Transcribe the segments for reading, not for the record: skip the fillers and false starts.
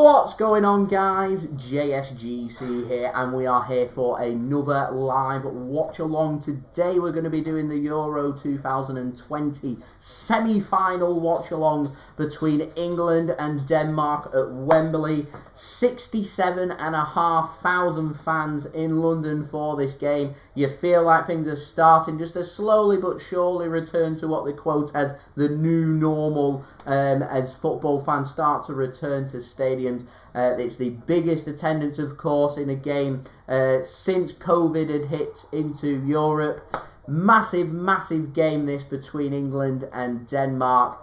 What's going on, guys? JSGC here, and we are here for another live watch along. Today we're going to be doing the Euro 2020 semi-final watch along between England and Denmark at Wembley. 67,500 fans in London for this game. You feel like things are starting just to slowly but surely return to what they quote as the new normal, as football fans start to return to stadiums. It's the biggest attendance, of course, in a game since COVID had hit into Europe. Massive game this between England and Denmark.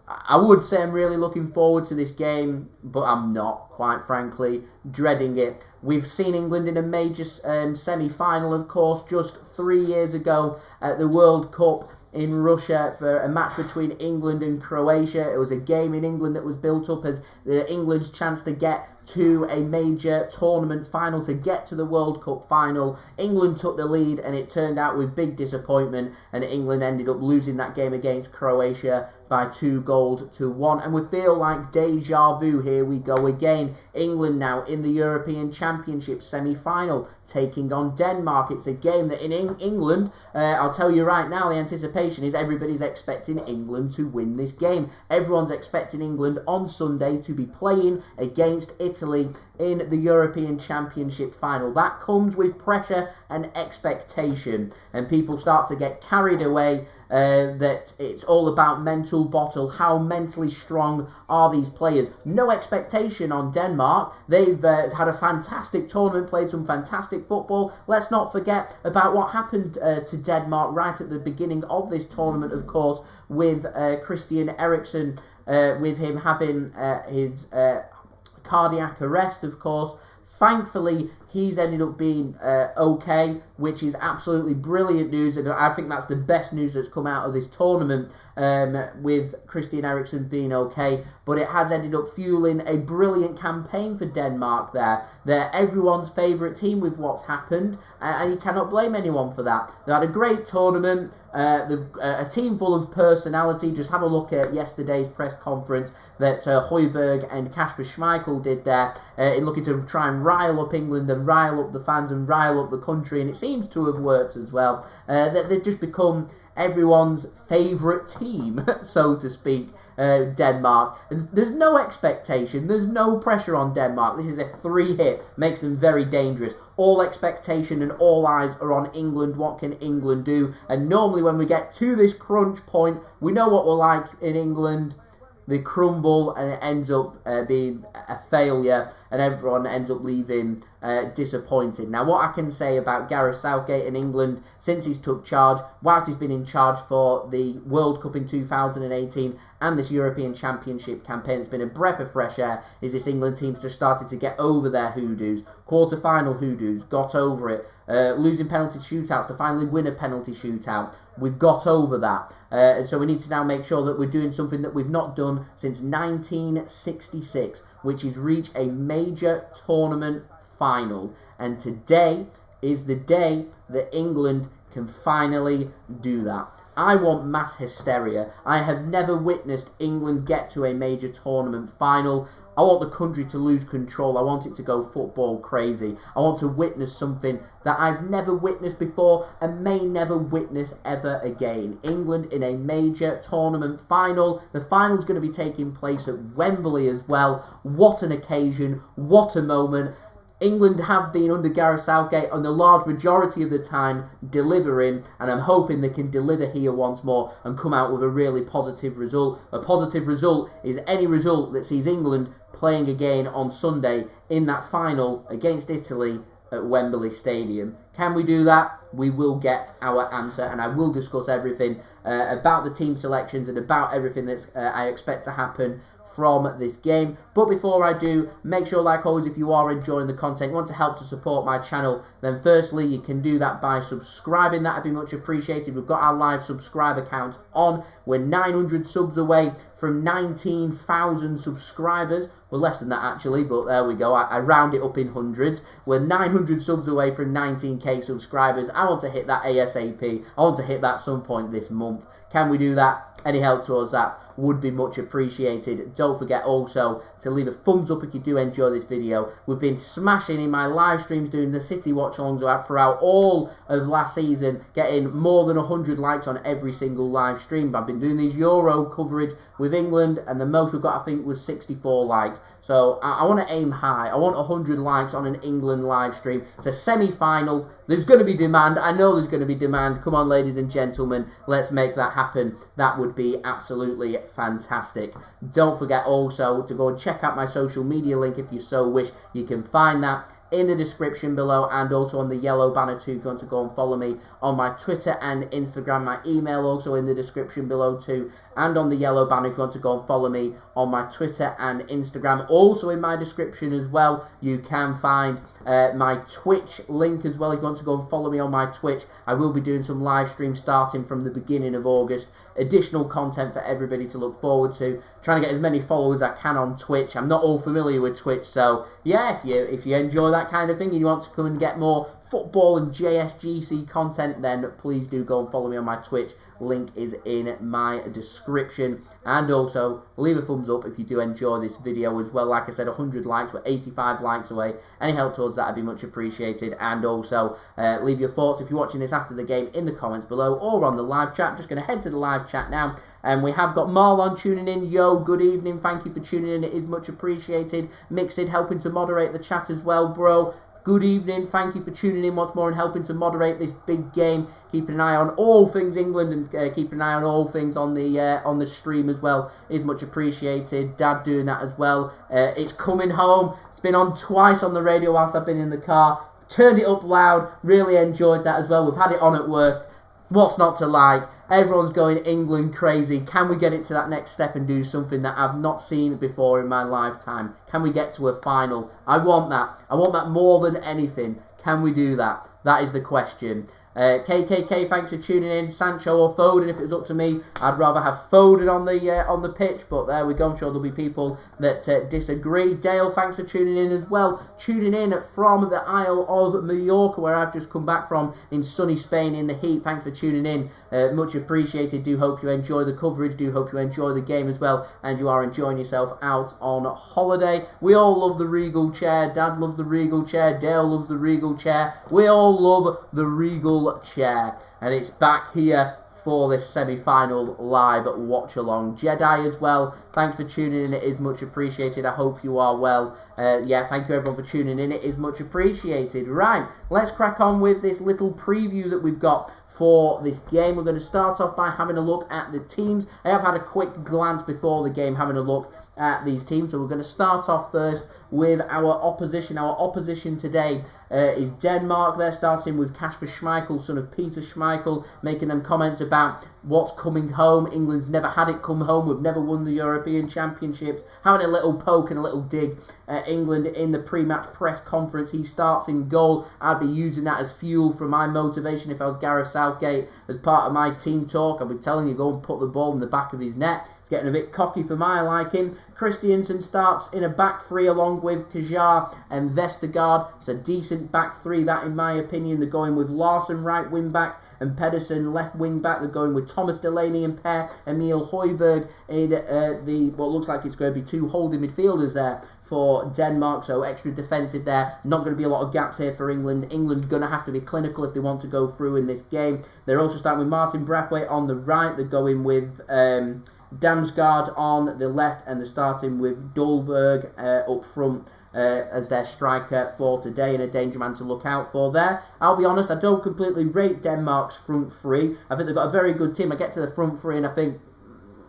I would say I'm really looking forward to this game, but I'm not, quite frankly, dreading it. We've seen England in a major semi-final, of course, just 3 years ago at the World Cup in Russia for a match between England and Croatia. It was a game in England that was built up as England's chance to get to a major tournament final, to get to the World Cup final. England took the lead and it turned out with big disappointment, and England ended up losing that game against Croatia by 2-1. And we feel like deja vu. Here we go again. England now in the European Championship semi-final taking on Denmark. It's a game that in England, I'll tell you right now, the anticipation is everybody's expecting England to win this game. Everyone's expecting England on Sunday to be playing against Italy in the European Championship final. That comes with pressure and expectation, and people start to get carried away that it's all about mental battle. How mentally strong are these players? No expectation on Denmark. They've had a fantastic tournament, played some fantastic football. Let's not forget about what happened to Denmark right at the beginning of this tournament, of course, with Christian Eriksen, with him having his cardiac arrest, of course. Thankfully, he's ended up being okay, which is absolutely brilliant news, and I think that's the best news that's come out of this tournament, with Christian Eriksen being okay. But it has ended up fueling a brilliant campaign for Denmark there. They're everyone's favourite team with what's happened, and you cannot blame anyone for that. They had a great tournament. A team full of personality. Just have a look at yesterday's press conference that Højbjerg and Kasper Schmeichel did there, in looking to try and rile up England and rile up the fans and rile up the country, and it seems to have worked as well. That they've just become everyone's favourite team, so to speak, Denmark. And there's no expectation, there's no pressure on Denmark. This is a 3-hit, makes them very dangerous. All expectation and all eyes are on England. What can England do? And normally when we get to this crunch point, we know what we're like in England. They crumble and it ends up being a failure, and everyone ends up leaving disappointed. Now, what I can say about Gareth Southgate in England since he's took charge, whilst he's been in charge for the World Cup in 2018 and this European Championship campaign, it's been a breath of fresh air. Is this England team's just started to get over their hoodoos, quarter-final hoodoos, got over it, losing penalty shootouts to finally win a penalty shootout. We've got over that, and so we need to now make sure that we're doing something that we've not done since 1966, which is reach a major tournament final. And today is the day that England can finally do that. I want mass hysteria. I have never witnessed England get to a major tournament final. I want the country to lose control. I want it to go football crazy. I want to witness something that I've never witnessed before and may never witness ever again. England in a major tournament final. The final's going to be taking place at Wembley as well. What an occasion. What a moment. England have been under Gareth Southgate on the large majority of the time delivering, and I'm hoping they can deliver here once more and come out with a really positive result. A positive result is any result that sees England playing again on Sunday in that final against Italy at Wembley Stadium. Can we do that? We will get our answer, and I will discuss everything about the team selections and about everything that I expect to happen from this game. But before I do, make sure, like always, if you are enjoying the content, you want to help to support my channel, then firstly you can do that by subscribing. That would be much appreciated. We've got our live subscriber count on. We're 900 subs away from 19,000 subscribers. We're less than that actually, but there we go. I round it up in hundreds. We're 900 subs away from 19k subscribers. I want to hit that ASAP. I want to hit that some point this month. Can we do that? Any help towards that would be much appreciated. Don't forget also to leave a thumbs up if you do enjoy this video. We've been smashing in my live streams doing the City watch-alongs throughout all of last season, getting more than 100 likes on every single live stream. I've been doing these Euro coverage with England, and the most we've got, I think, was 64 likes. So I want to aim high. I want 100 likes on an England live stream. It's a semi-final. There's going to be demand. I know there's going to be demand. Come on, ladies and gentlemen. Let's make that happen. That would be absolutely fantastic. Don't forget also to go and check out my social media link if you so wish. You can find that in the description below, and also on the yellow banner too if you want to go and follow me on my Twitter and Instagram. My email also in the description below too, and on the yellow banner if you want to go and follow me on my Twitter and Instagram. Also in my description as well, you can find my Twitch link as well if you want to go and follow me on my Twitch. I will be doing some live streams starting from the beginning of August. Additional content for everybody to look forward to. Trying to get as many followers as I can on Twitch. I'm not all familiar with Twitch, so yeah, if you enjoy that kind of thing and you want to come and get more football and JSGC content, then please do go and follow me on my Twitch. Link is in my description. And also leave a thumbs up if you do enjoy this video as well. Like I said, 100 likes, we're 85 likes away. Any help towards that would be much appreciated. And also leave your thoughts if you're watching this after the game in the comments below or on the live chat. I'm just going to head to the live chat now, and we have got Marlon tuning in. Yo, good evening, thank you for tuning in, it is much appreciated. Mixed helping to moderate the chat as well, bro. Good evening, thank you for tuning in once more and helping to moderate this big game. Keeping an eye on all things England and keeping an eye on all things on the stream as well is much appreciated. Dad doing that as well. It's coming home. It's been on twice on the radio whilst I've been in the car. Turned it up loud. Really enjoyed that as well. We've had it on at work. What's not to like? Everyone's going England crazy. Can we get it to that next step and do something that I've not seen before in my lifetime? Can we get to a final? I want that. I want that more than anything. Can we do that? That is the question. KKK, thanks for tuning in. Sancho or Foden, if it was up to me, I'd rather have Foden on the pitch, but there we go. I'm sure there'll be people that disagree. Dale, thanks for tuning in as well. Tuning in from the Isle of Mallorca, where I've just come back from in sunny Spain in the heat. Thanks for tuning in. Much appreciated. Do hope you enjoy the coverage. Do hope you enjoy the game as well, and you are enjoying yourself out on holiday. We all love the Regal chair. Dad loves the Regal chair. Dale loves the Regal chair. We all love the Regal chair, and it's back here for this semi-final live watch-along. Jedi as well, thanks for tuning in, it is much appreciated. I hope you are well. Yeah, thank you everyone for tuning in, it is much appreciated. Right, let's crack on with this little preview that we've got for this game. We're going to start off by having a look at the teams. I have had a quick glance before the game having a look at these teams, so we're going to start off first with our opposition. Our opposition today is Denmark. They're starting with Kasper Schmeichel, son of Peter Schmeichel, making them comments about what's coming home. England's never had it come home. We've never won the European Championships. Having a little poke and a little dig at England in the pre-match press conference. He starts in goal. I'd be using that as fuel for my motivation if I was Gareth Southgate as part of my team talk. I'd be telling you, go and put the ball in the back of his net. He's getting a bit cocky for my liking. Christiansen starts in a back three along with Kajar and Vestergaard. It's a decent back three, that in my opinion. They're going with Larson right wing back and Pedersen left wing back. They're going with Thomas Delaney and Pierre-Emile Højbjerg in the what looks like it's going to be two holding midfielders there for Denmark, so extra defensive there. Not going to be a lot of gaps here for England. England going to have to be clinical if they want to go through in this game. They're also starting with Martin Braithwaite on the right. They're going with Damsgaard on the left, and they're starting with Dolberg up front as their striker for today, and a danger man to look out for there. I'll be honest, I don't completely rate Denmark's front three. I think they've got a very good team. I get to the front three and I think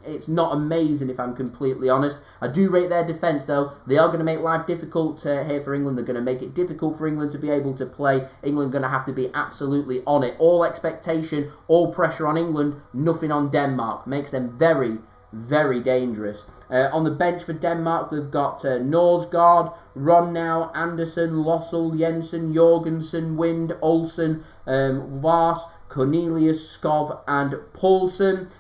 it's not amazing, if I'm completely honest. I do rate their defence though. They are going to make life difficult here for England. They're going to make it difficult for England to be able to play. England going to have to be absolutely on it. All expectation, all pressure on England, nothing on Denmark. Makes them very, very dangerous. On the bench for Denmark, they've got Norsgaard, Ronnow, Anderson, Lossell, Jensen, Jorgensen, Wind, Olsen, Vars, Cornelius, Skov and Poulsen.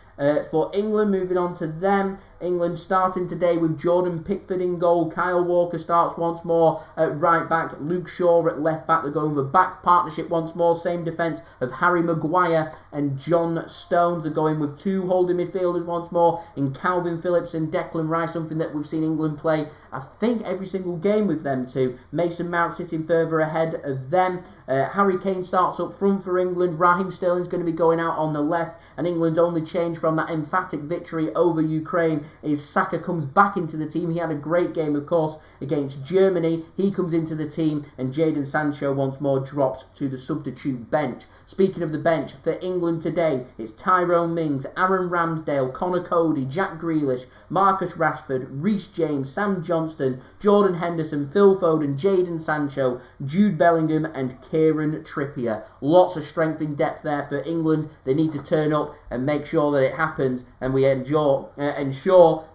For England, moving on to them, England starting today with Jordan Pickford in goal. Kyle Walker starts once more at right back. Luke Shaw at left back. They're going with a back partnership once more. Same defence of Harry Maguire and Johnstone. They're going with two holding midfielders once more in Calvin, Phillips and Declan Rice, something that we've seen England play, I think, every single game with them two. Mason Mount sitting further ahead of them. Harry Kane starts up front for England. Raheem Sterling's going to be going out on the left, and England's only change from that emphatic victory over Ukraine is Saka comes back into the team. He had a great game, of course, against Germany. He comes into the team, and Jadon Sancho once more drops to the substitute bench. Speaking of the bench, for England today, it's Tyrone Mings, Aaron Ramsdale, Conor Coady, Jack Grealish, Marcus Rashford, Reece James, Sam Johnstone, Jordan Henderson, Phil Foden, Jadon Sancho, Jude Bellingham and Kieran Trippier. Lots of strength in depth there for England. They need to turn up and make sure that it happens, and we ensure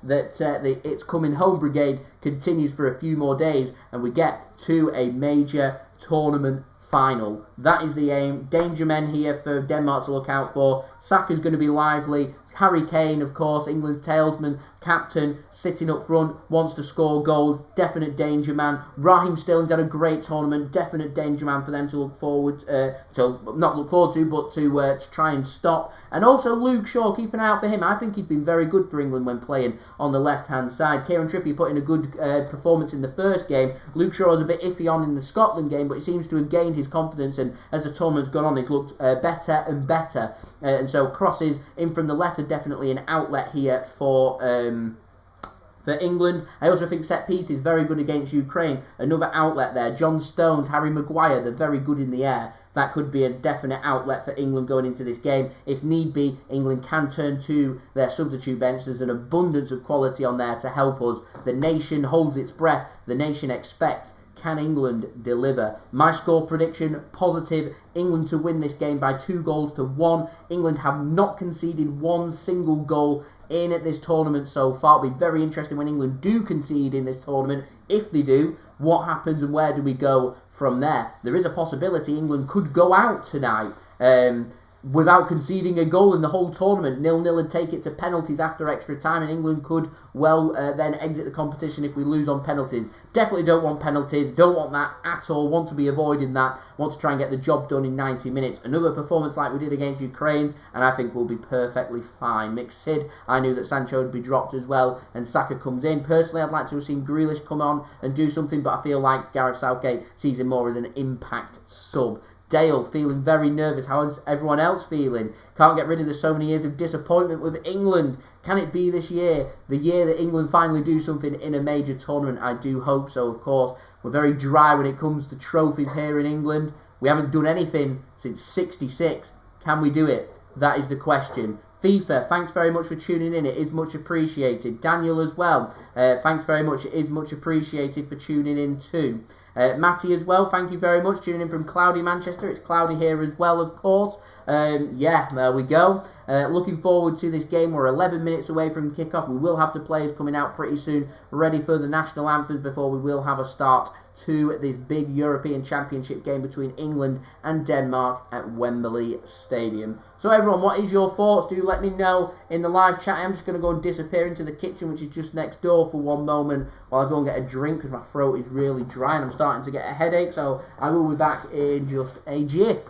that the It's Coming Home brigade continues for a few more days and we get to a major tournament final. That is the aim. Danger men here for Denmark to look out for. Saka's going to be lively. Harry Kane, of course, England's talesman, captain, sitting up front, wants to score goals. Definite danger man. Raheem Sterling's had a great tournament. Definite danger man for them to look forward to try and stop. And also Luke Shaw, keep an eye out for him. I think he's been very good for England when playing on the left-hand side. Kieran Trippier put in a good performance in the first game. Luke Shaw was a bit iffy on in the Scotland game, but he seems to have gained his confidence, and as the tournament's gone on, he's looked better and better. And so crosses in from the left are definitely an outlet here for England. I also think set pieces very good against Ukraine. Another outlet there. Johnstone, Harry Maguire, they're very good in the air. That could be a definite outlet for England going into this game. If need be, England can turn to their substitute bench. There's an abundance of quality on there to help us. The nation holds its breath. The nation expects. Can England deliver? My score prediction, positive. England to win this game by 2-1. England have not conceded one single goal in at this tournament so far. It'll be very interesting when England do concede in this tournament. If they do, what happens and where do we go from there? There is a possibility England could go out tonight without conceding a goal in the whole tournament. 0-0 and take it to penalties after extra time, and England could then exit the competition if we lose on penalties. Definitely don't want penalties, don't want that at all, want to be avoiding that, want to try and get the job done in 90 minutes. Another performance like we did against Ukraine, and I think we'll be perfectly fine. Mixed Sid, I knew that Sancho would be dropped as well, and Saka comes in. Personally, I'd like to have seen Grealish come on and do something, but I feel like Gareth Southgate sees him more as an impact sub. Dale, feeling very nervous. How is everyone else feeling? Can't get rid of the so many years of disappointment with England. Can it be this year? The year that England finally do something in a major tournament? I do hope so, of course. We're very dry when it comes to trophies here in England. We haven't done anything since '66. Can we do it? That is the question. FIFA, thanks very much for tuning in. It is much appreciated. Daniel as well. Thanks very much. It is much appreciated for tuning in too. Matty as well, thank you very much. Tuning in from cloudy Manchester. It's cloudy here as well, of course. Yeah, there we go. Looking forward to this game. We're 11 minutes away from kickoff. We will have the players coming out pretty soon, ready for the national anthems before we will have a start to this big European Championship game between England and Denmark at Wembley Stadium. So everyone, what is your thoughts? Do let me know in the live chat. I'm just going to go and disappear into the kitchen, which is just next door, for one moment while I go and get a drink because my throat is really dry and I'm starting to get a headache. So I will be back in just a jiff.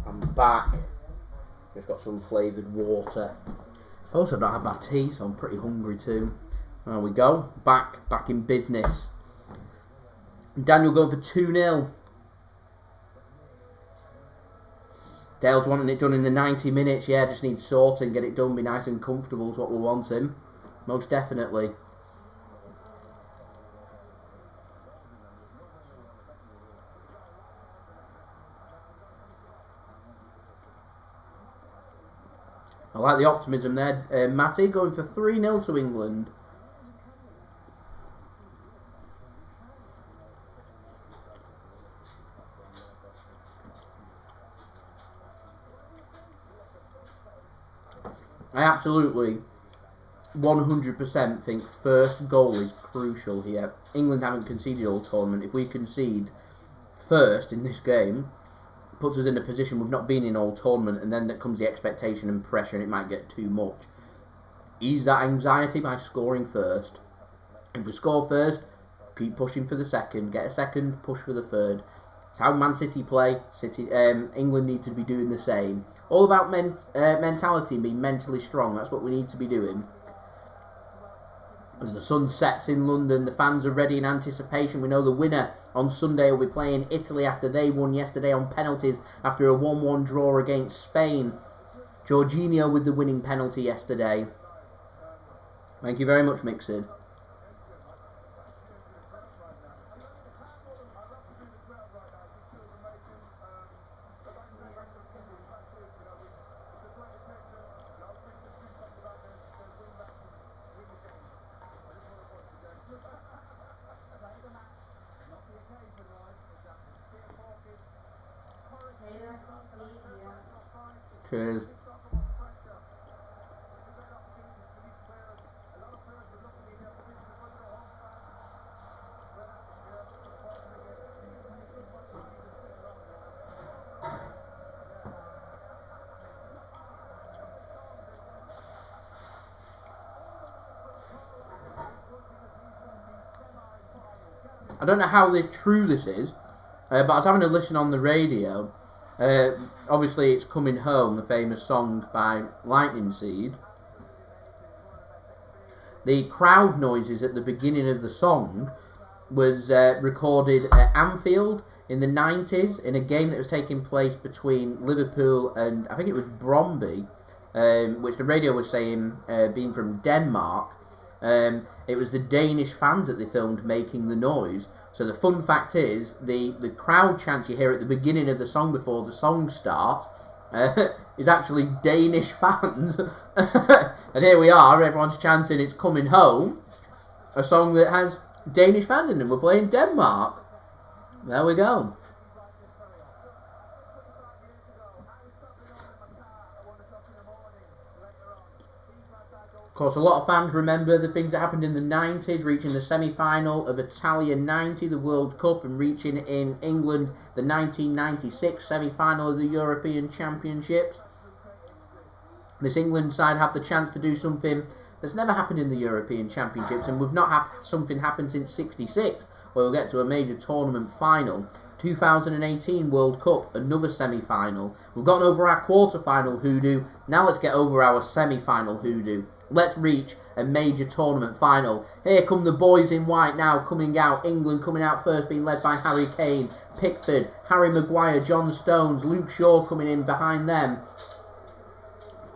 I'm back. Just got some flavoured water. Also, not had my tea, so I'm pretty hungry too. There we go. Back in business. Daniel going for 2-0. Dale's wanting it done in the 90 minutes. Yeah, just need sorting, get it done, be nice and comfortable is what we're wanting. Most definitely. I like the optimism there. Matty going for 3-0 to England. I absolutely 100% think first goal is crucial here. England haven't conceded all tournament. If we concede first in this game, it puts us in a position we've not been in all tournament, and then there comes the expectation and pressure and it might get too much. Ease that anxiety by scoring first. If we score first, keep pushing for the second, get a second, push for the third. It's how Man City play. England need to be doing the same. All about mentality and being mentally strong. That's what we need to be doing. As the sun sets in London, the fans are ready in anticipation. We know the winner on Sunday will be playing Italy after they won yesterday on penalties after a 1-1 draw against Spain. Jorginho with the winning penalty yesterday. Thank you very much, Mixed. Cheers. I don't know how true this is, but I was having a listen on the radio. Obviously, it's Coming Home, the famous song by Lightning Seed. The crowd noises at the beginning of the song was recorded at Anfield in the 90s in a game that was taking place between Liverpool and, I think it was Brøndby, which the radio was saying, being from Denmark. It was the Danish fans that they filmed making the noise. So the fun fact is, the crowd chant you hear at the beginning of the song before the song starts is actually Danish fans. And here we are, everyone's chanting It's Coming Home, a song that has Danish fans in it. We're playing Denmark. There we go. Of course, a lot of fans remember the things that happened in the 90s, reaching the semi-final of Italia 90, the World Cup, and reaching in England the 1996 semi-final of the European Championships. This England side have the chance to do something that's never happened in the European Championships, and we've not had something happen since '66, where we'll get to a major tournament final. 2018 World Cup, another semi-final. We've gotten over our quarter-final hoodoo, now let's get over our semi-final hoodoo. Let's reach a major tournament final. Here come the boys in white now coming out. England coming out first, being led by Harry Kane, Pickford, Harry Maguire, Johnstone, Luke Shaw coming in behind them.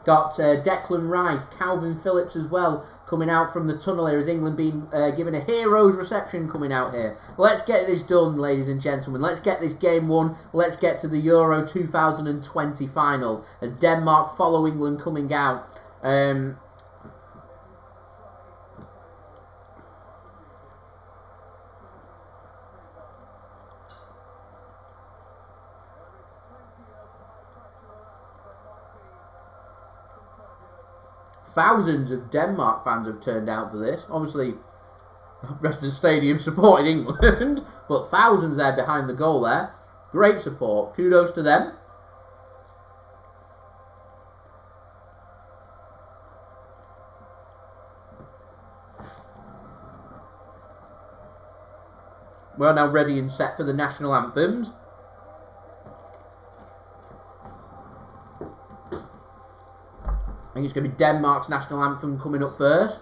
Got Declan Rice, Calvin Phillips as well coming out from the tunnel here as England being given a hero's reception coming out here. Let's get this done, ladies and gentlemen. Let's get this game won. Let's get to the Euro 2020 final as Denmark follow England coming out. Thousands of Denmark fans have turned out for this. Obviously, the rest of the stadium supported England, but thousands there behind the goal there. Great support. Kudos to them. We're now ready and set for the national anthems. I think it's going to be Denmark's national anthem coming up first.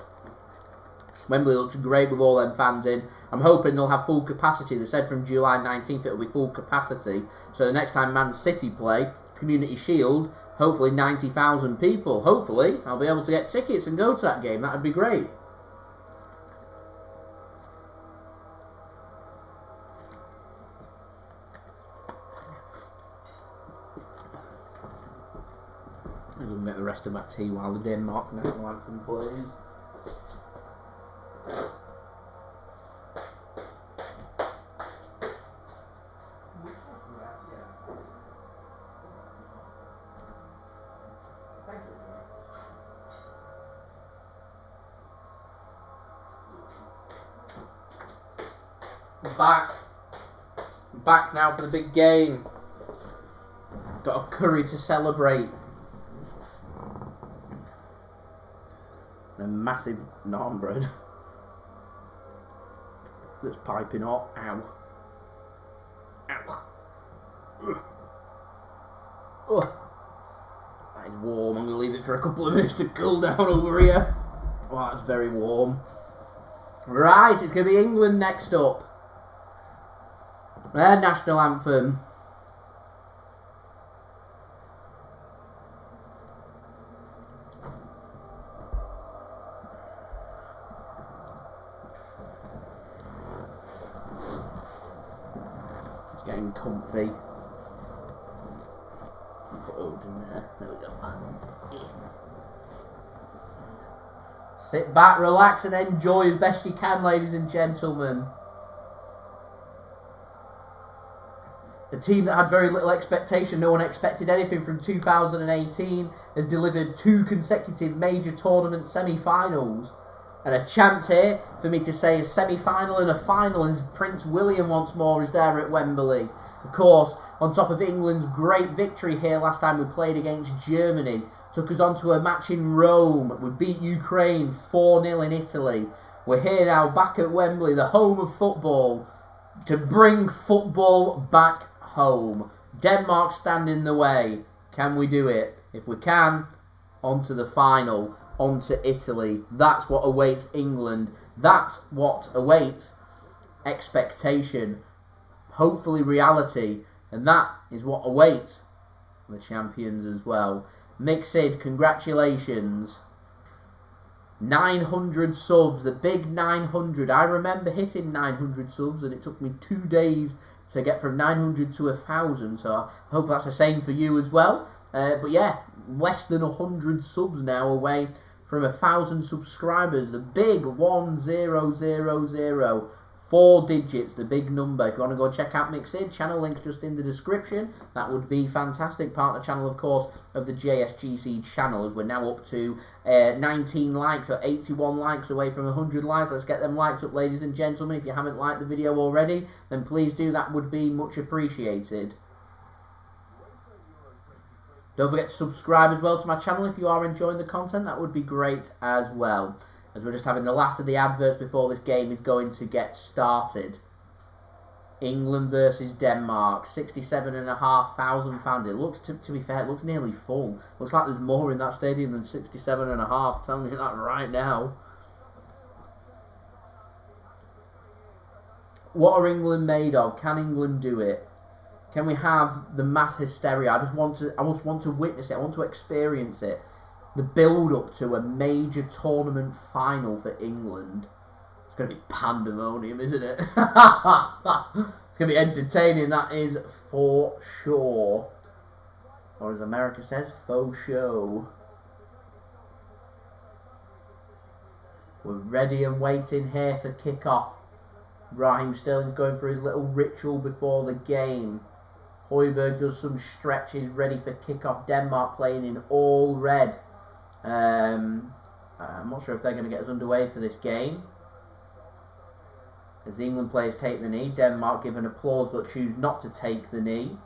Wembley looks great with all them fans in. I'm hoping they'll have full capacity. They said from July 19th it'll be full capacity. So the next time Man City play, Community Shield, hopefully 90,000 people. Hopefully I'll be able to get tickets and go to that game. That would be great. I'm going to get the rest of my tea while the Denmark national anthem plays. Back now for the big game. Got a curry to celebrate. And a massive naan bread that's piping hot. Ow. Ow. Ugh. Ugh. That is warm. I'm going to leave it for a couple of minutes to cool down over here. Oh, that's very warm. Right, it's going to be England next up. Their national anthem. It's getting comfy. Put Old in there. There we go. Sit back, relax, and enjoy as best you can, ladies and gentlemen. A team that had very little expectation, no one expected anything from 2018, has delivered 2 consecutive major tournament semi-finals. And a chance here for me to say a semi-final and a final as Prince William once more is there at Wembley. Of course, on top of England's great victory here last time we played against Germany, took us on to a match in Rome. We beat Ukraine 4-0 in Italy. We're here now back at Wembley, the home of football, to bring football back home. Denmark stand in the way. Can we do it? If we can, on to the final, on to Italy. That's what awaits England. That's what awaits expectation, hopefully reality, and that is what awaits the champions as well. Mixed, congratulations. 900 subs, a big 900. I remember hitting 900 subs and it took me 2 days to get from 900 to 1,000, so I hope that's the same for you as well. But yeah, less than 100 subs now away from 1,000 subscribers. The big 1000. 4 digits, the big number. If you want to go check out Mixed, channel link's just in the description. That would be fantastic. Partner channel, of course, of the JSGC channel. As we're now up to 19 likes, or 81 likes away from 100 likes. Let's get them likes up, ladies and gentlemen. If you haven't liked the video already, then please do. That would be much appreciated. Don't forget to subscribe as well to my channel if you are enjoying the content. That would be great as well. As we're just having the last of the adverts before this game is going to get started. England versus Denmark. 67,500 fans. It looks, to be fair, it looks nearly full. Looks like there's more in that stadium than 67,500. Telling you that right now. What are England made of? Can England do it? Can we have the mass hysteria? I just want to witness it. I want to experience it. The build-up to a major tournament final for England. It's going to be pandemonium, isn't it? It's going to be entertaining, that is for sure. Or as America says, faux show. We're ready and waiting here for kick-off. Raheem Sterling's going for his little ritual before the game. Højbjerg does some stretches, ready for kick-off. Denmark playing in all red. I'm not sure if they're going to get us underway for this game. As the England players take the knee, Denmark give an applause but choose not to take the knee.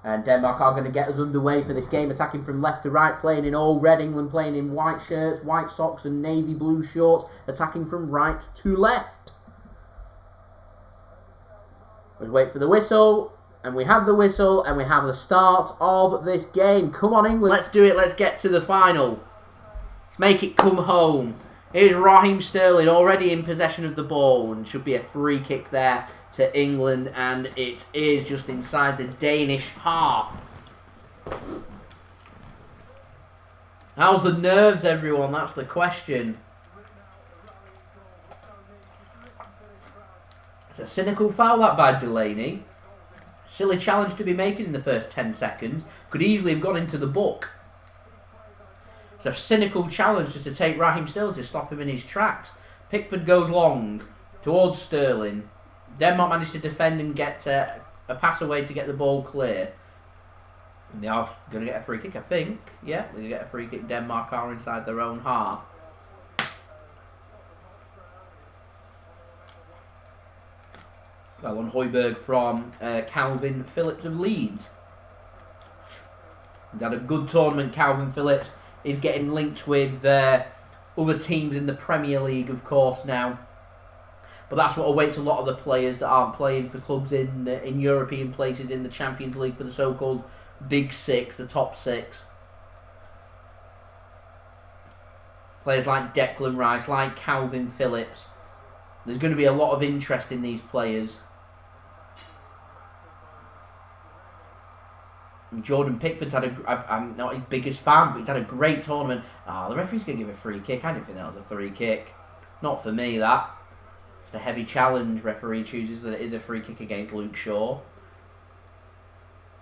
And Denmark are going to get us underway for this game, attacking from left to right, playing in all red. England playing in white shirts, white socks and navy blue shorts, attacking from right to left. Let's wait for the whistle. And we have the whistle, and we have the start of this game. Come on, England. Let's do it. Let's get to the final. Let's make it come home. Here's Raheem Sterling already in possession of the ball, and should be a free kick there to England, and it is just inside the Danish half. How's the nerves, everyone? That's the question. It's a cynical foul, that by Delaney. Silly challenge to be making in the first 10 seconds. Could easily have gone into the book. It's a cynical challenge just to take Raheem Sterling to stop him in his tracks. Pickford goes long towards Sterling. Denmark managed to defend and get a pass away to get the ball clear. And they are going to get a free kick, I think. Yeah, they're going to get a free kick. Denmark are inside their own half. Well, on Højbjerg from Kalvin Phillips of Leeds. He's had a good tournament, Kalvin Phillips. Is getting linked with other teams in the Premier League, of course, now. But that's what awaits a lot of the players that aren't playing for clubs in European places in the Champions League for the so-called Big Six, the top six. Players like Declan Rice, like Kalvin Phillips. There's going to be a lot of interest in these players. And Jordan Pickford's had I'm not his biggest fan, but he's had a great tournament. The referee's going to give a free kick. I didn't think that was a free kick. Not for me, that. It's a heavy challenge. Referee chooses that it is a free kick against Luke Shaw.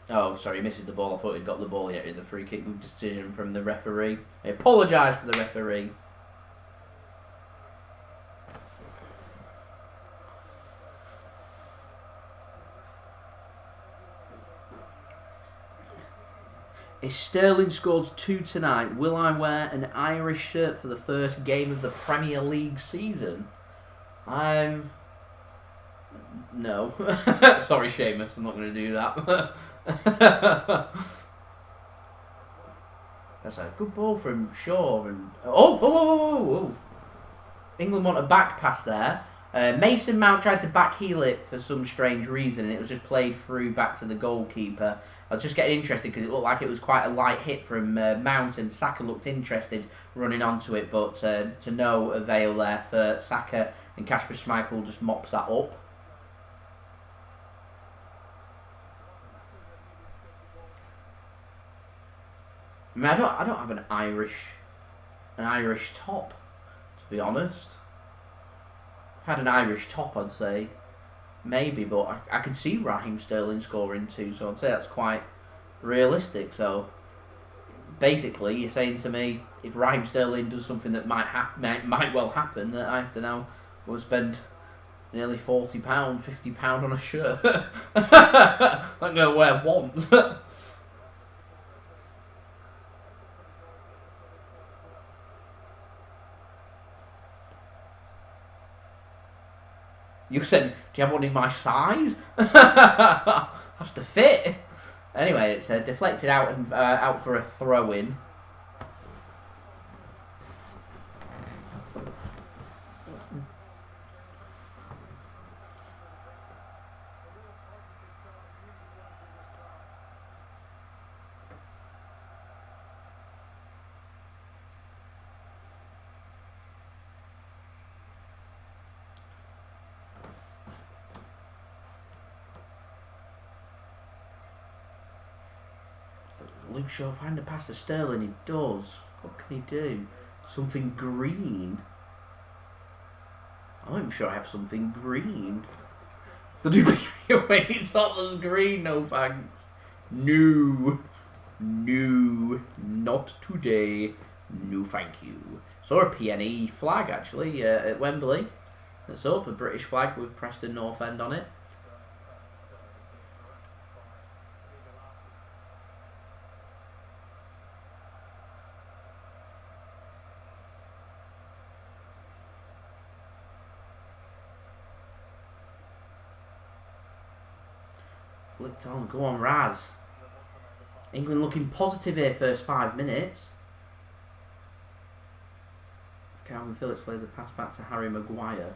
Oh, sorry, he misses the ball. I thought he'd got the ball. Yeah, it is a free kick. Good decision from the referee. I apologise to the referee. If Sterling scores 2 tonight, will I wear an Irish shirt for the first game of the Premier League season? No. Sorry, Seamus, I'm not going to do that. That's a good ball from Shaw. And oh! England want a back pass there. Mason Mount tried to back heel it for some strange reason, and it was just played through back to the goalkeeper. I was just getting interested because it looked like it was quite a light hit from Mount, and Saka looked interested running onto it, but to no avail there for Saka, and Kasper Schmeichel just mops that up. I mean, I don't have an Irish top, to be honest. Had an Irish top, I'd say. Maybe, but I could see Raheem Sterling scoring 2, so I'd say that's quite realistic. So, basically, you're saying to me, if Raheem Sterling does something that might well happen, that I have to now go spend nearly £40, £50 on a shirt. I'm going to wear once. You said, do you have one in my size? Has to fit. Anyway, it's deflected out and out for a throw-in. Luke Shaw find a pass to Sterling. He does. What can he do? Something green. I'm not even sure I have something green. The Dubai away top was green. No thanks. No, not today. No, thank you. Saw a PNE flag actually at Wembley. That's up, a British flag with Preston North End on it. Flicked on, go on Raz. England looking positive here first 5 minutes. As Calvin Phillips plays a pass back to Harry Maguire.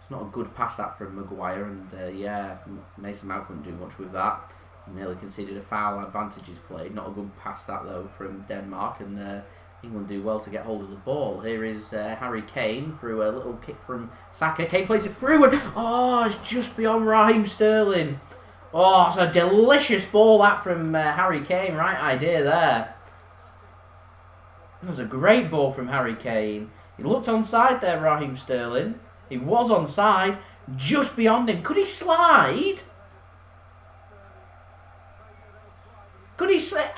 It's not a good pass that from Maguire, and Mason Mount couldn't do much with that. Nearly conceded a foul, advantages played. Not a good pass that though from Denmark, and England do well to get hold of the ball. Here is Harry Kane through a little kick from Saka. Kane plays it through, and it's just beyond Raheem Sterling. Oh, it's a delicious ball that from Harry Kane. Right idea there. That was a great ball from Harry Kane. He looked onside there, Raheem Sterling. He was onside, just beyond him. Could he slide? Could he slide?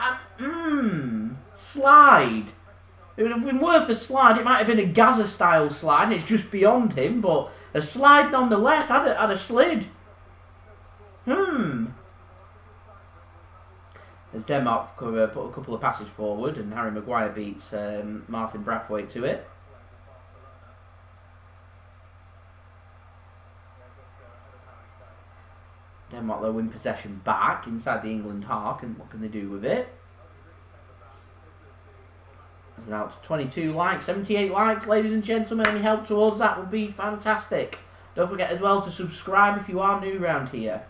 Slide. It would have been worth a slide. It might have been a Gaza-style slide, and it's just beyond him, but a slide nonetheless. Had a slid. As Denmark put a couple of passes forward, and Harry Maguire beats Martin Braithwaite to it. Denmark, though, win possession back inside the England half, and what can they do with it? Now to 22 likes, 78 likes, ladies and gentlemen. Any help towards that would be fantastic. Don't forget as well to subscribe if you are new around here.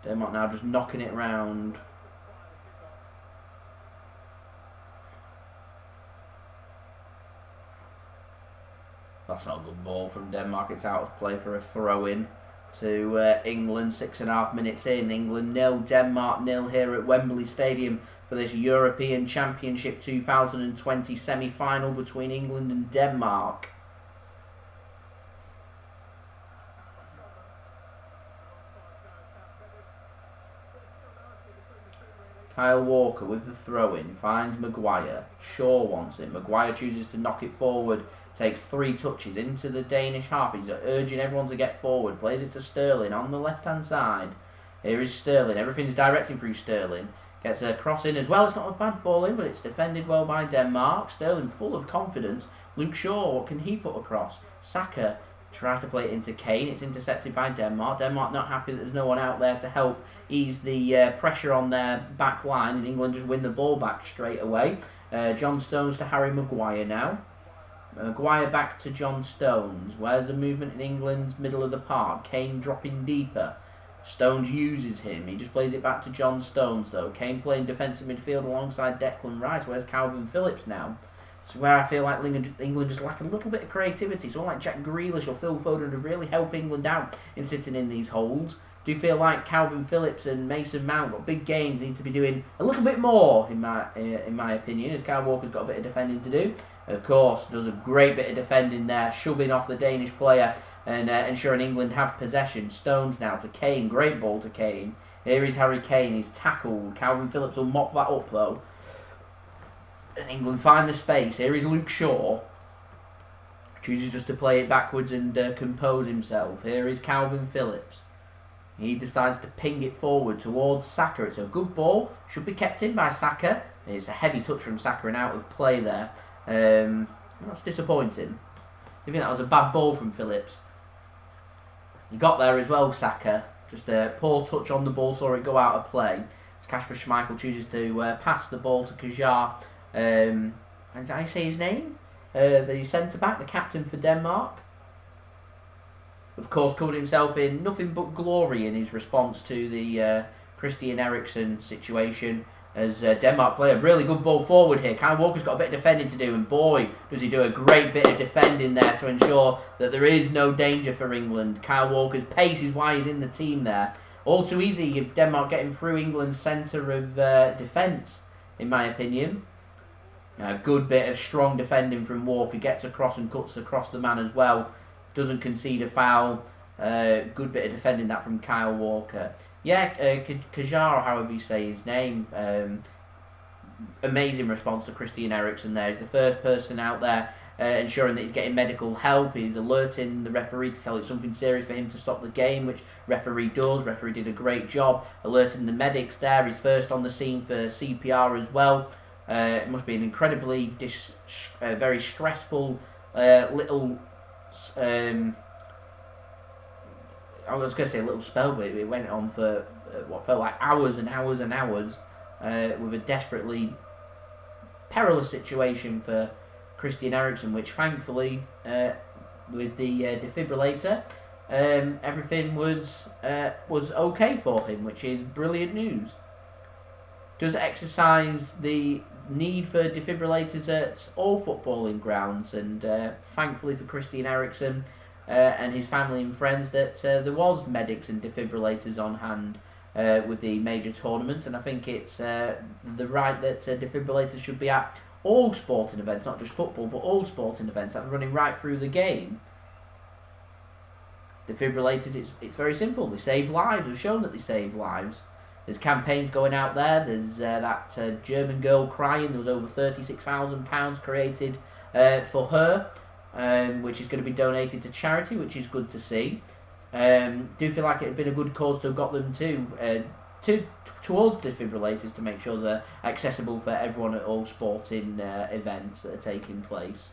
Denmark now just knocking it round. That's not a good ball from Denmark. It's out of play for a throw-in to England. 6.5 minutes in. England 0, Denmark 0 here at Wembley Stadium for this European Championship 2020 semi-final between England and Denmark. Kyle Walker with the throw-in, finds Maguire. Shaw wants it. Maguire chooses to knock it forward, takes 3 touches into the Danish half. He's urging everyone to get forward, plays it to Sterling on the left-hand side. Here is Sterling, everything's directing through Sterling. Gets a cross in as well. It's not a bad ball in, but it's defended well by Denmark. Sterling full of confidence. Luke Shaw, what can he put across? Saka tries to play it into Kane. It's intercepted by Denmark. Denmark not happy that there's no one out there to help ease the pressure on their back line, and England just win the ball back straight away. Johnstone's to Harry Maguire now. Maguire back to John Stones. Where's the movement in England's middle of the park? Kane dropping deeper. Stones uses him. He just plays it back to John Stones though. Kane playing defensive midfield alongside Declan Rice. Where's Calvin Phillips now? It's where I feel like England just lack a little bit of creativity. Someone like Jack Grealish or Phil Foden to really help England out in sitting in these holes. Do you feel like Calvin Phillips and Mason Mount got big games, need to be doing a little bit more, in my opinion, as Kyle Walker's got a bit of defending to do. Of course, does a great bit of defending there, shoving off the Danish player and ensuring England have possession. Stones now to Kane, great ball to Kane. Here is Harry Kane, he's tackled. Calvin Phillips will mop that up though. And England find the space. Here is Luke Shaw. Chooses just to play it backwards and compose himself. Here is Calvin Phillips. He decides to ping it forward towards Saka. It's a good ball. Should be kept in by Saka. It's a heavy touch from Saka and out of play there. That's disappointing. I think that was a bad ball from Phillips. He got there as well, Saka. Just a poor touch on the ball, saw it go out of play. As Kasper Schmeichel chooses to pass the ball to Kajar. And did I say his name? The centre-back, the captain for Denmark. Of course, covered himself in nothing but glory in his response to the Christian Eriksen situation. As Denmark play a really good ball forward here. Kyle Walker's got a bit of defending to do, and boy, does he do a great bit of defending there to ensure that there is no danger for England. Kyle Walker's pace is why he's in the team there. All too easy, Denmark getting through England's centre of defence, in my opinion. A good bit of strong defending from Walker. Gets across and cuts across the man as well. Doesn't concede a foul. Good bit of defending that from Kyle Walker. Yeah, Kajar, however you say his name. Amazing response to Christian Eriksen there. He's the first person out there ensuring that he's getting medical help. He's alerting the referee to tell it's something serious for him to stop the game, which referee does. Referee did a great job alerting the medics there. He's first on the scene for CPR as well. It must be an incredibly very stressful little... I was going to say a little spell, but it went on for what felt like hours and hours and hours. with a desperately perilous situation for Christian Eriksen, which thankfully, with the defibrillator, everything was okay for him, which is brilliant news. Does exercise the need for defibrillators at all footballing grounds, and thankfully for Christian Eriksen and his family and friends that there was medics and defibrillators on hand with the major tournaments, and I think it's the right that defibrillators should be at all sporting events, not just football, but all sporting events that are running right through the game. Defibrillators, it's very simple. They save lives. We've shown that they save lives. There's campaigns going out there. There's that German girl crying. There was over £36,000 created for her, which is going to be donated to charity, which is good to see. Do feel like it had been a good cause to have got them towards defibrillators to make sure they're accessible for everyone at all sporting events that are taking place.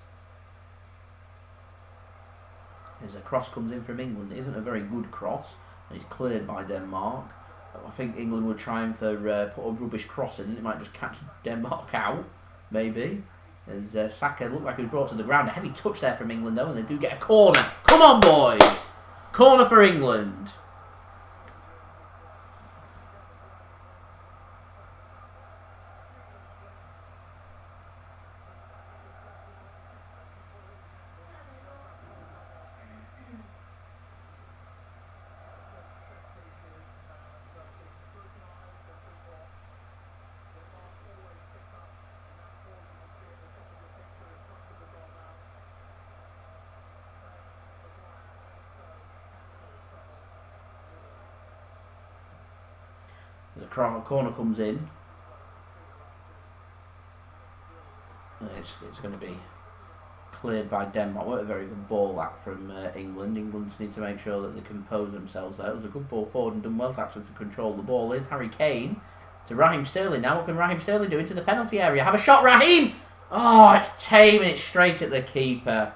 As a cross comes in from England, it isn't a very good cross, and it's cleared by Denmark. I think England would try and put a rubbish cross in, and it might just catch Denmark out, maybe. As Saka looked like he was brought to the ground. A heavy touch there from England, though, and they do get a corner. Come on, boys! Corner for England. The corner comes in. It's going to be cleared by Denmark. What a very good ball that from England. England just need to make sure that they compose themselves there. It was a good ball forward and done well to actually to control the ball. Here's Harry Kane to Raheem Sterling. Now what can Raheem Sterling do into the penalty area? Have a shot, Raheem! Oh, it's tame and it's straight at the keeper.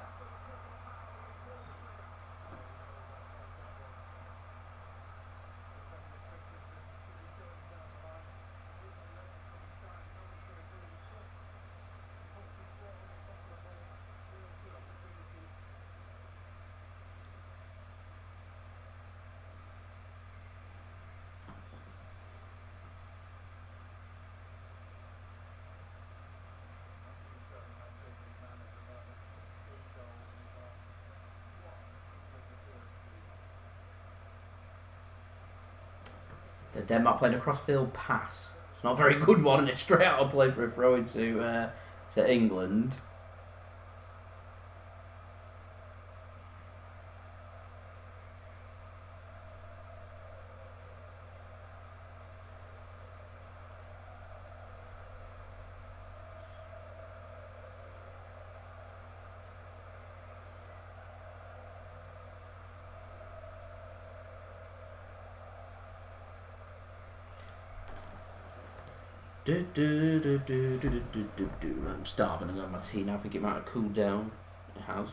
Denmark playing a cross-field pass. It's not a very good one, and it's straight out of play for a throw into to England. I'm starving and got my tea now. I think it might have cooled down. It has.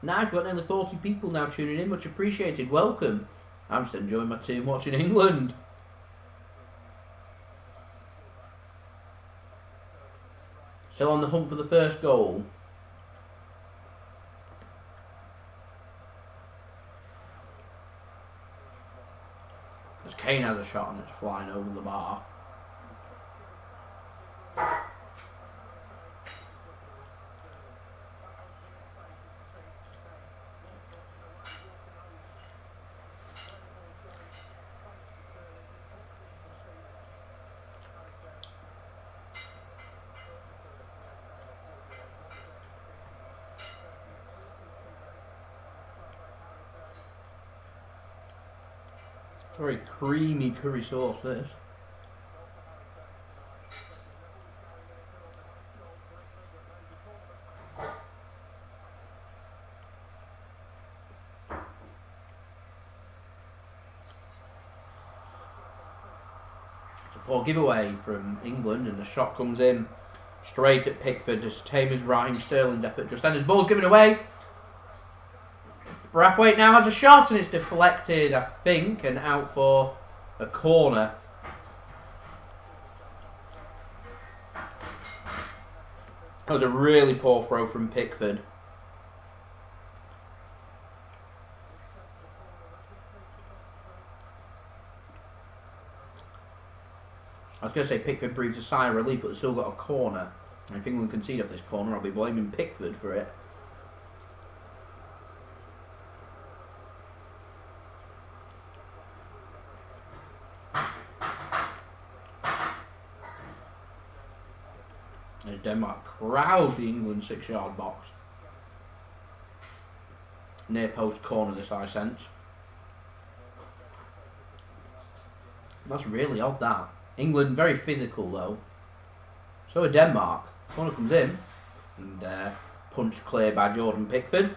Nice, we've got nearly 40 people now tuning in. Much appreciated. Welcome. I'm just enjoying my tea and watching England. Still on the hunt for the first goal. As Kane has a shot and it's flying over the bar. Very creamy curry sauce, this. It's a poor giveaway from England, and the shot comes in Straight at Pickford, as tame as Raheem Sterling's effort. Just then his ball's given away. Braithwaite now has a shot and it's deflected, I think, and out for a corner. That was a really poor throw from Pickford. I was going to say Pickford breathes a sigh of relief, but they've still got a corner. And if England concede off this corner, I'll be blaming Pickford for it. As Denmark crowd the England 6-yard box. Near post corner, this I sense. That's really odd, that. England very physical though. So are Denmark. Corner comes in and punched clear by Jordan Pickford.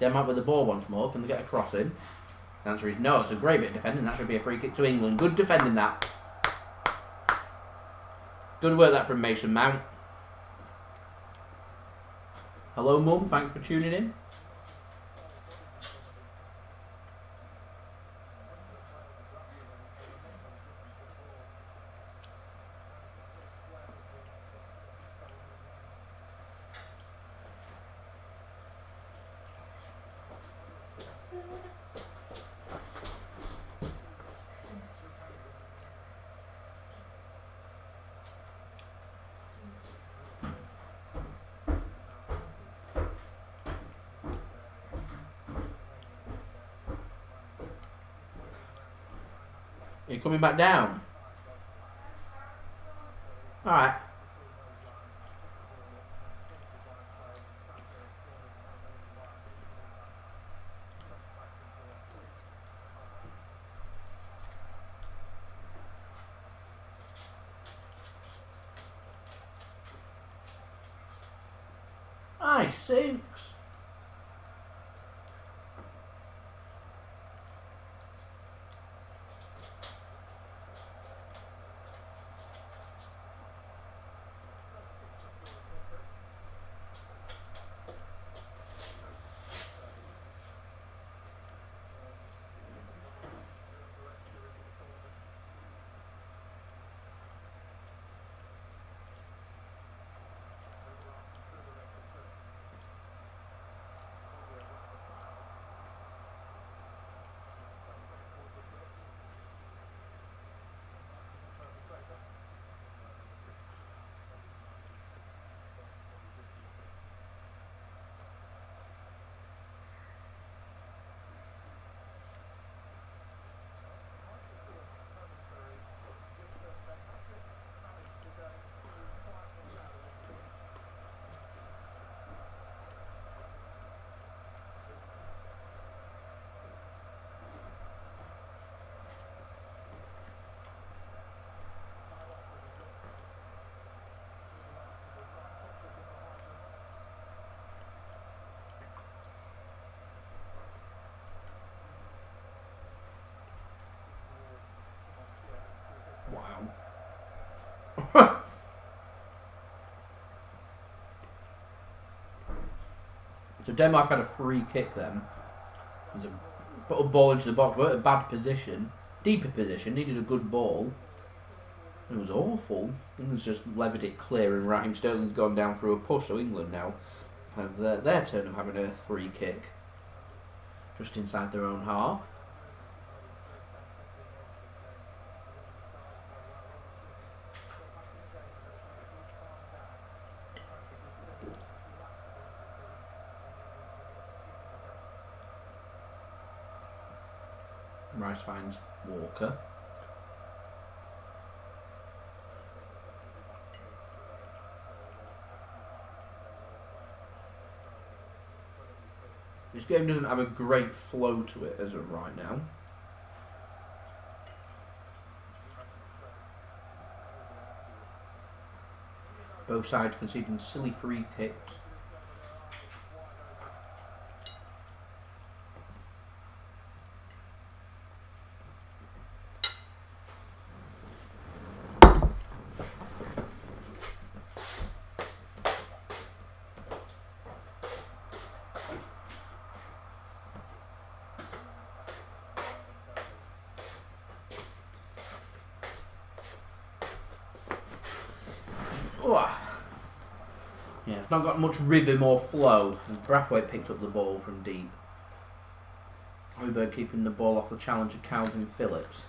Denmark with the ball once more. Can they get a cross in? The answer is no. It's a great bit of defending. That should be a free kick to England. Good defending that. Good work that from Mason Mount. Hello Mum, thanks for tuning in. Are you coming back down? Alright. I see. Wow. So Denmark had a free kick then. There's put a ball into the box, weren't a bad position. Deeper position, needed a good ball. It was awful. England's just levered it clear and Raheem Sterling's gone down through a push, so England now have their turn of having a free kick. Just inside their own half. Rice finds Walker. This game doesn't have a great flow to it as of right now. Both sides conceding silly free kicks. Yeah, it's not got much rhythm or flow. And Brathwaite picked up the ball from deep. Højbjerg keeping the ball off the challenger Kalvin Phillips.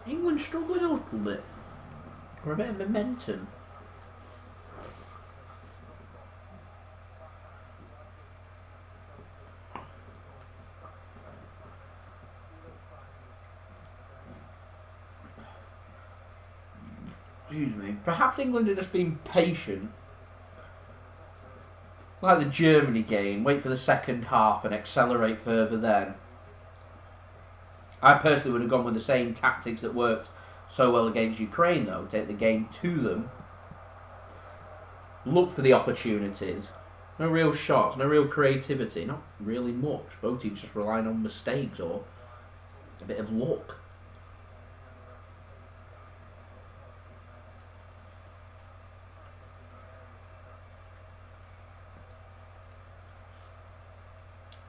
England struggling a little bit. Or a bit of momentum. Excuse me. Perhaps England had just been patient. Like the Germany game, wait for the second half and accelerate further then. I personally would have gone with the same tactics that worked so well against Ukraine though. Take the game to them. Look for the opportunities. No real shots, no real creativity, not really much. Both teams just relying on mistakes or a bit of luck.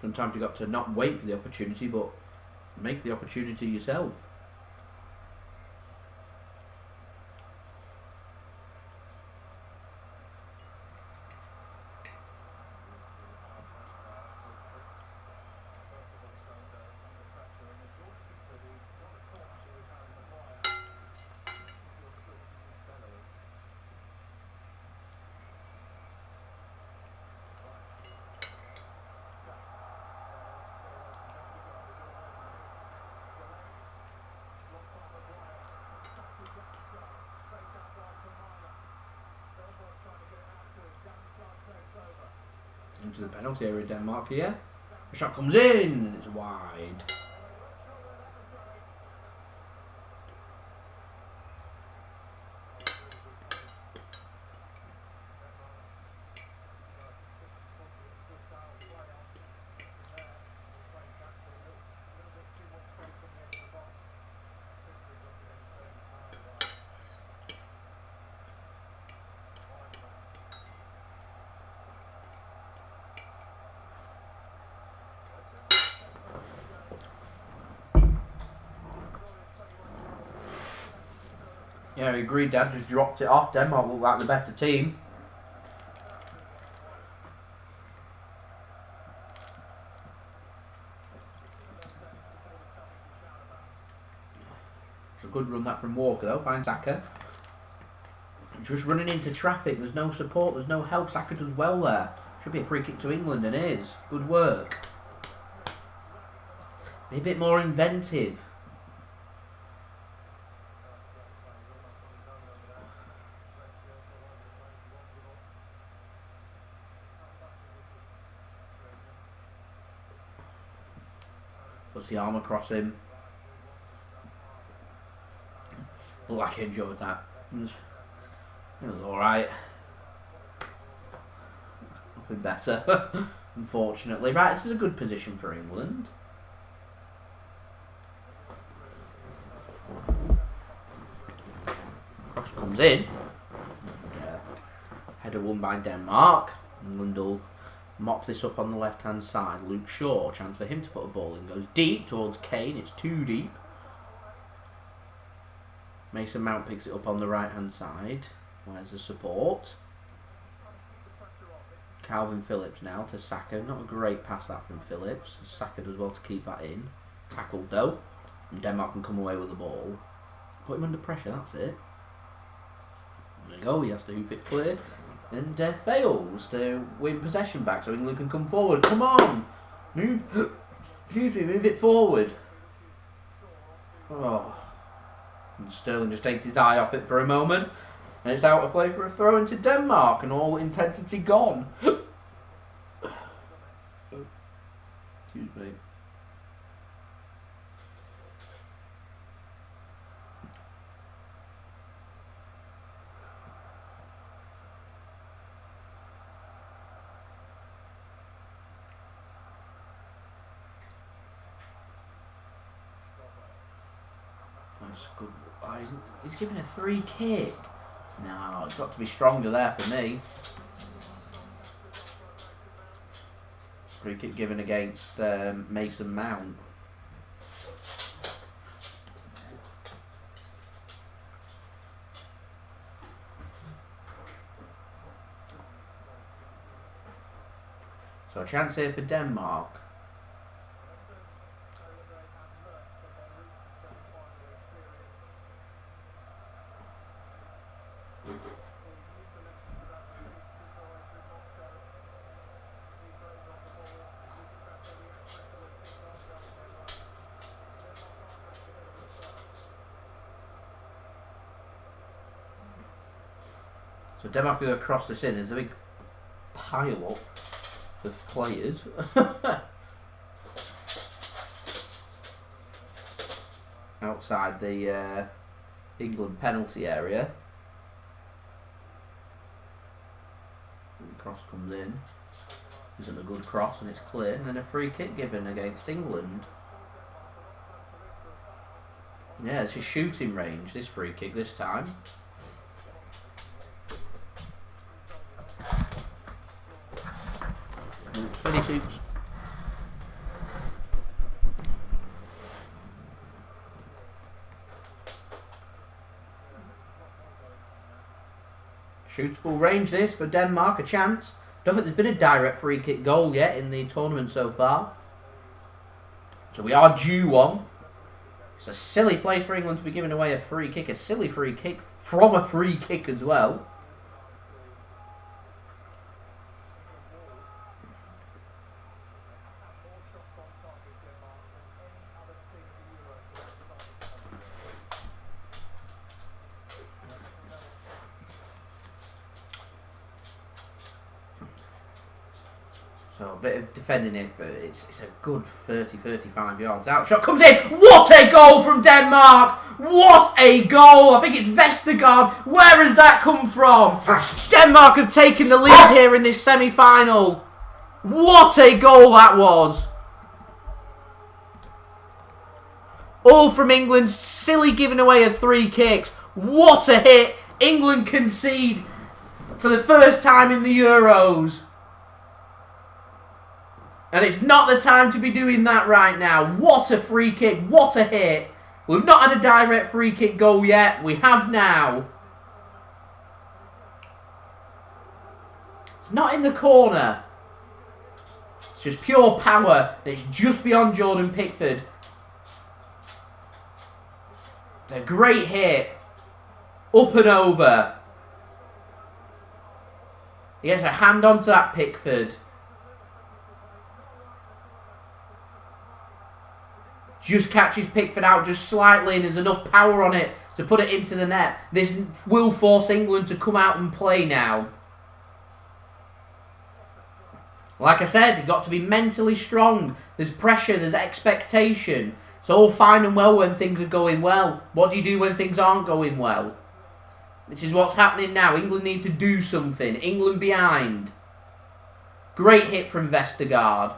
Sometimes you've got to not wait for the opportunity, but make the opportunity yourself. Into the penalty area, Denmark here. The shot comes in and it's wide. Yeah, I agree, Dad. Just dropped it off. Denmark look like the better team. It's a good run that from Walker though. Finds Saka. Just running into traffic. There's no support. There's no help. Saka does well there. Should be a free kick to England and is. Good work. Be a bit more inventive. Puts the arm across him. Looked like he enjoyed that. It was alright. Nothing better, unfortunately. Right, this is a good position for England. Cross comes in. Header won by Denmark. England will mop this up on the left-hand side. Luke Shaw, chance for him to put a ball in. Goes deep towards Kane. It's too deep. Mason Mount picks it up on the right-hand side. Where's the support? Kalvin Phillips now to Saka. Not a great pass that from Phillips. Saka does well to keep that in. Tackled though. And Denmark can come away with the ball. Put him under pressure, that's it. There you go, he has to hoof it clear. And fails to win possession back so England can come forward. Come on! Move. Excuse me, move it forward. Oh. And Sterling just takes his eye off it for a moment. And it's out of play for a throw into Denmark. And all intensity gone. Excuse me. Good. Oh, he's giving a free kick. No, it's got to be stronger there for me. Free kick given against Mason Mount. So a chance here for Denmark. So Denmark will cross this in. There's a big pile up of players. Outside the England penalty area. And the cross comes in. Isn't a good cross and it's clear. And then a free kick given against England. Yeah, it's a shooting range, this free kick this time. Shoots. Shootable range this for Denmark, a chance. Don't think there's been a direct free kick goal yet in the tournament so far. So we are due one. It's a silly place for England to be giving away a free kick, a silly free kick from a free kick as well. So a bit of defending it, it's a good 30-35 yards out. Shot comes in. What a goal from Denmark! What a goal! I think it's Vestergaard. Where has that come from? Denmark have taken the lead here in this semi-final. What a goal that was! All from England's silly giving away of 3 kicks. What a hit! England concede for the first time in the Euros. And it's not the time to be doing that right now. What a free kick. What a hit. We've not had a direct free kick goal yet. We have now. It's not in the corner. It's just pure power. It's just beyond Jordan Pickford. A great hit. Up and over. He has a hand onto that Pickford. Just catches Pickford out just slightly and there's enough power on it to put it into the net. This will force England to come out and play now. Like I said, you've got to be mentally strong. There's pressure, there's expectation. It's all fine and well when things are going well. What do you do when things aren't going well? This is what's happening now. England need to do something. England behind. Great hit from Vestergaard.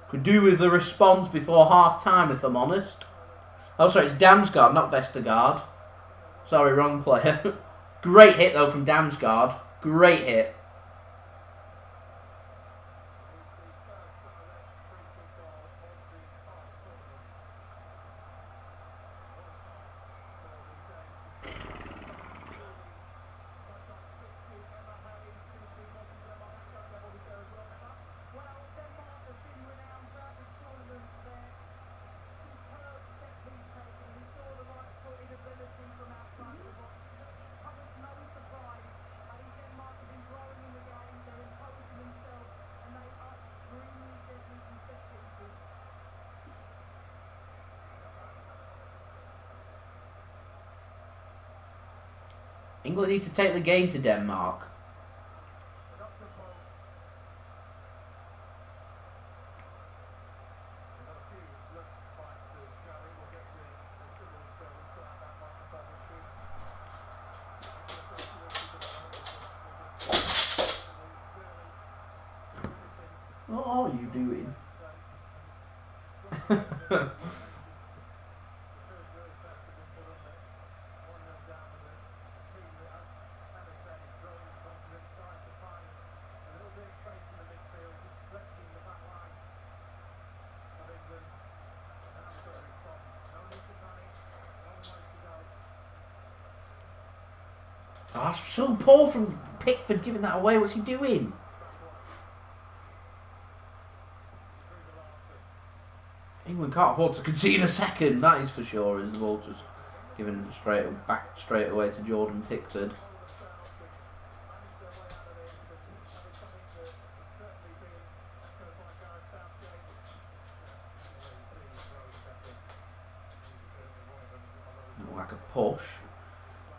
Could do with the response before half-time, if I'm honest. Oh, sorry, it's Damsgaard, not Vestergaard. Sorry, wrong player. Great hit, though, from Damsgaard. Great hit. England need to take the game to Denmark. What are you doing? Oh, that's so poor from Pickford giving that away. What's he doing? England can't afford to concede a second, that is for sure, as the ball just given straight away to Jordan Pickford. Like a push.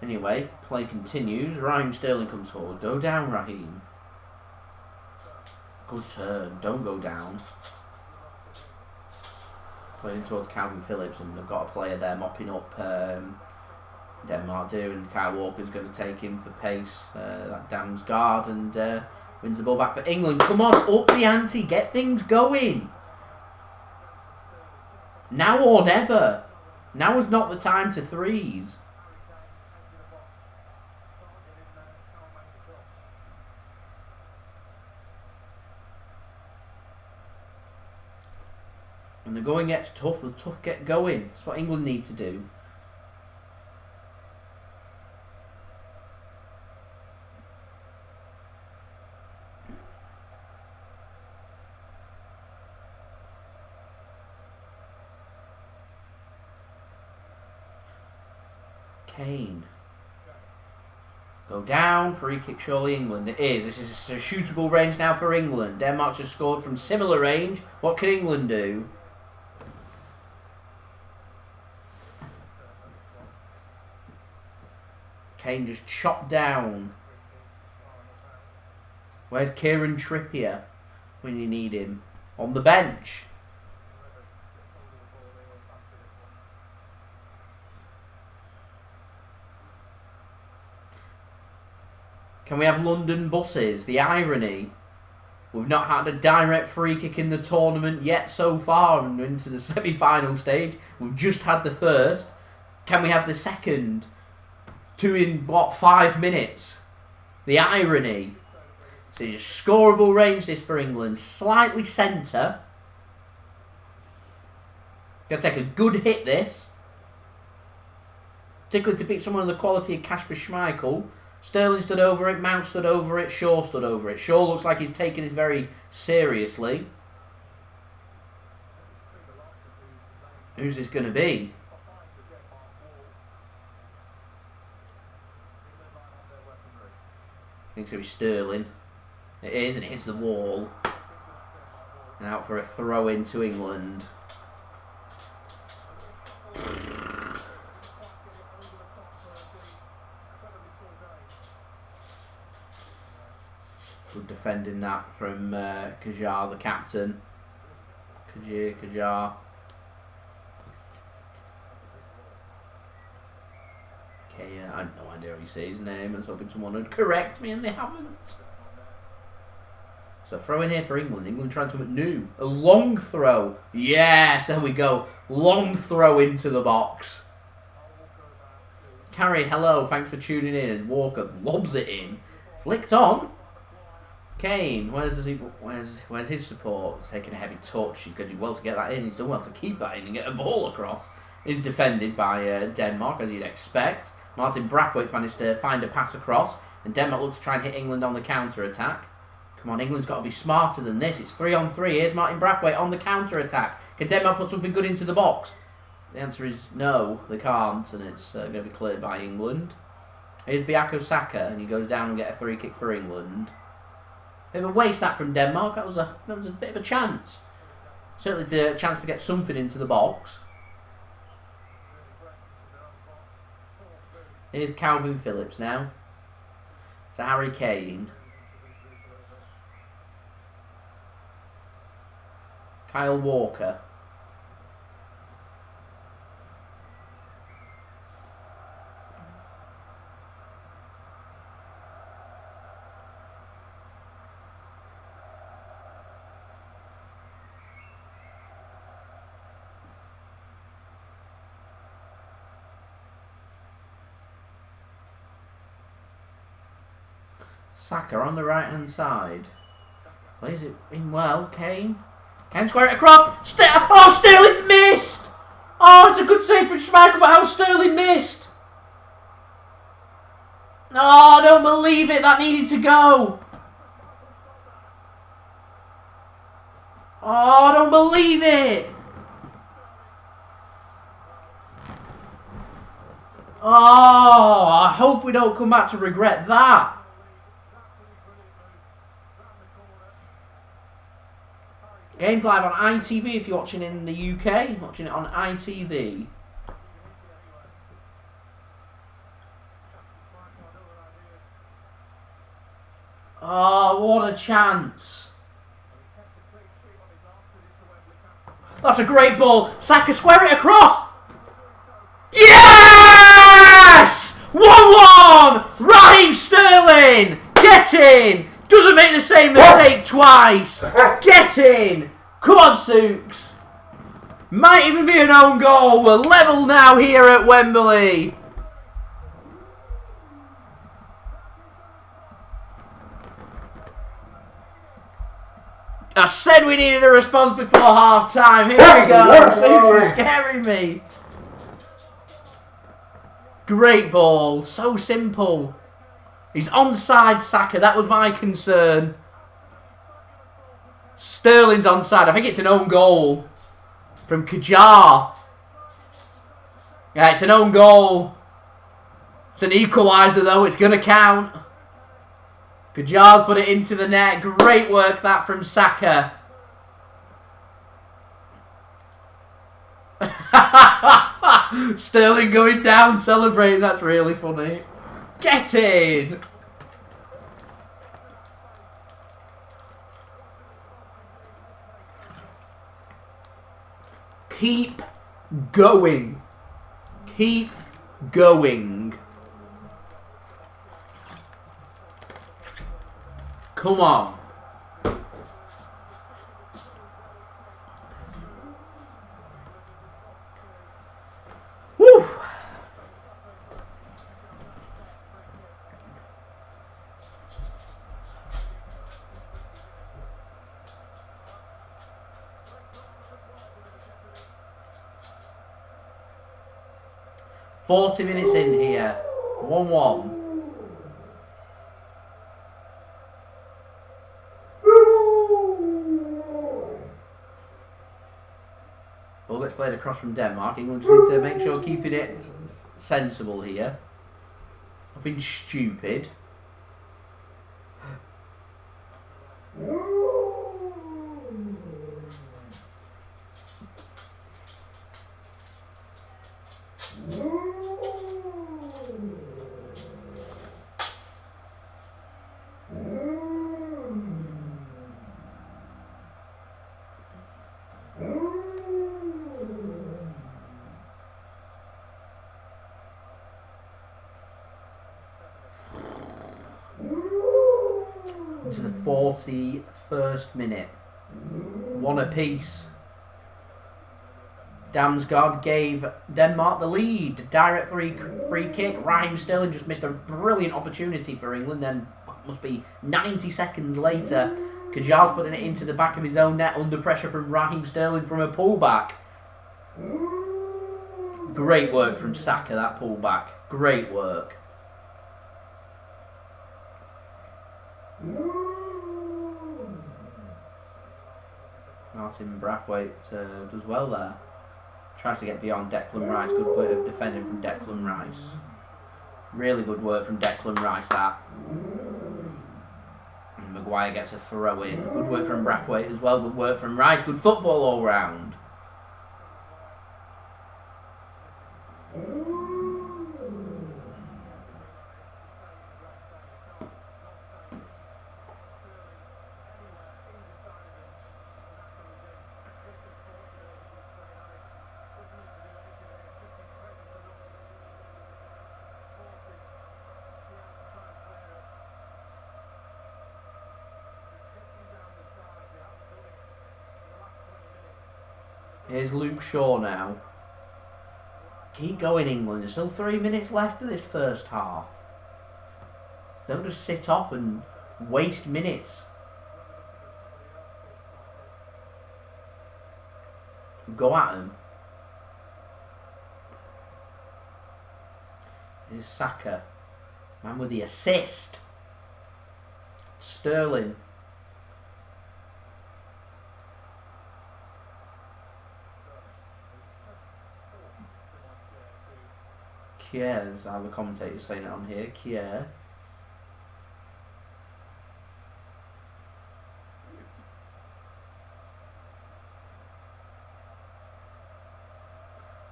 Anyway, play continues. Raheem Sterling comes forward. Go down, Raheem. Good turn. Don't go down. Playing towards Calvin Phillips, and they've got a player there mopping up Denmark do, and Kyle Walker's going to take him for pace. That damns guard and wins the ball back for England. Come on, up the ante. Get things going. Now or never. Now is not the time to threes. When the going gets tough, the tough get going. That's what England need to do. Kane. Go down. Free kick surely England. It is. This is a shootable range now for England. Denmark just scored from similar range. What can England do? Kane just chopped down. Where's Kieran Trippier when you need him? On the bench. Can we have London buses? The irony. We've not had a direct free kick in the tournament yet so far and into the semi-final stage. We've just had the first. Can we have the second? 2 in, 5 minutes? The irony. So just scoreable range this for England. Slightly centre. Got to take a good hit this. Particularly to beat someone of the quality of Kasper Schmeichel. Sterling stood over it, Mount stood over it, Shaw stood over it. Shaw looks like he's taking this very seriously. Who's this going to be? I think it's going to be Sterling. It is, and it hits the wall. And out for a throw into England. Good defending that from Kajar, the captain. Kajar. Okay, I have no idea how you say his name. I was hoping someone would correct me, and they haven't. So throw in here for England. England trying something new. A long throw. Yes, there we go. Long throw into the box. Carrie, hello. Thanks for tuning in. As Walker lobs it in. Flicked on. Kane, where's his support? He's taking a heavy touch. He's going to do well to get that in. He's done well to keep that in and get a ball across. He's defended by Denmark, as you'd expect. Martin Brathwaite managed to find a pass across, and Denmark looks to try and hit England on the counter-attack. Come on, England's got to be smarter than this. It's 3-on-3. Here's Martin Brathwaite on the counter-attack. Can Denmark put something good into the box? The answer is no, they can't, and it's going to be cleared by England. Here's Bukayo Saka, and he goes down and gets a free kick for England. Bit of a waste that from Denmark. That was a bit of a chance. Certainly a chance to get something into the box. Here's Kalvin Phillips now. To Harry Kane. Kyle Walker. Saka on the right hand side. Plays it in well. Kane. Can square it across. Sterling's missed! Oh, it's a good save from Schmeichel, but how Sterling missed! Oh, I don't believe it. That needed to go. Oh, I don't believe it. Oh, I hope we don't come back to regret that. Game's live on ITV if you're watching in the UK. Watching it on ITV. Oh, what a chance. That's a great ball. Saka, square it across. Yes! 1-1! Raheem Sterling! Get in! Doesn't make the same mistake twice. Get in. Come on, Souks. Might even be an own goal. We're level now here at Wembley. I said we needed a response before half time. Here we go. Souks is scaring me. Great ball. So simple. He's onside, Saka. That was my concern. Sterling's onside. I think it's an own goal from Kajar. Yeah, it's an own goal. It's an equaliser, though. It's going to count. Kajar's put it into the net. Great work, that, from Saka. Sterling going down, celebrating. That's really funny. Get in! Keep going. Keep going. Come on. Woo! 40 minutes in here. 1-1. it's played across from Denmark. England just need to make sure keeping it sensible here. Nothing stupid. To the 41st minute. One apiece. Damsgaard gave Denmark the lead. Direct free kick. Raheem Sterling just missed a brilliant opportunity for England. Then, must be 90 seconds later, Kajar's putting it into the back of his own net under pressure from Raheem Sterling from a pullback. Great work from Saka, that pullback. Great work. Martin Brathwaite does well there. Tries to get beyond Declan Rice. Good bit of defending from Declan Rice. Really good work from Declan Rice, that. And Maguire gets a throw in. Good work from Brathwaite as well. Good work from Rice. Good football all round. Here's Luke Shaw now. Keep going, England. There's still 3 minutes left of this first half. Don't just sit off and waste minutes. Go at them. Here's Saka. Man with the assist. Sterling. Kier, as how the commentator's saying it on here. Kier.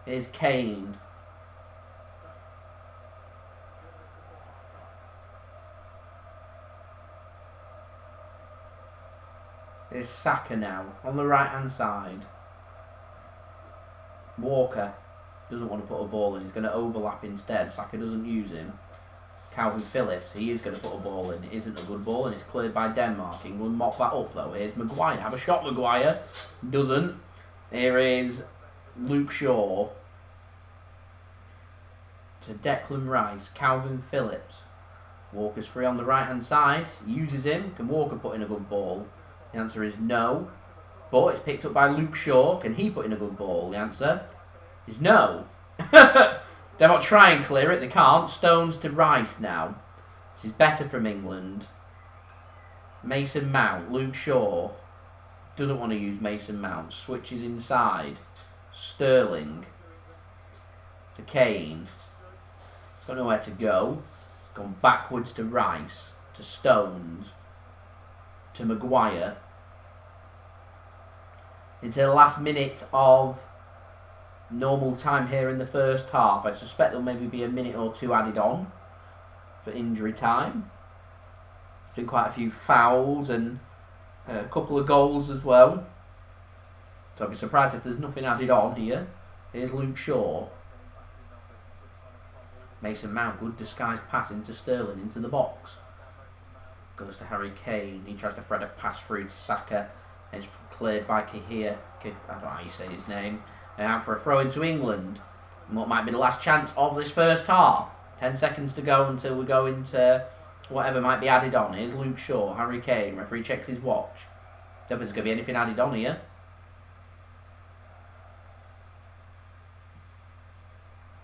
Here's Kane. Here's Saka now, on the right hand side. Walker doesn't want to put a ball in, he's going to overlap instead. Saka doesn't use him. Calvin Phillips, he is going to put a ball in. It isn't a good ball and it's cleared by Denmark. England mop that up though. Here's Maguire, have a shot Maguire. Doesn't. Here is Luke Shaw. To Declan Rice, Calvin Phillips. Walker's free on the right hand side. Uses him. Can Walker put in a good ball? The answer is no. But it's picked up by Luke Shaw. Can he put in a good ball? The answer is no. They're not trying and clear it. They can't. Stones to Rice now. This is better from England. Mason Mount. Luke Shaw. Doesn't want to use Mason Mount. Switches inside. Sterling. To Kane. He's got nowhere to go. He's gone backwards to Rice. To Stones. To Maguire. Into the last minute of normal time here in the first half. I suspect there'll maybe be a minute or two added on for injury time. There's been quite a few fouls and a couple of goals as well. So I'd be surprised if there's nothing added on here. Here's Luke Shaw. Mason Mount, good disguised pass into Sterling, into the box. Goes to Harry Kane. He tries to thread a pass through to Saka. It's cleared by Kahir. I don't know how you say his name. Out for a throw into England. And what might be the last chance of this first half. 10 seconds to go until we go into whatever might be added on. Here's Luke Shaw, Harry Kane. Referee checks his watch. Don't think there's going to be anything added on here.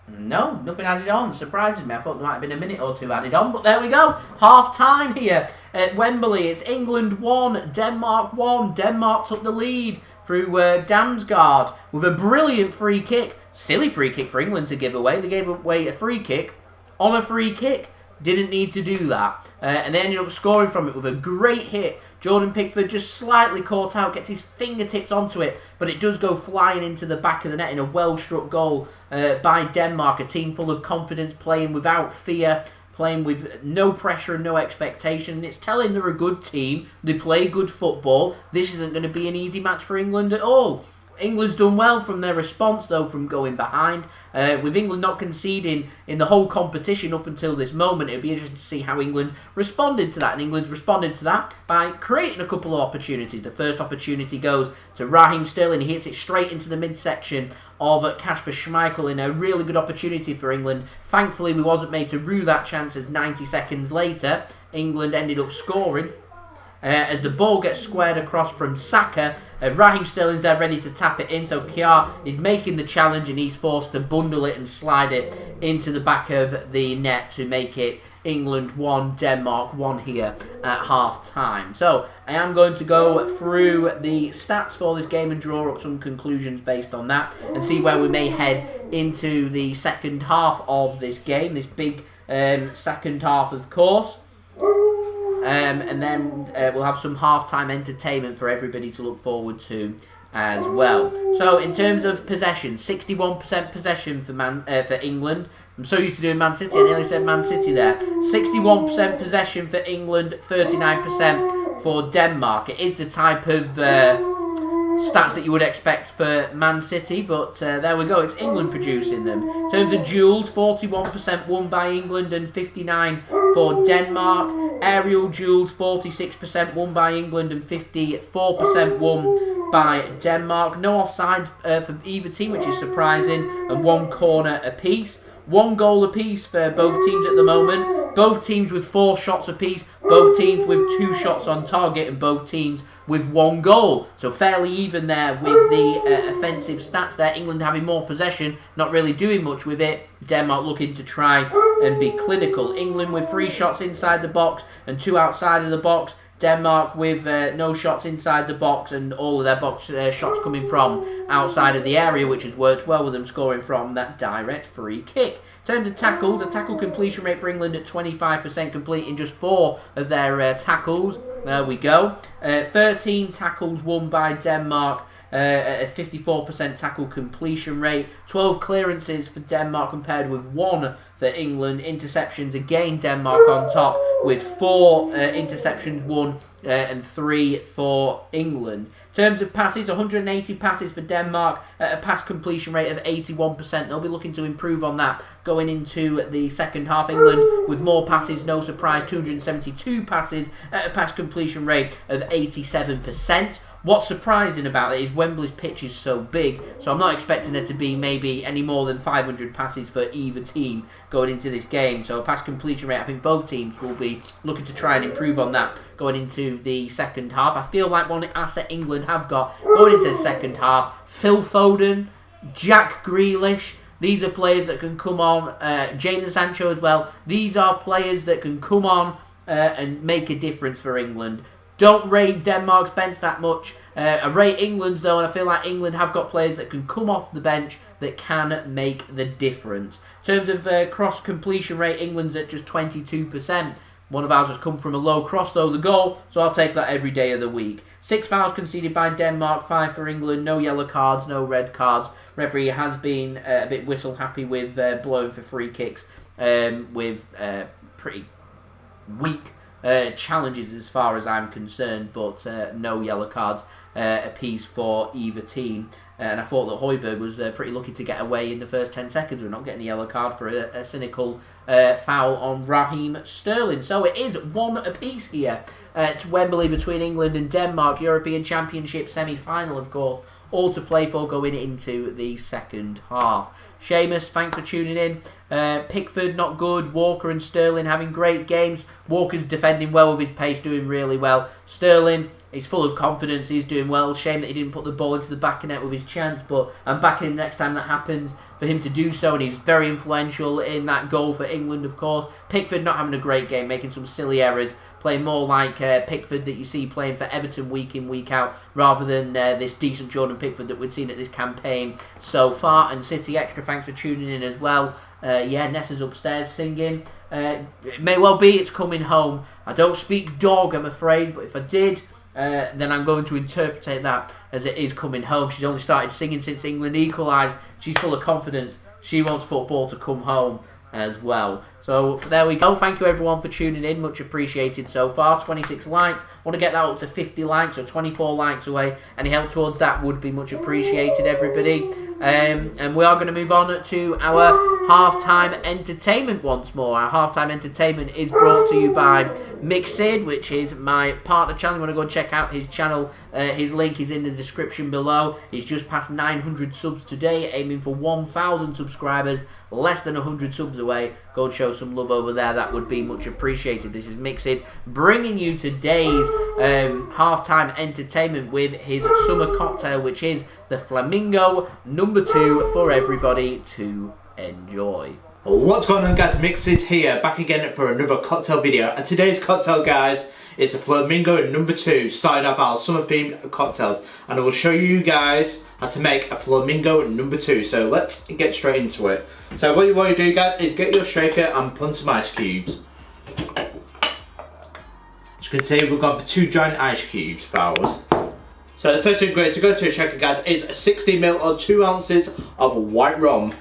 No, nothing added on. Surprises me. I thought there might have been a minute or two added on, but there we go. Half time here at Wembley. It's England 1, Denmark 1. Denmark took the lead through Damsgaard with a brilliant free kick. Silly free kick for England to give away. They gave away a free kick on a free kick. Didn't need to do that. And they ended up scoring from it with a great hit. Jordan Pickford just slightly caught out, gets his fingertips onto it, but it does go flying into the back of the net in a well-struck goal by Denmark, a team full of confidence, playing without fear, playing with no pressure and no expectation. It's telling they're a good team, they play good football. This isn't going to be an easy match for England at all. England's done well from their response, though, from going behind. With England not conceding in the whole competition up until this moment, it'll be interesting to see how England responded to that. And England responded to that by creating a couple of opportunities. The first opportunity goes to Raheem Sterling. He hits it straight into the midsection of Kasper Schmeichel in a really good opportunity for England. Thankfully, we wasn't made to rue that chance, as 90 seconds later, England ended up scoring. As the ball gets squared across from Saka, Raheem Sterling's there ready to tap it in, so Kieran is making the challenge and he's forced to bundle it and slide it into the back of the net to make it England 1, Denmark 1 here at half-time. So I am going to go through the stats for this game and draw up some conclusions based on that and see where we may head into the second half of this game, this big second half, of course. And then we'll have some half-time entertainment for everybody to look forward to as well. So in terms of possession, 61% possession for England. I'm so used to doing Man City, I nearly said Man City there. 61% possession for England, 39% for Denmark. It is the type of stats that you would expect for Man City, but there we go, it's England producing them. In terms of duels, 41% won by England and 59% for Denmark. Aerial duels, 46% won by England and 54% won by Denmark. No offsides for either team, which is surprising, and 1 corner apiece. 1 goal apiece for both teams at the moment. Both teams with 4 shots apiece. Both teams with 2 shots on target, and both teams with 1 goal. So fairly even there with the offensive stats there. England having more possession, not really doing much with it. Denmark looking to try and be clinical. England with 3 shots inside the box and 2 outside of the box. Denmark with no shots inside the box and all of their box shots coming from outside of the area, which has worked well with them scoring from that direct free kick. In terms of tackles, a tackle completion rate for England at 25%, completing just 4 of their tackles. There we go. 13 tackles won by Denmark. A 54% tackle completion rate, 12 clearances for Denmark compared with 1 for England. Interceptions, again Denmark on top with 4 interceptions won and 3 for England. In terms of passes, 180 passes for Denmark at a pass completion rate of 81%. They'll be looking to improve on that going into the second half. England with more passes, no surprise, 272 passes at a pass completion rate of 87%. What's surprising about it is Wembley's pitch is so big, so I'm not expecting there to be maybe any more than 500 passes for either team going into this game. So a pass completion rate, I think both teams will be looking to try and improve on that going into the second half. I feel like one asset England have got going into the second half, Phil Foden, Jack Grealish. These are players that can come on, Jadon Sancho as well. These are players that can come on and make a difference for England. Don't rate Denmark's bench that much. I rate England's though, and I feel like England have got players that can come off the bench that can make the difference. In terms of cross completion rate, England's at just 22%. One of ours has come from a low cross though, the goal, so I'll take that every day of the week. 6 fouls conceded by Denmark, 5 for England, no yellow cards, no red cards. Referee has been a bit whistle happy with blowing for free kicks with pretty weak challenges as far as I'm concerned, but no yellow cards apiece for either team. And I thought that Højbjerg was pretty lucky to get away in the first 10 seconds. We're not getting a yellow card for a cynical foul on Raheem Sterling. So it is 1 apiece here at Wembley between England and Denmark. European Championship semi-final, of course, all to play for going into the second half. Seamus, thanks for tuning in. Pickford, not good. Walker and Sterling having great games. Walker's defending well with his pace, doing really well. Sterling, he's full of confidence, he's doing well. Shame that he didn't put the ball into the back of net with his chance, but I'm backing him next time that happens for him to do so, and he's very influential in that goal for England, of course. Pickford not having a great game, making some silly errors, playing more like Pickford that you see playing for Everton week in, week out, rather than this decent Jordan Pickford that we've seen at this campaign so far. And City Extra, thanks for tuning in as well. Yeah, Nessa's upstairs singing. It may well be it's coming home. I don't speak dog, I'm afraid, but if I did, then I'm going to interpret that as it is coming home. She's only started singing since England equalised. She's full of confidence. She wants football to come home as well. So there we go. Thank you everyone for tuning in. Much appreciated so far. 26 likes. Want to get that up to 50 likes or 24 likes away. Any help towards that would be much appreciated, everybody. And we are going to move on to our half-time entertainment once more. Our half-time entertainment is brought to you by Mixed, which is my partner channel. You want to go and check out his channel. His link is in the description below. He's just passed 900 subs today, aiming for 1,000 subscribers. Less than 100 subs away. Go and show some love over there. That would be much appreciated. This is Mixed, bringing you today's half-time entertainment with his summer cocktail, which is the Flamingo number 2 for everybody to enjoy. What's going on, guys? Mixed here, back again for another cocktail video. And today's cocktail, guys, is the Flamingo number 2, starting off our summer themed cocktails. And I will show you guys how to make a Flamingo number 2. So let's get straight into it. So what you want to do, guys, is get your shaker and put some ice cubes. As you can see, we've gone for 2 giant ice cubes for ours. So the first ingredient to go to a shaker, guys, is 60ml or 2 ounces of white rum.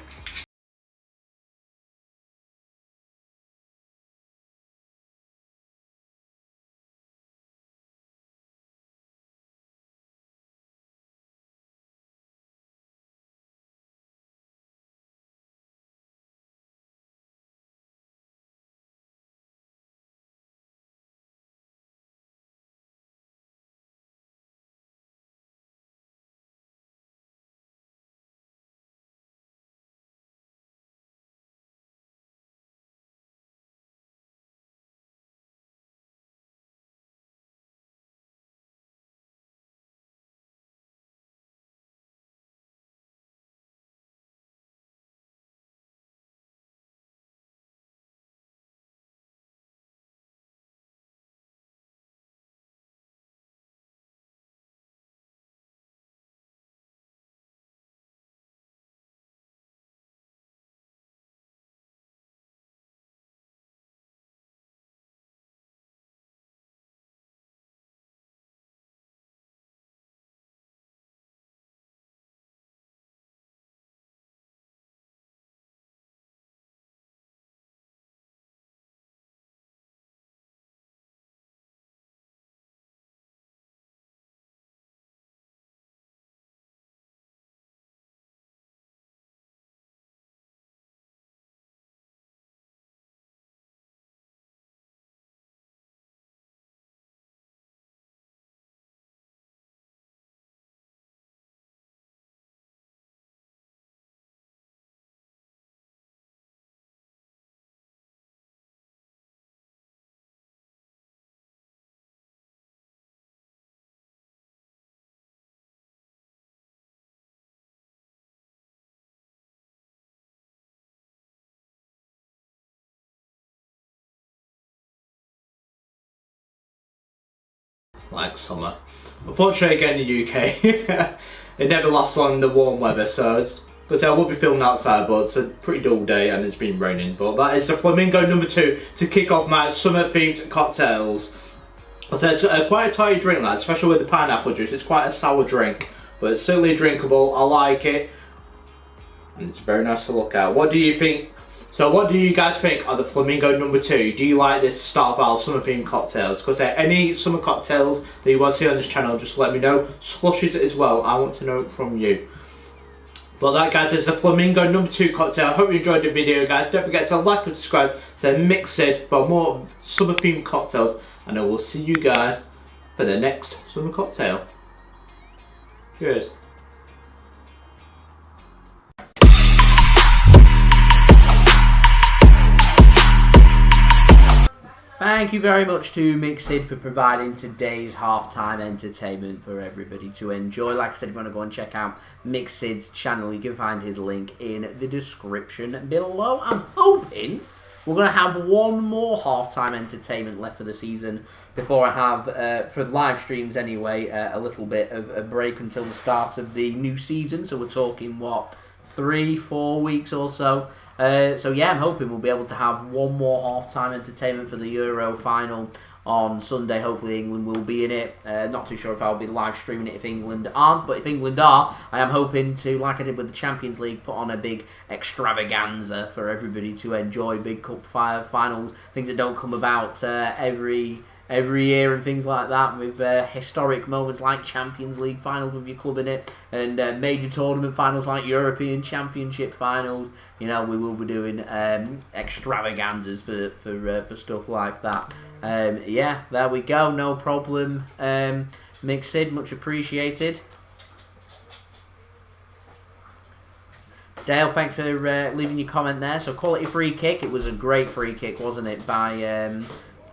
Like summer. Unfortunately, again in the UK, it never lasts long in the warm weather, so because I will be filming outside, but it's a pretty dull day and it's been raining. But that is the Flamingo number 2 to kick off my summer themed cocktails. So it's quite a tight drink, like, especially with the pineapple juice. It's quite a sour drink, but it's certainly drinkable. I like it, and it's very nice to look at. What do you think? So what do you guys think of the Flamingo number 2? Do you like this start of our summer themed cocktails? Because any summer cocktails that you want to see on this channel, just let me know. Slushes as well, I want to know it from you. But that, guys, is the Flamingo number 2 cocktail. I hope you enjoyed the video, guys. Don't forget to like and subscribe to Mixed for more summer themed cocktails. And I will see you guys for the next summer cocktail. Cheers. Thank you very much to Mixed for providing today's halftime entertainment for everybody to enjoy. Like I said, if you want to go and check out Mixed's channel, you can find his link in the description below. I'm hoping We're going to have one more half-time entertainment left for the season before I have, for live streams anyway, a little bit of a break until the start of the new season. So we're talking, 3-4 weeks or so. So yeah, I'm hoping we'll be able to have one more half-time entertainment for the Euro final on Sunday. Hopefully England will be in it. Not too sure if I'll be live streaming it if England aren't, but if England are, I am hoping to, like I did with the Champions League, put on a big extravaganza for everybody to enjoy. Big cup finals, things that don't come about every year and things like that, with historic moments like Champions League finals with your club in it, and major tournament finals like European Championship finals. You know, we will be doing extravaganzas for stuff like that. Yeah, there we go, no problem. Mixed, much appreciated. Dale, thanks for leaving your comment there. So, quality free kick. It was a great free kick, wasn't it, by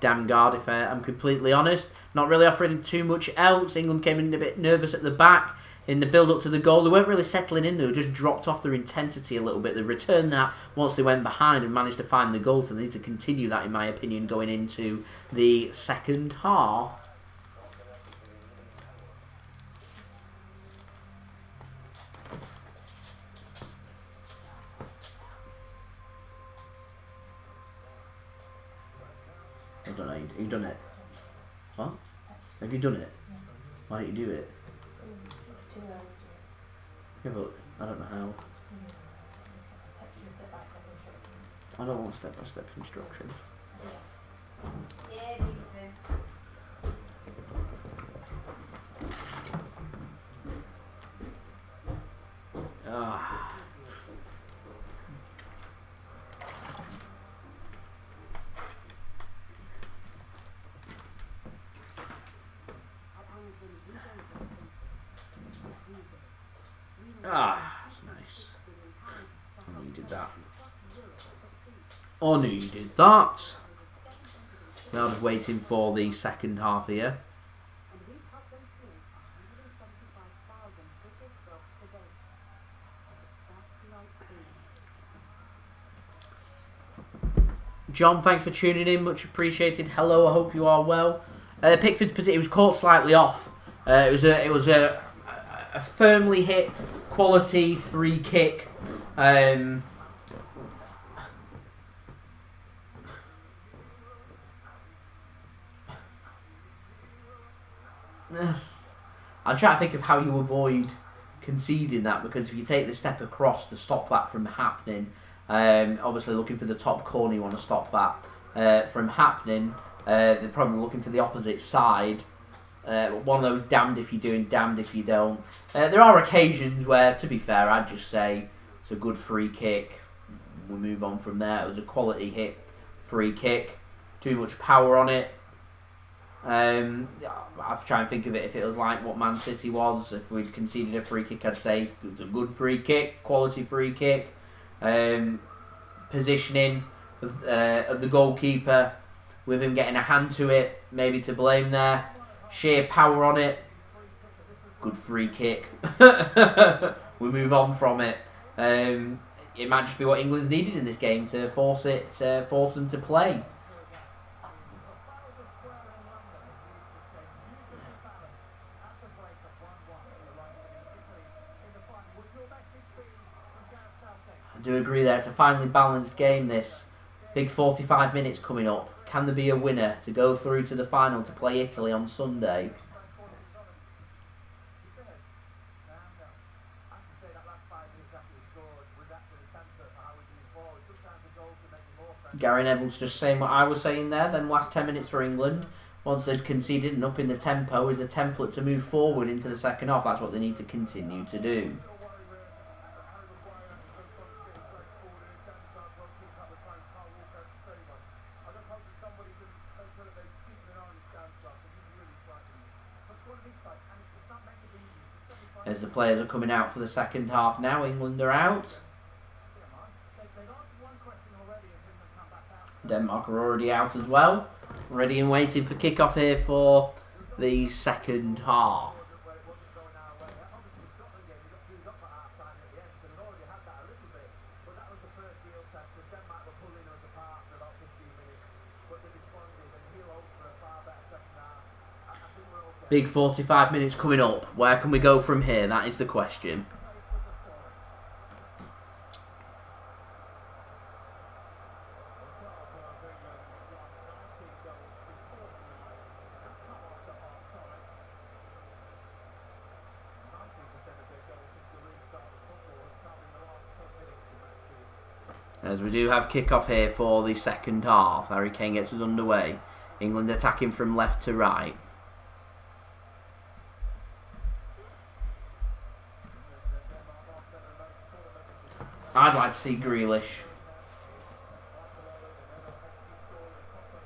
Damgard, if I'm completely honest. Not really offering too much else. England came in a bit nervous at the back in the build-up to the goal. They weren't really settling in. They were just dropped off their intensity a little bit. They returned that once they went behind and managed to find the goal. So they need to continue that, in my opinion, going into the second half. I don't know, have you done it? What? Have you done it? Why don't you do it? Yeah, but I don't know how. I don't want step-by-step instructions. Ah. Ah, that's nice. I needed that. I needed that. Now just waiting for the second half here. John, thanks for tuning in. Much appreciated. Hello, I hope you are well. Pickford's position, it was caught slightly off. It was a firmly hit quality free kick. I'm trying to think of how you avoid conceding that, because if you take the step across to stop that from happening, obviously looking for the top corner, you want to stop that from happening. They're probably looking for the opposite side. One of those damned if you do and damned if you don't. There are occasions where, to be fair, I'd just say it's a good free kick. We move on from there. It was a quality hit free kick. Too much power on it. I've tried to think of it if it was like what Man City was. If we'd conceded a free kick, I'd say it was a good free kick, quality free kick. Positioning of the goalkeeper, with him getting a hand to it, maybe to blame there. Sheer power on it. Good free kick. We move on from it. It might just be what England's needed in this game to force them to play. I do agree there. It's a finely balanced game, this. Big 45 minutes coming up. Can there be a winner to go through to the final to play Italy on Sunday? Gary Neville's just saying what I was saying there. Then last 10 minutes for England, once they'd conceded and up in the tempo, is a template to move forward into the second half. That's what they need to continue to do. As the players are coming out for the second half now, England are out. Denmark are already out as well. Ready and waiting for kick-off here for the second half. Big 45 minutes coming up. Where can we go from here? That is the question. As we do have kick-off here for the second half. Harry Kane gets us underway. England attacking from left to right. I'd like to see Grealish.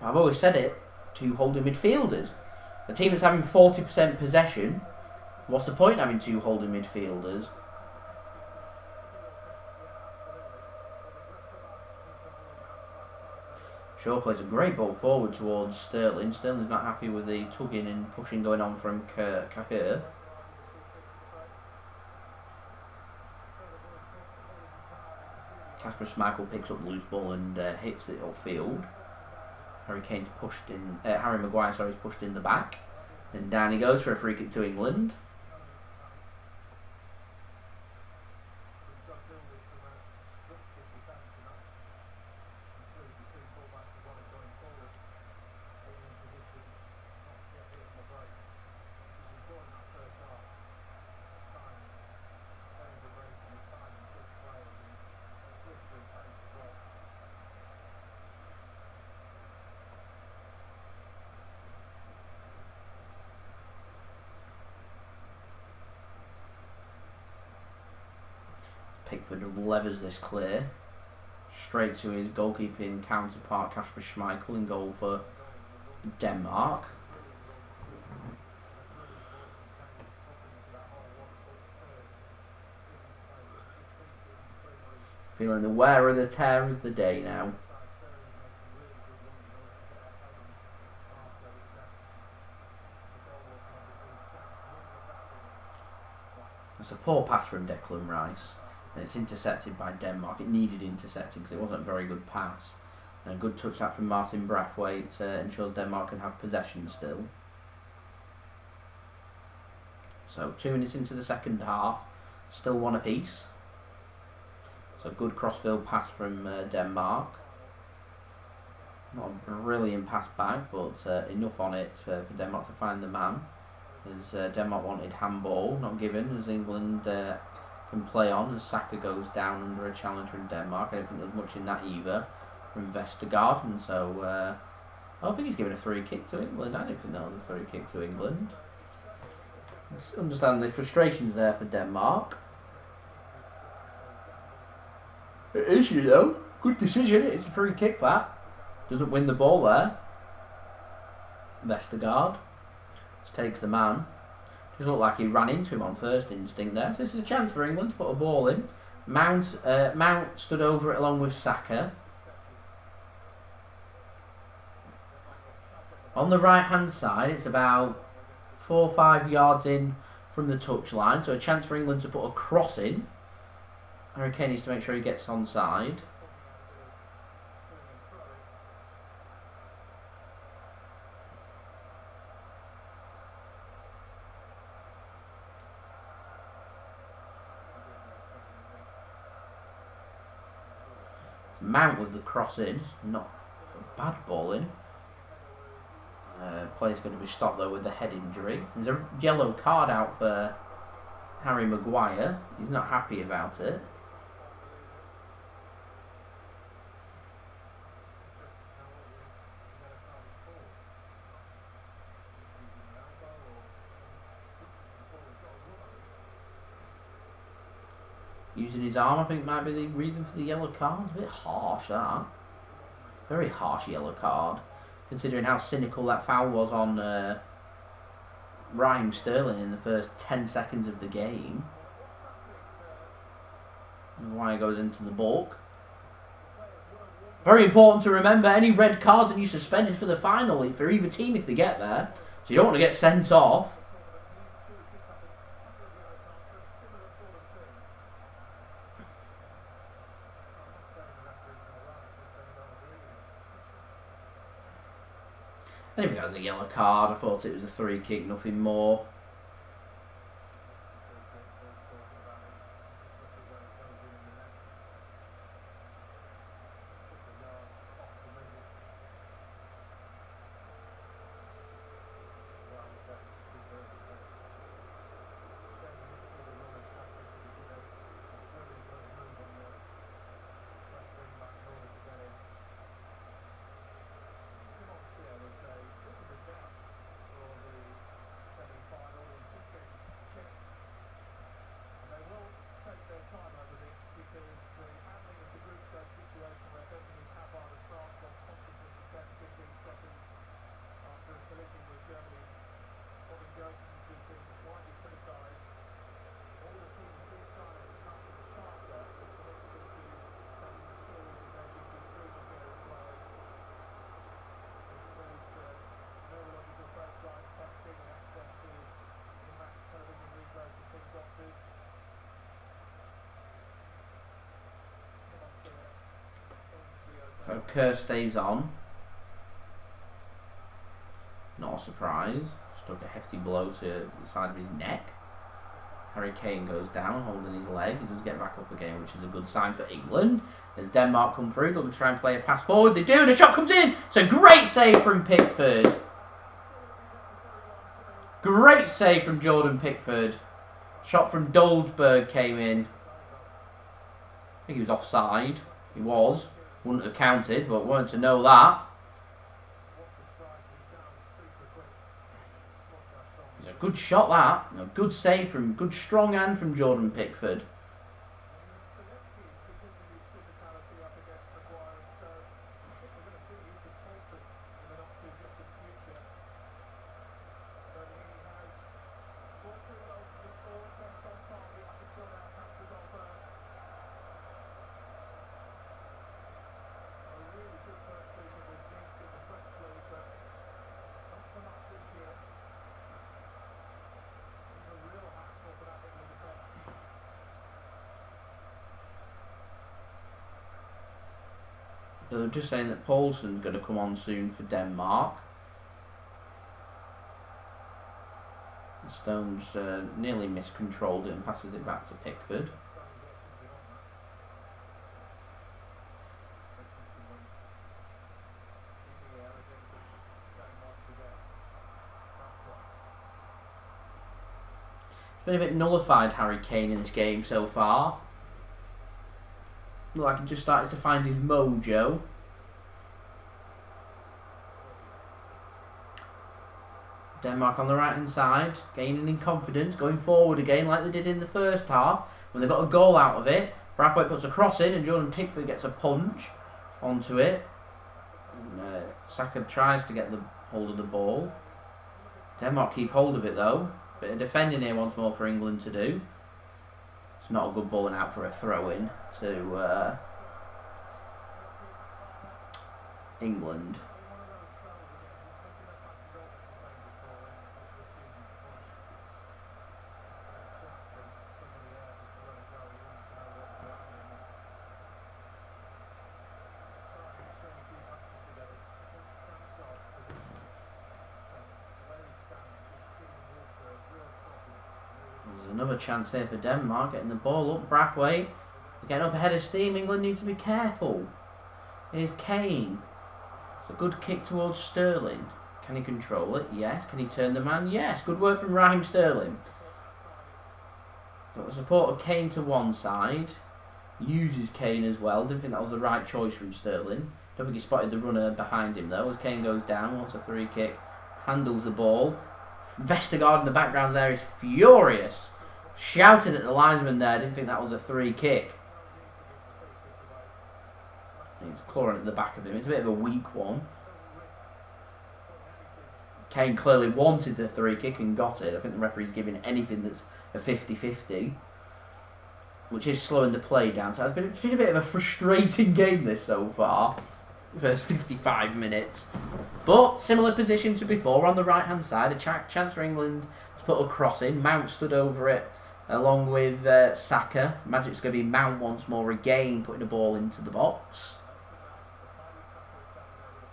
I've always said it, two holding midfielders. The team that's having 40% possession, what's the point having two holding midfielders? Shaw plays a great ball forward towards Sterling. Sterling's not happy with the tugging and pushing going on from Kasper. Kasper Schmeichel picks up the loose ball and hits it upfield. Harry Maguire is pushed in the back. And down he goes for a free kick to England. Pickford levers this clear straight to his goalkeeping counterpart Kasper Schmeichel in goal for Denmark. Feeling the wear and the tear of the day now. It's a poor pass from Declan Rice. And it's intercepted by Denmark. It needed intercepting because it wasn't a very good pass. And a good touch that from Martin Braithwaite ensures Denmark can have possession still. So 2 minutes into the second half, still one apiece. So good crossfield pass from Denmark. Not a brilliant pass back, but enough on it for Denmark to find the man. As Denmark wanted handball, not given, as England can play on, as Saka goes down under a challenge from Denmark. I don't think there's much in that either from Vestergaard, and so I don't think he's given a free kick to England. I don't think that was a free kick to England. Let's understand the frustrations there for Denmark. It is, you know. Good decision. It's a free kick, that. Doesn't win the ball there. Vestergaard just takes the man. Just looked like he ran into him on first instinct there. So this is a chance for England to put a ball in. Mount stood over it along with Saka. On the right hand side, it's about 4 or 5 yards in from the touchline. So a chance for England to put a cross in. Harry Kane needs to make sure he gets onside. Mount with the cross in, not a bad ball in. Player's going to be stopped though with the head injury. There's a yellow card out for Harry Maguire. He's not happy about it. Using his arm, I think, might be the reason for the yellow card. It's a bit harsh, that. Very harsh yellow card, considering how cynical that foul was on Raheem Sterling in the first 10 seconds of the game. Maguire goes into the bulk. Very important to remember, any red cards that you suspended for the final, for either team if they get there. So you don't want to get sent off. I didn't think that was a yellow card. I thought it was a free kick, nothing more. So Kerr stays on. Not a surprise. Struck a hefty blow to the side of his neck. Harry Kane goes down, holding his leg. He does get back up again, which is a good sign for England. As Denmark come through, they'll try and play a pass forward. They do, and a shot comes in. It's a great save from Pickford. Great save from Jordan Pickford. Shot from Doldberg came in. I think he was offside. He was. Wouldn't have counted, but weren't to know that. It's a good shot, that. A good save from, good strong hand from Jordan Pickford. They're just saying that Poulsen's going to come on soon for Denmark. Stones nearly miscontrolled it and passes it back to Pickford. Been a bit nullified, Harry Kane, in this game so far. Looked like he just started to find his mojo. Denmark on the right hand side, gaining in confidence, going forward again like they did in the first half when they got a goal out of it. Braithwaite puts a cross in and Jordan Pickford gets a punch onto it. And, Saka tries to get the hold of the ball. Denmark keep hold of it though. Bit of defending here once more for England to do. It's not a good ball and out for a throw-in to England. Another chance here for Denmark, getting the ball up. Braithwaite getting up ahead of steam. England need to be careful. Here's Kane. It's a good kick towards Sterling. Can he control it? Yes. Can he turn the man? Yes. Good work from Raheem Sterling. Got the support of Kane to one side. Uses Kane as well. Didn't think that was the right choice from Sterling. Don't think he spotted the runner behind him though. As Kane goes down, wants a free kick. Handles the ball. Vestergaard in the background there is furious. Shouted at the linesman there, didn't think that was a free kick. He's clawing at the back of him. It's a bit of a weak one. Kane clearly wanted the free kick and got it. I think the referee's giving anything that's a 50-50, which is slowing the play down. So it's been a bit of a frustrating game this so far. First 55 minutes. But similar position to before on the right hand side. A chance for England to put a cross in. Mount stood over it along with Saka. Magic's going to be Mount once more again, putting the ball into the box.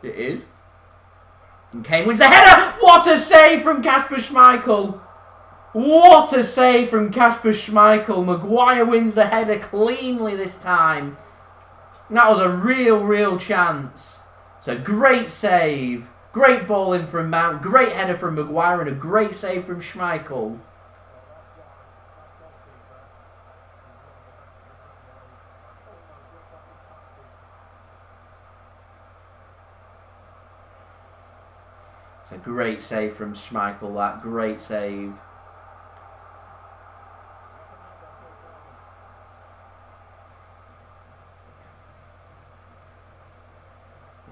It is. And Kane wins the header. What a save from Kasper Schmeichel. What a save from Kasper Schmeichel. Maguire wins the header cleanly this time. And that was a real chance. It's a great save. Great ball in from Mount. Great header from Maguire and a great save from Schmeichel. It's a great save from Schmeichel, that. Great save.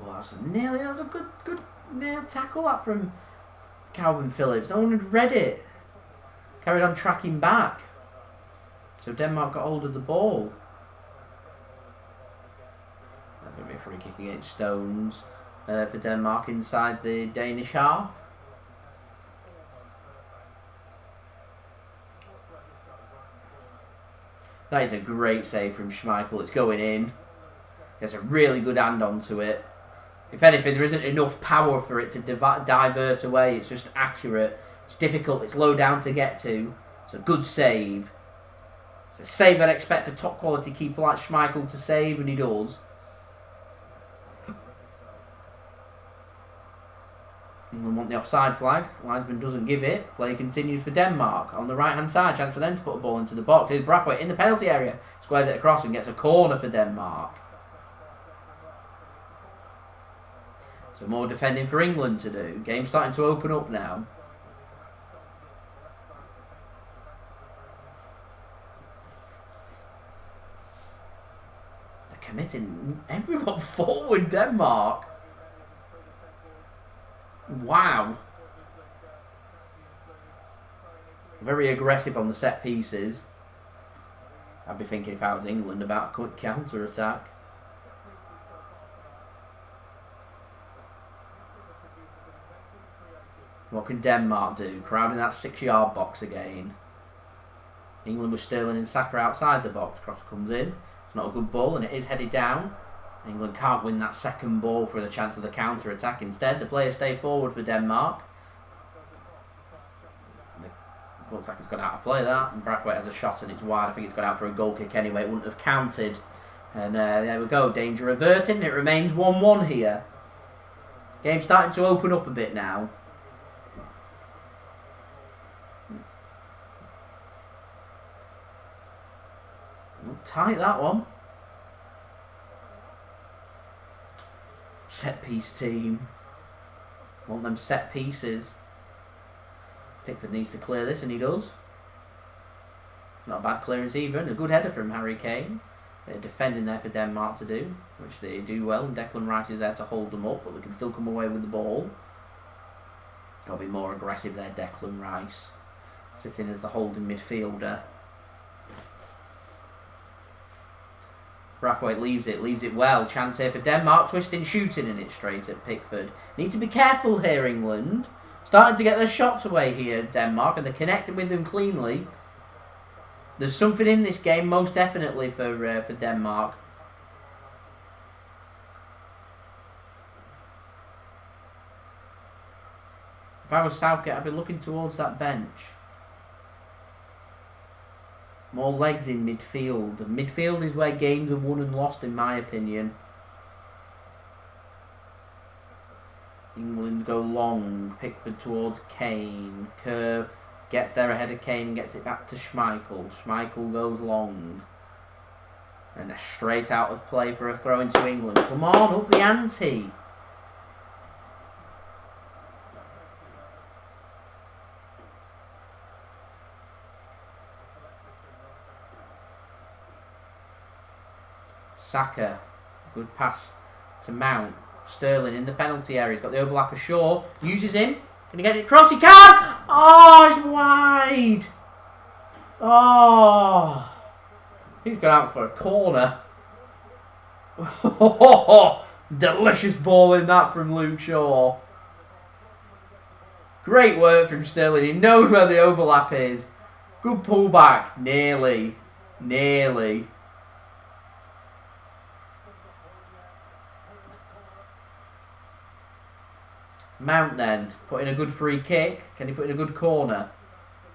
Well, that's a good nail tackle, that, from Calvin Phillips. No one had read it. Carried on tracking back. So Denmark got hold of the ball. That's going to be a free kick against Stones. For Denmark inside the Danish half. That is a great save from Schmeichel. It's going in. He has a really good hand onto it. If anything, there isn't enough power for it to divert away. It's just accurate. It's difficult. It's low down to get to. It's a good save. It's a save I'd expect a top quality keeper like Schmeichel to save, and he does. England want the offside flag. Linesman doesn't give it. Play continues for Denmark. On the right hand side, chance for them to put a ball into the box. Here's Braithwaite in the penalty area. Squares it across and gets a corner for Denmark. So more defending for England to do. Game starting to open up now. They're committing everyone forward, Denmark. Wow. Very aggressive on the set pieces. I'd be thinking if I was England about a quick counter attack. What can Denmark do? Crowding that 6-yard box again. England with Sterling and Saka outside the box. Cross comes in. It's not a good ball and it is headed down. England can't win that second ball for the chance of the counter-attack. Instead, the players stay forward for Denmark. It looks like it's gone out of play, that. And Braithwaite has a shot and it's wide. I think it's gone out for a goal kick anyway. It wouldn't have counted. And there we go. Danger averted. It remains 1-1 here. Game's starting to open up a bit now. Tight, that one. Set piece team. Want them set pieces. Pickford needs to clear this and he does. Not a bad clearance either, and a good header from Harry Kane. They're defending there for Denmark to do, which they do well, and Declan Rice is there to hold them up, but they can still come away with the ball. Got to be more aggressive there, Declan Rice. Sitting as the holding midfielder. Braithwaite leaves it well. Chance here for Denmark. Twisting, shooting, and it's straight at Pickford. Need to be careful here, England. Starting to get their shots away here, Denmark, and they're connecting with them cleanly. There's something in this game, most definitely, for Denmark. If I was Southgate, I'd be looking towards that bench. More legs in midfield. Midfield is where games are won and lost, in my opinion. England go long. Pickford towards Kane. Kerr gets there ahead of Kane and gets it back to Schmeichel. Schmeichel goes long. And a straight out of play for a throw into England. Come on, up the ante. Saka, good pass to Mount. Sterling in the penalty area. He's got the overlap of Shaw. Uses him. Can he get it across? He can! Oh, it's wide! Oh! He's gone out for a corner. Delicious ball in that from Luke Shaw. Great work from Sterling. He knows where the overlap is. Good pullback. Nearly. Nearly. Mount then, put in a good free kick. Can he put in a good corner?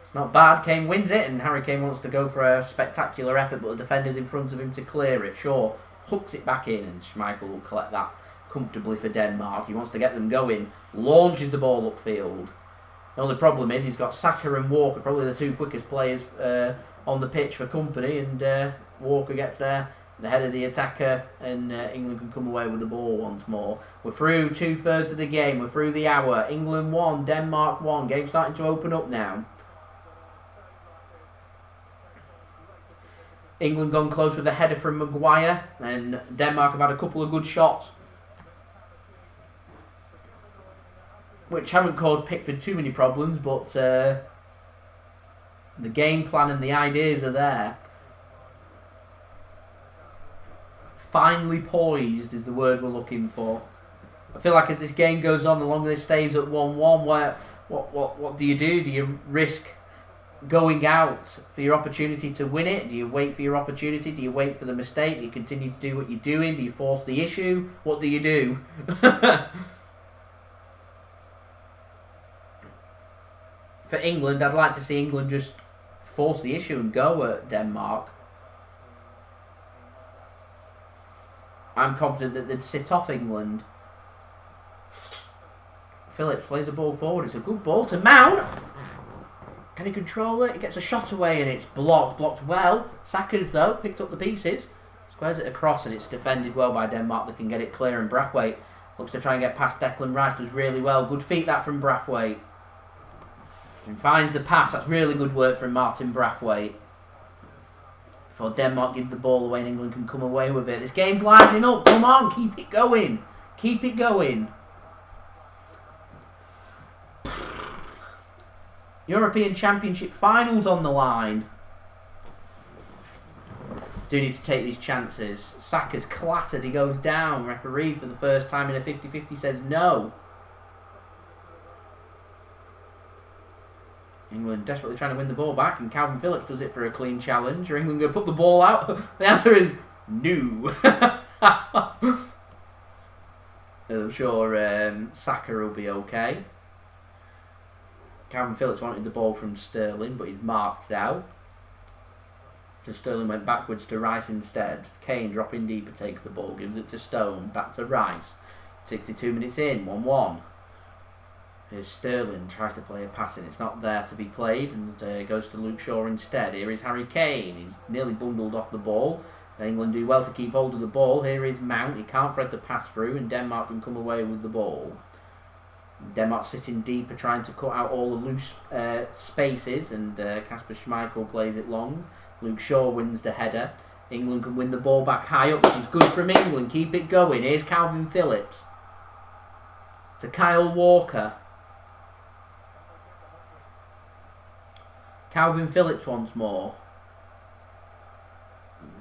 It's not bad. Kane wins it, and Harry Kane wants to go for a spectacular effort, but the defender's in front of him to clear it. Shaw hooks it back in, and Schmeichel will collect that comfortably for Denmark. He wants to get them going, launches the ball upfield. The only problem is he's got Saka and Walker, probably the two quickest players on the pitch for company, and Walker gets there, the head of the attacker, and England can come away with the ball once more. We're through 2/3 of the game, we're through the hour. England 1, Denmark 1. Game starting to open up now. England gone close with a header from Maguire, and Denmark have had a couple of good shots, which haven't caused Pickford too many problems, but the game plan and the ideas are there. Finely poised is the word we're looking for. I feel like as this game goes on, the longer this stays at 1-1, where what do you do? Do you risk going out for your opportunity to win it? Do you wait for your opportunity? Do you wait for the mistake? Do you continue to do what you're doing? Do you force the issue? What do you do? For England, I'd like to see England just force the issue and go at Denmark. I'm confident that they'd sit off England. Phillips plays the ball forward. It's a good ball to Mount. Can he control it? He gets a shot away and it's blocked. Blocked well. Saka's, though, picked up the pieces. Squares it across and it's defended well by Denmark. They can get it clear, and Braithwaite looks to try and get past Declan. Rice does really well. Good feet that from Braithwaite. And finds the pass. That's really good work from Martin Braithwaite. Before Denmark give the ball away and England can come away with it. This game's livening up. Come on, keep it going. Keep it going. European Championship finals on the line. Do need to take these chances. Saka's clattered. He goes down. Referee for the first time in a 50-50 says no. England desperately trying to win the ball back, and Calvin Phillips does it for a clean challenge. Are England going to put the ball out? The answer is no. I'm sure Saka will be okay. Calvin Phillips wanted the ball from Sterling, but he's marked out. So Sterling went backwards to Rice instead. Kane dropping deeper takes the ball, gives it to Stone, back to Rice. 62 minutes in, 1-1. Here's Sterling, tries to play a pass in. It's not there to be played, and goes to Luke Shaw instead. Here is Harry Kane. He's nearly bundled off the ball. England do well to keep hold of the ball. Here is Mount. He can't thread the pass through, and Denmark can come away with the ball. Denmark sitting deeper, trying to cut out all the loose spaces, and Kasper Schmeichel plays it long. Luke Shaw wins the header. England can win the ball back high up. This is good from England. Keep it going. Here's Calvin Phillips to Kyle Walker. Calvin Phillips once more.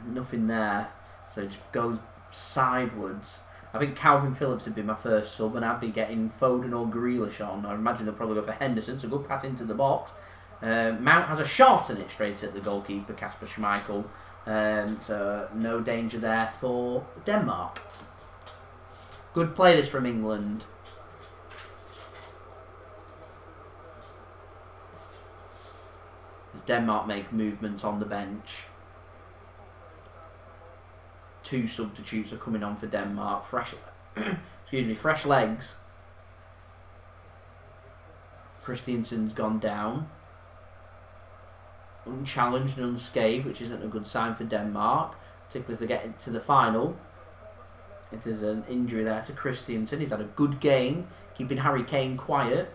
Nothing there. So it just goes sidewards. I think Calvin Phillips would be my first sub, and I'd be getting Foden or Grealish on. I imagine they'll probably go for Henderson, so good pass into the box. Mount has a shot and it's straight at the goalkeeper, Kasper Schmeichel. So no danger there for Denmark. Good play this from England. Denmark make movements on the bench. Two substitutes are coming on for Denmark. Fresh legs. Christiansen's gone down. Unchallenged and unscathed, which isn't a good sign for Denmark, particularly if they get to the final. If there's an injury there to Christiansen, he's had a good game, keeping Harry Kane quiet.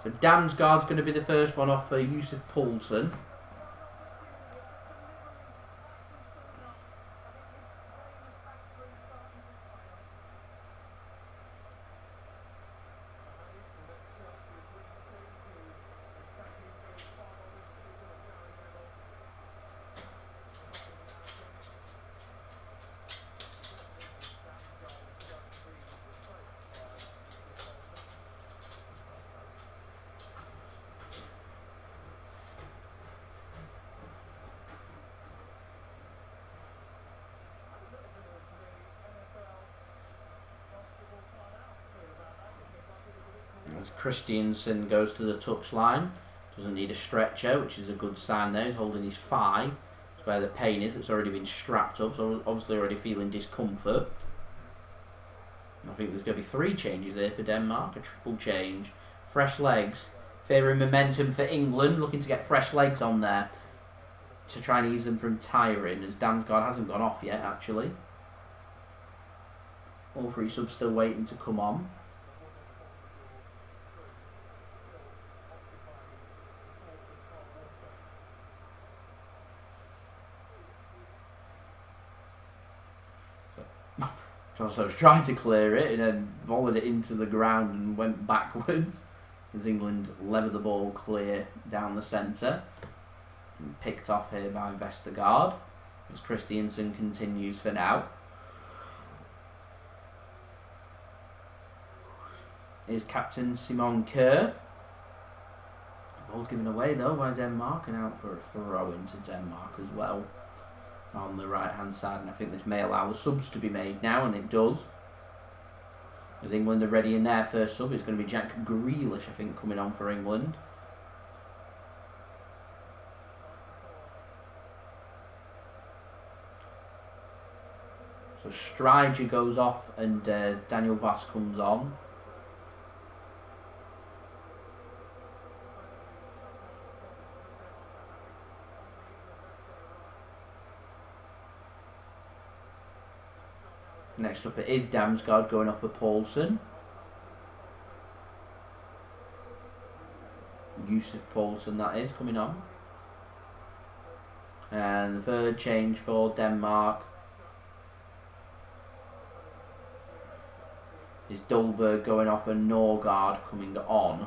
So Damsgaard's going to be the first one off for Yusuf Poulsen. As Christiansen goes to the touchline. Doesn't need a stretcher, which is a good sign there. He's holding his thigh. That's where the pain is. It's already been strapped up, so obviously already feeling discomfort. I think there's going to be 3 changes here for Denmark. A triple change. Fresh legs. Favouring momentum for England. Looking to get fresh legs on there to try and ease them from tiring, as Damsgaard hasn't gone off yet, actually. All 3 subs still waiting to come on. Johnstone was trying to clear it and then volleyed it into the ground and went backwards as England levered the ball clear down the centre. And picked off here by Vestergaard as Christiansen continues for now. Here's captain Simon Kerr. Ball's given away though by Denmark and out for a throw into Denmark as well on the right hand side, and I think this may allow the subs to be made now, and it does. As England are ready in their first sub, it's going to be Jack Grealish, I think, coming on for England. So Strider goes off and Daniel Voss comes on. Next up it is Damsgaard going off for Poulsen. Yusuf Poulsen, that is, coming on. And the third change for Denmark is Dolberg going off and Norgard coming on.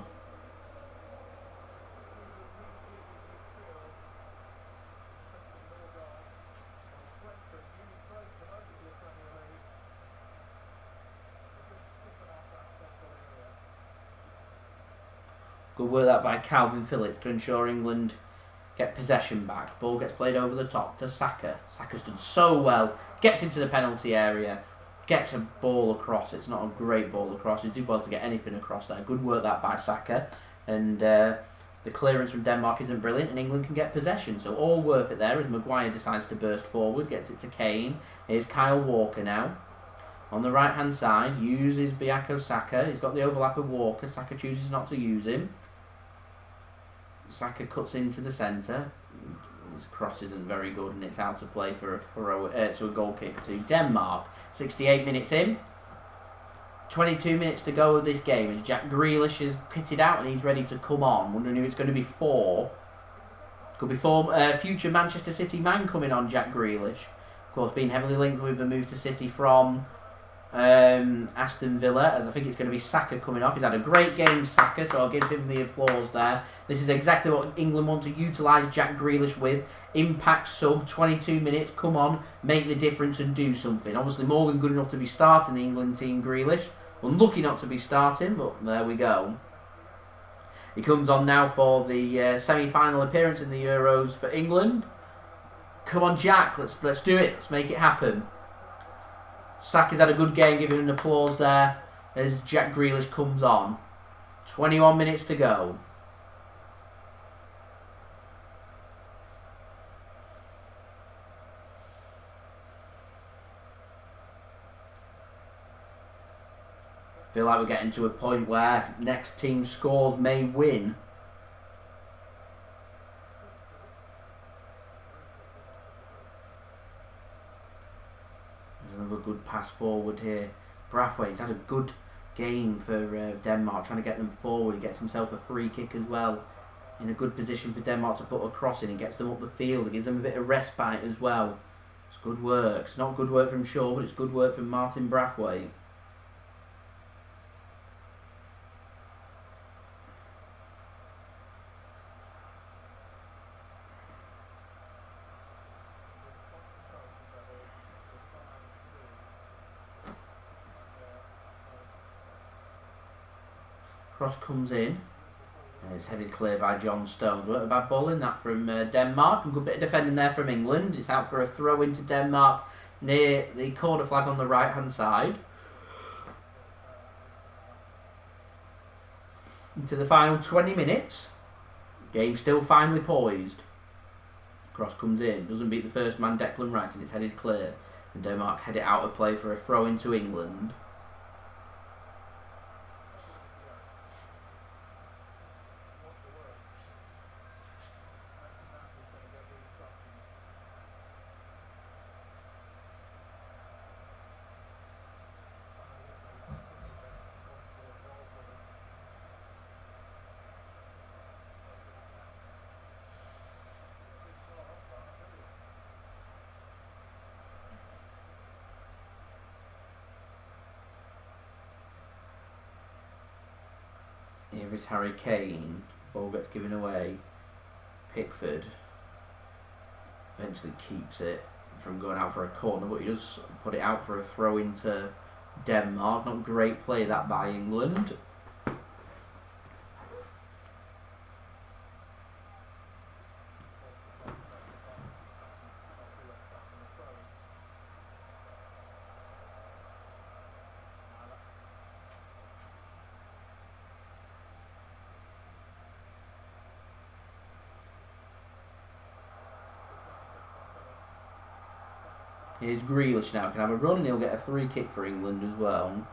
Good work that by Kalvin Phillips to ensure England get possession back. Ball gets played over the top to Saka. Saka's done so well. Gets into the penalty area. Gets a ball across. It's not a great ball across. He did well to get anything across there. Good work that by Saka. And the clearance from Denmark isn't brilliant and England can get possession. So all worth it there as Maguire decides to burst forward. Gets it to Kane. Here's Kyle Walker now. On the right hand side, uses Bukayo Saka. He's got the overlap of Walker. Saka chooses not to use him. Saka cuts into the centre. His cross isn't very good and it's out of play for a throw, to a goal kick to Denmark. 68 minutes in. 22 minutes to go of this game as Jack Grealish is kitted out and he's ready to come on. Wondering who it's going to be for. Could be for future Manchester City man coming on, Jack Grealish. Of course, being heavily linked with the move to City from Aston Villa, as I think it's going to be Saka coming off. He's had a great game, Saka, so I'll give him the applause there. This is exactly what England want to utilise Jack Grealish with. Impact sub, 22 minutes, come on, make the difference and do something. Obviously more than good enough to be starting the England team, Grealish. Unlucky not to be starting, but there we go. He comes on now for the semi-final appearance in the Euros for England. Come on, Jack, let's do it, let's make it happen. Saka's had a good game, giving him an applause there as Jack Grealish comes on. 21 minutes to go. Feel like we're getting to a point where next team scores may win. Another good pass forward here. Braithwaite's had a good game for Denmark, trying to get them forward. He gets himself a free kick as well. In a good position for Denmark to put a cross in. He gets them up the field. It gives them a bit of respite as well. It's good work. It's not good work from Shaw, but it's good work from Martin Braithwaite. Cross comes in. It's headed clear by Johnstone. What a bad ball in that from Denmark. And good bit of defending there from England. It's out for a throw into Denmark near the corner flag on the right hand side. Into the final 20 minutes. Game still finely poised. Cross comes in, doesn't beat the first man, Declan Rice, and it's headed clear. And Denmark head it out of play for a throw into England. Here is Harry Kane. Ball gets given away. Pickford eventually keeps it from going out for a corner, but he does put it out for a throw into Denmark. Not great play that by England. Here's Grealish now, can have a run and he'll get a free kick for England as well.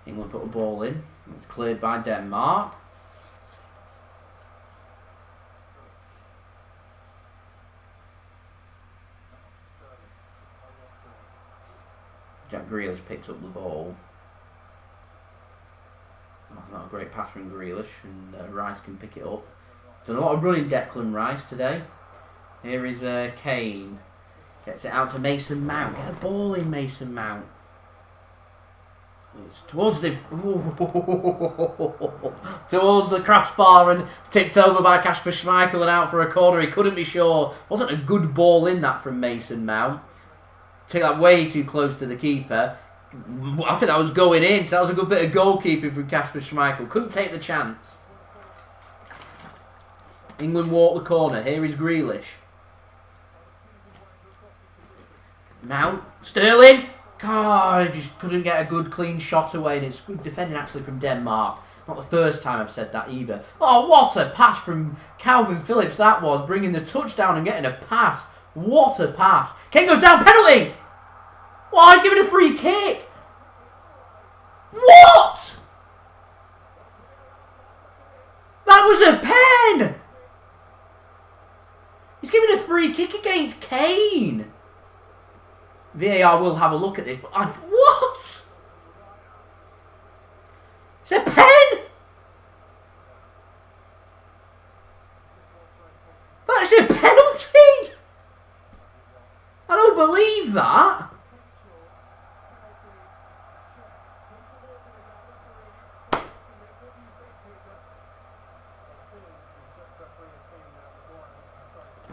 England put a ball in. It's cleared by Denmark. Jack Grealish picks up the ball. That's not a great pass from Grealish, and Rice can pick it up. Done a lot of running Declan Rice today. Here is Kane. Gets it out to Mason Mount. Get a ball in, Mason Mount. It's towards the towards the crossbar and tipped over by Kasper Schmeichel and out for a corner. He couldn't be sure. Wasn't a good ball in that from Mason Mount. Took that way too close to the keeper. I think that was going in, so that was a good bit of goalkeeping from Kasper Schmeichel. Couldn't take the chance. England walk the corner. Here is Grealish. Mount. Sterling. God, just couldn't get a good clean shot away, and it's good defending actually from Denmark. Not the first time I've said that either. Oh, what a pass from Calvin Phillips that was, bringing the touchdown and getting a pass. What a pass. Kane goes down, penalty! Why, he's giving a free kick. What? That was a pen! He's giving a free kick against Kane. VAR will have a look at this, but what? It's a pen! That's a penalty! I don't believe that.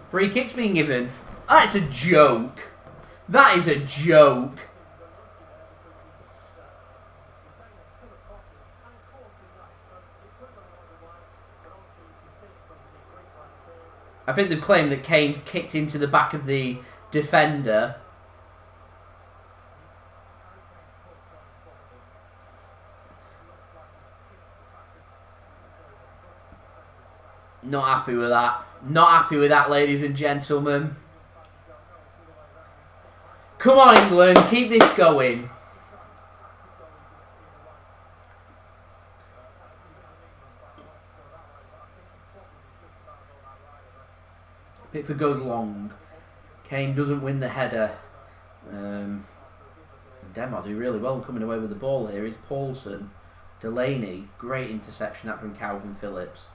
Free kick's being given. That's a joke. That is a joke. I think they've claimed that Kane kicked into the back of the defender. Not happy with that. Not happy with that, ladies and gentlemen. Come on, England, keep this going. Pickford goes long. Kane doesn't win the header. Denmark do really well coming away with the ball here. It's Paulson. Delaney, great interception that from Calvin Phillips.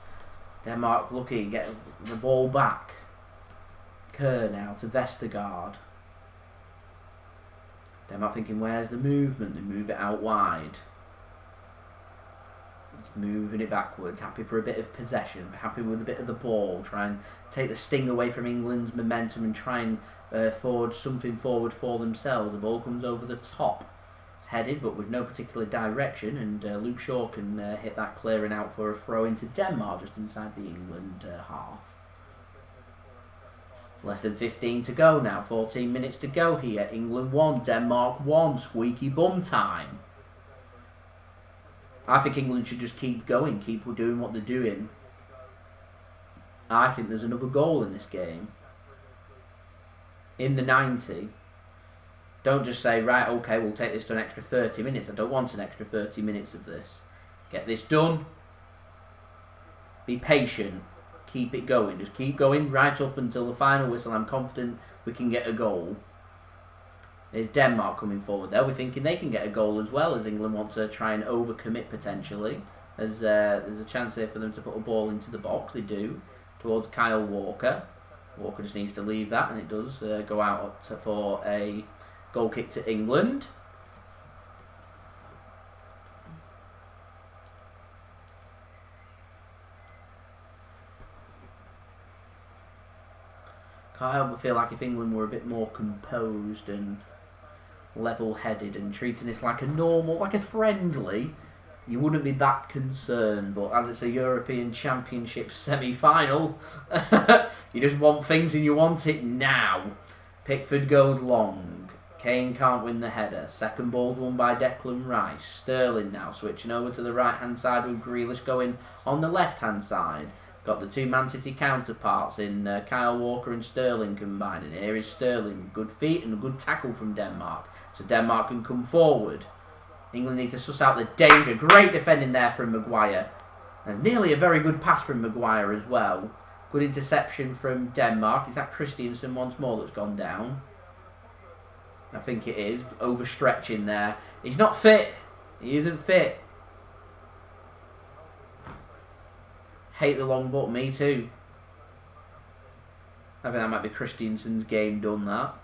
Denmark lucky, get the ball back. Kerr now to Vestergaard. Denmark thinking, where's the movement? They move it out wide. Just moving it backwards, happy for a bit of possession, happy with a bit of the ball, try and take the sting away from England's momentum and try and forge something forward for themselves. The ball comes over the top. It's headed but with no particular direction, and Luke Shaw can hit that clearing out for a throw into Denmark just inside the England half. Less than 15 to go now, 14 minutes to go here. England 1, Denmark 1, squeaky bum time. I think England should just keep going, keep doing what they're doing. I think there's another goal in this game. In the 90. Don't just say, right, okay, we'll take this to an extra 30 minutes. I don't want an extra 30 minutes of this. Get this done. Be patient. Keep it going. Just keep going right up until the final whistle. I'm confident we can get a goal. There's Denmark coming forward there. We're thinking they can get a goal as well, as England want to try and overcommit potentially. There's a chance here for them to put a ball into the box. They do. Towards Kyle Walker. Walker just needs to leave that, and it does go out for a goal kick to England. Can't help but feel like if England were a bit more composed and level-headed and treating this like a normal, like a friendly, you wouldn't be that concerned. But as it's a European Championship semi-final, you just want things and you want it now. Pickford goes long. Kane can't win the header. Second ball's won by Declan Rice. Sterling now switching over to the right-hand side with Grealish going on the left-hand side. Got the two Man City counterparts in Kyle Walker and Sterling combining. Here is Sterling. Good feet and a good tackle from Denmark. So Denmark can come forward. England need to suss out the danger. Great defending there from Maguire. There's nearly a very good pass from Maguire as well. Good interception from Denmark. Is that Christiansen once more that's gone down? I think it is. Overstretching there. He's not fit. He isn't fit. Hate the long ball. Me too. I think that might be Christiansen's game done, that.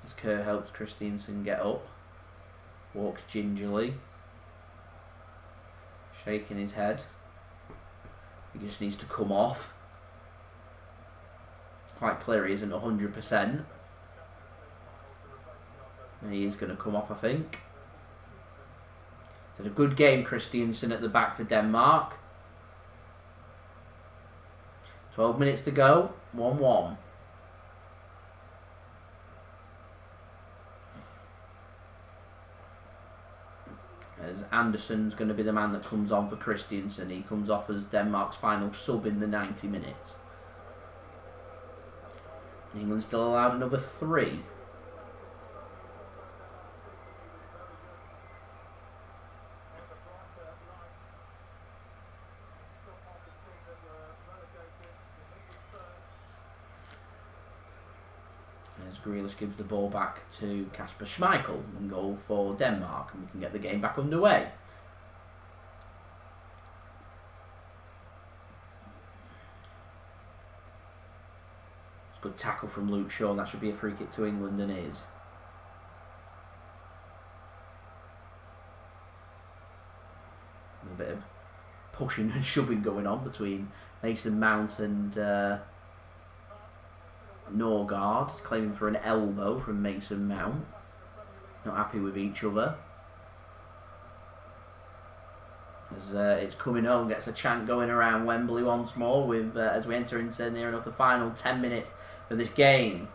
As Kerr helps Christiansen get up. Walks gingerly. Shaking his head. He just needs to come off. Quite clear he isn't 100%. And he is going to come off, I think. So a good game, Christiansen at the back for Denmark. 12 minutes to go. 1-1. As Anderson's going to be the man that comes on for Christiansen. He comes off as Denmark's final sub in the 90 minutes. England still allowed another 3. Grealish gives the ball back to Kasper Schmeichel and goal for Denmark, and we can get the game back underway. It's a good tackle from Luke Shaw. That should be a free kick to England, and is. A bit of pushing and shoving going on between Mason Mount and Norgard, claiming for an elbow from Mason Mount. Not happy with each other. As it's coming home, gets a chant going around Wembley once more with as we enter into near enough the final 10 minutes of this game.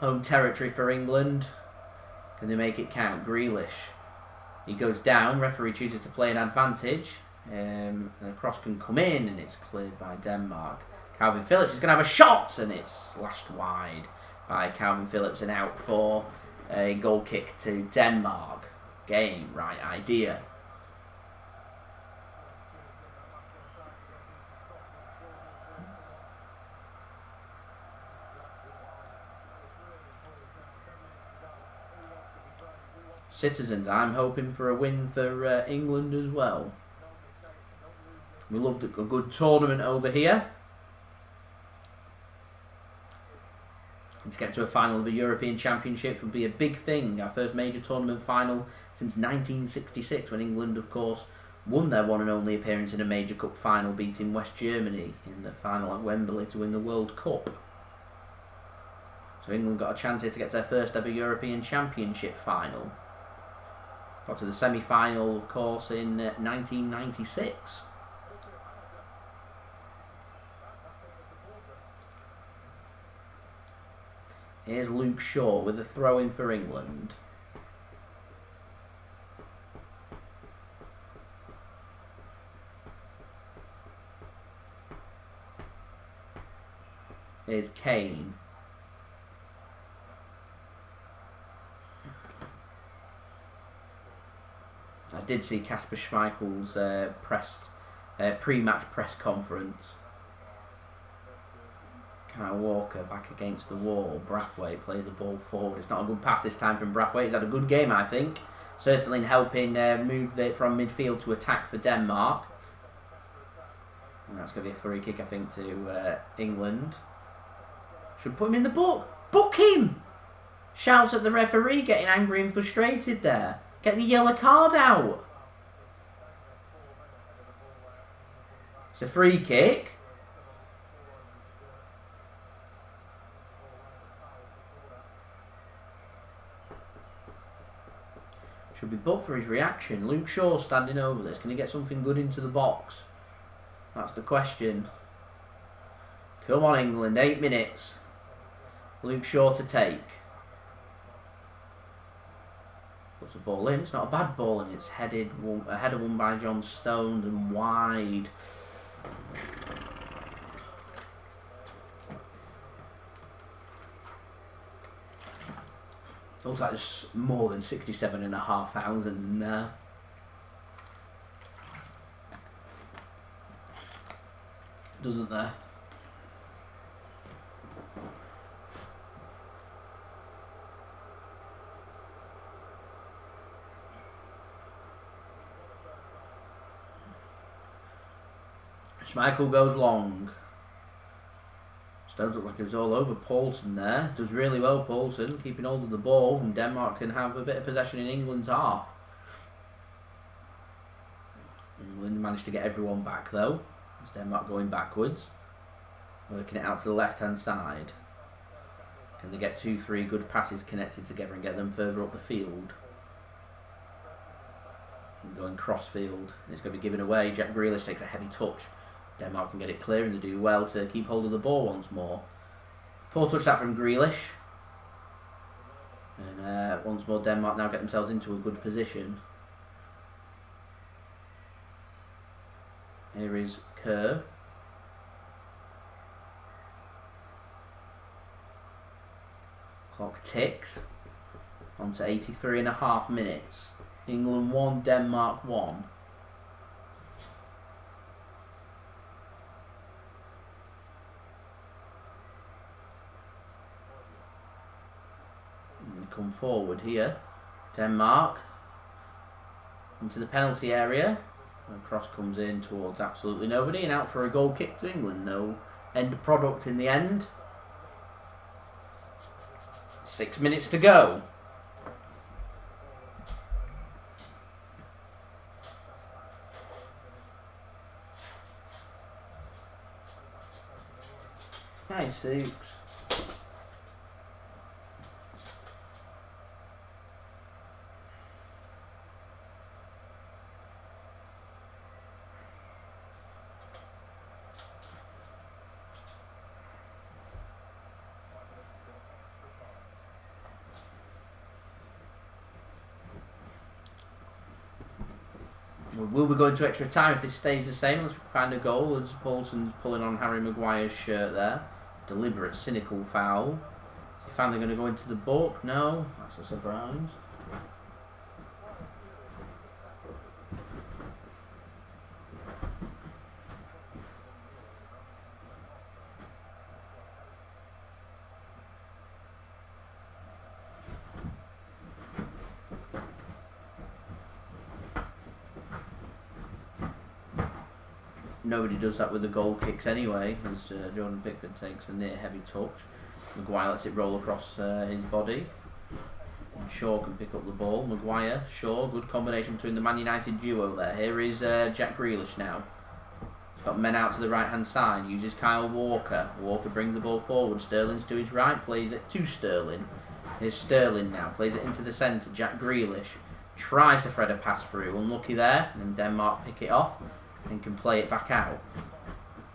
Home territory for England. Can they make it count? Grealish. He goes down. Referee chooses to play an advantage. And a cross can come in, and it's cleared by Denmark. Calvin Phillips is going to have a shot, and it's slashed wide by Calvin Phillips and out for a goal kick to Denmark. Game, right idea. citizens, I'm hoping for a win for England as well. We loved a good tournament over here. And to get to a final of a European Championship would be a big thing. Our first major tournament final since 1966, when England, of course, won their one and only appearance in a major cup final, beating West Germany in the final at Wembley to win the World Cup. So England got a chance here to get to their first ever European Championship final. Got to the semi-final, of course, in 1996. Here's Luke Shaw with a throw-in for England. Here's Kane. I did see Kasper Schmeichel's pre-match press conference. Kyle Walker back against the wall. Brathwaite plays the ball forward. It's not a good pass this time from Brathwaite. He's had a good game, I think. Certainly in helping move it from midfield to attack for Denmark. And that's going to be a free kick, I think, to England. Should put him in the book. Book him! Shouts at the referee, getting angry and frustrated there. Get the yellow card out. It's a free kick. Should be booked for his reaction. Luke Shaw standing over this. Can he get something good into the box? That's the question. Come on, England. 8 minutes. Luke Shaw to take. Puts the ball in. It's not a bad ball, and it's headed. A header won by Johnstone and wide. Looks like there's more than 67,500 in there. Doesn't there? Schmeichel goes long. Stones look like he was all over Poulsen there. Does really well, Poulsen, keeping hold of the ball, and Denmark can have a bit of possession in England's half. England managed to get everyone back though. It's Denmark going backwards. Working it out to the left-hand side. Can they get 2-3 good passes connected together and get them further up the field? And going cross-field. It's going to be given away. Jack Grealish takes a heavy touch. Denmark can get it clear and they do well to keep hold of the ball once more. Poor touch that from Grealish. And once more Denmark now get themselves into a good position. Here is Kerr. Clock ticks. On to 83.5 minutes. England 1, Denmark 1. Come forward here. Denmark into the penalty area. The cross comes in towards absolutely nobody and out for a goal kick to England. No end product in the end. 6 minutes to go. Nice, Six. Will we go into extra time if this stays the same? Let's find a goal as Poulsen's pulling on Harry Maguire's shirt there. Deliberate, cynical foul. Is he finally going to go into the book? No, that's a surprise. nobody does that with the goal kicks anyway, as Jordan Pickford takes a near heavy touch. Maguire lets it roll across his body. And Shaw can pick up the ball. Maguire, Shaw, good combination between the Man United duo there. Here is Jack Grealish now. He's got men out to the right hand side, uses Kyle Walker. Walker brings the ball forward, Sterling's to his right, plays it to Sterling. Here's Sterling now, plays it into the centre, Jack Grealish. Tries to thread a pass through, unlucky there, and Denmark pick it off and can play it back out.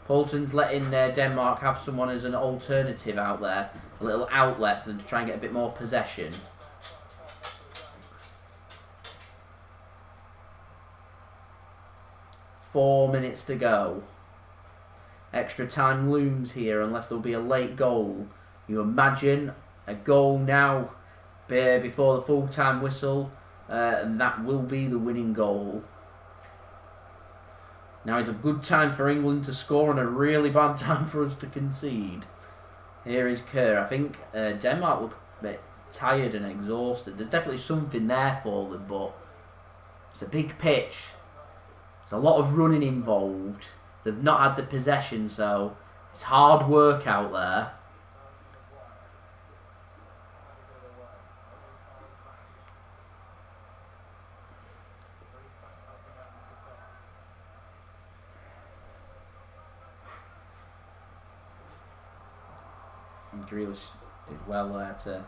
Poulton's letting Denmark have someone as an alternative out there, a little outlet for them to try and get a bit more possession. Four minutes to go. Extra time looms here unless there'll be a late goal. You imagine a goal now before the full-time whistle, and that will be the winning goal. Now it's a good time for England to score and a really bad time for us to concede. Here is Kerr. I think Denmark look a bit tired and exhausted. There's definitely something there for them, but it's a big pitch. There's a lot of running involved. They've not had the possession, so it's hard work out there. And Grealish did well there to...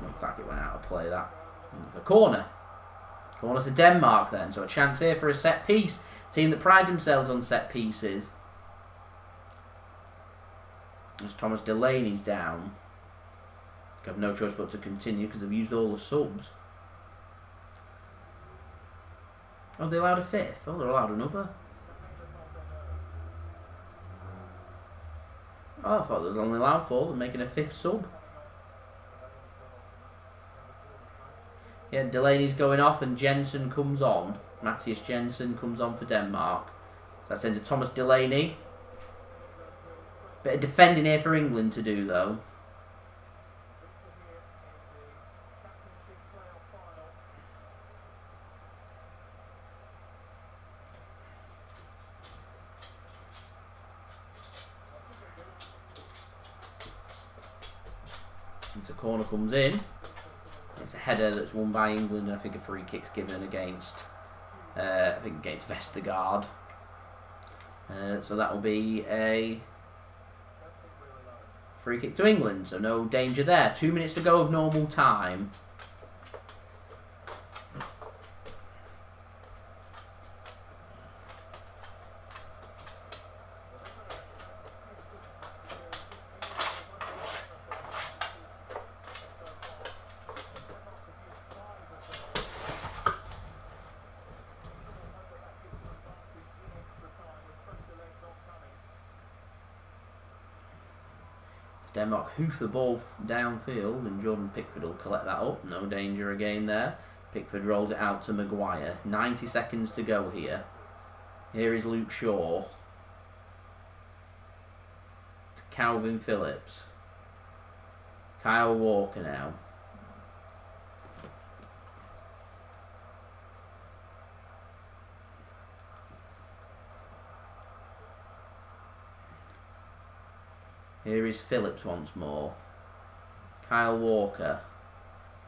Looks like it went out of play, that. And it's a corner. Corner to Denmark then, so a chance here for a set piece. Team that prides themselves on set pieces. As Thomas Delaney's down. They have no choice but to continue because they've used all the subs. Oh, they allowed a fifth? Oh, they're allowed another. Oh, I thought they was only allowed four. They're making a fifth sub. Yeah, Delaney's going off and Jensen comes on. Matthias Jensen comes on for Denmark. So that's into Thomas Delaney. Bit of defending here for England to do though. Into corner comes in. It's a header that's won by England, and I think a free kick's given against, against Vestergaard. So that will be a free kick to England, so no danger there. 2 minutes to go of normal time. Denmark hoof the ball downfield and Jordan Pickford will collect that up. No danger again there. Pickford rolls it out to Maguire. 90 seconds to go here. Here is Luke Shaw. To Kalvin Phillips. Kyle Walker now. Here is Phillips once more. Kyle Walker.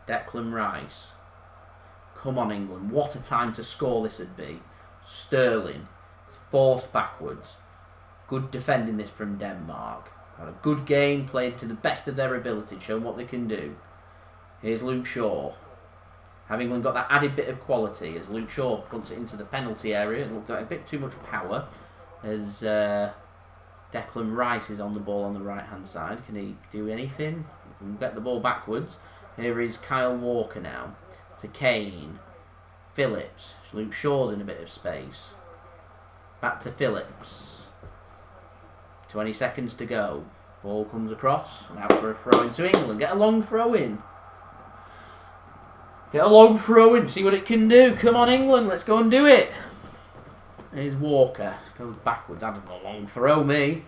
Declan Rice. Come on, England. What a time to score this would be. Sterling. Forced backwards. Good defending this from Denmark. Had a good game, played to the best of their ability, shown what they can do. Here's Luke Shaw. Have England got that added bit of quality as Luke Shaw puts it into the penalty area. It looked like a bit too much power as... Declan Rice is on the ball on the right hand side. Can he do anything? We'll get the ball backwards. Here is Kyle Walker now. To Kane. Phillips. Luke Shaw's in a bit of space. Back to Phillips. 20 seconds to go. Ball comes across. And out for a throw in to England. Get a long throw in. Get a long throw in. See what it can do. Come on, England. Let's go and do it. Here's Walker. Goes backwards. I don't know, long throw me.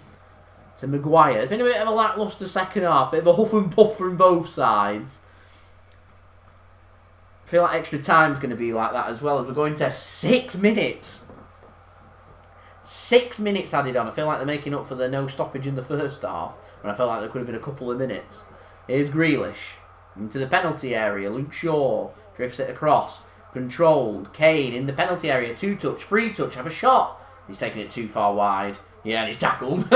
To Maguire. It's been a bit of a lacklustre second half. Bit of a huff and puff from both sides. I feel like extra time's going to be like that as well as we're going to 6 minutes. 6 minutes added on. I feel like they're making up for the no stoppage in the first half, and I felt like there could have been a couple of minutes. Here's Grealish into the penalty area. Luke Shaw drifts it across. Controlled. Kane in the penalty area. 2-touch, 3-touch, have a shot. He's taking it too far wide. Yeah, and he's tackled.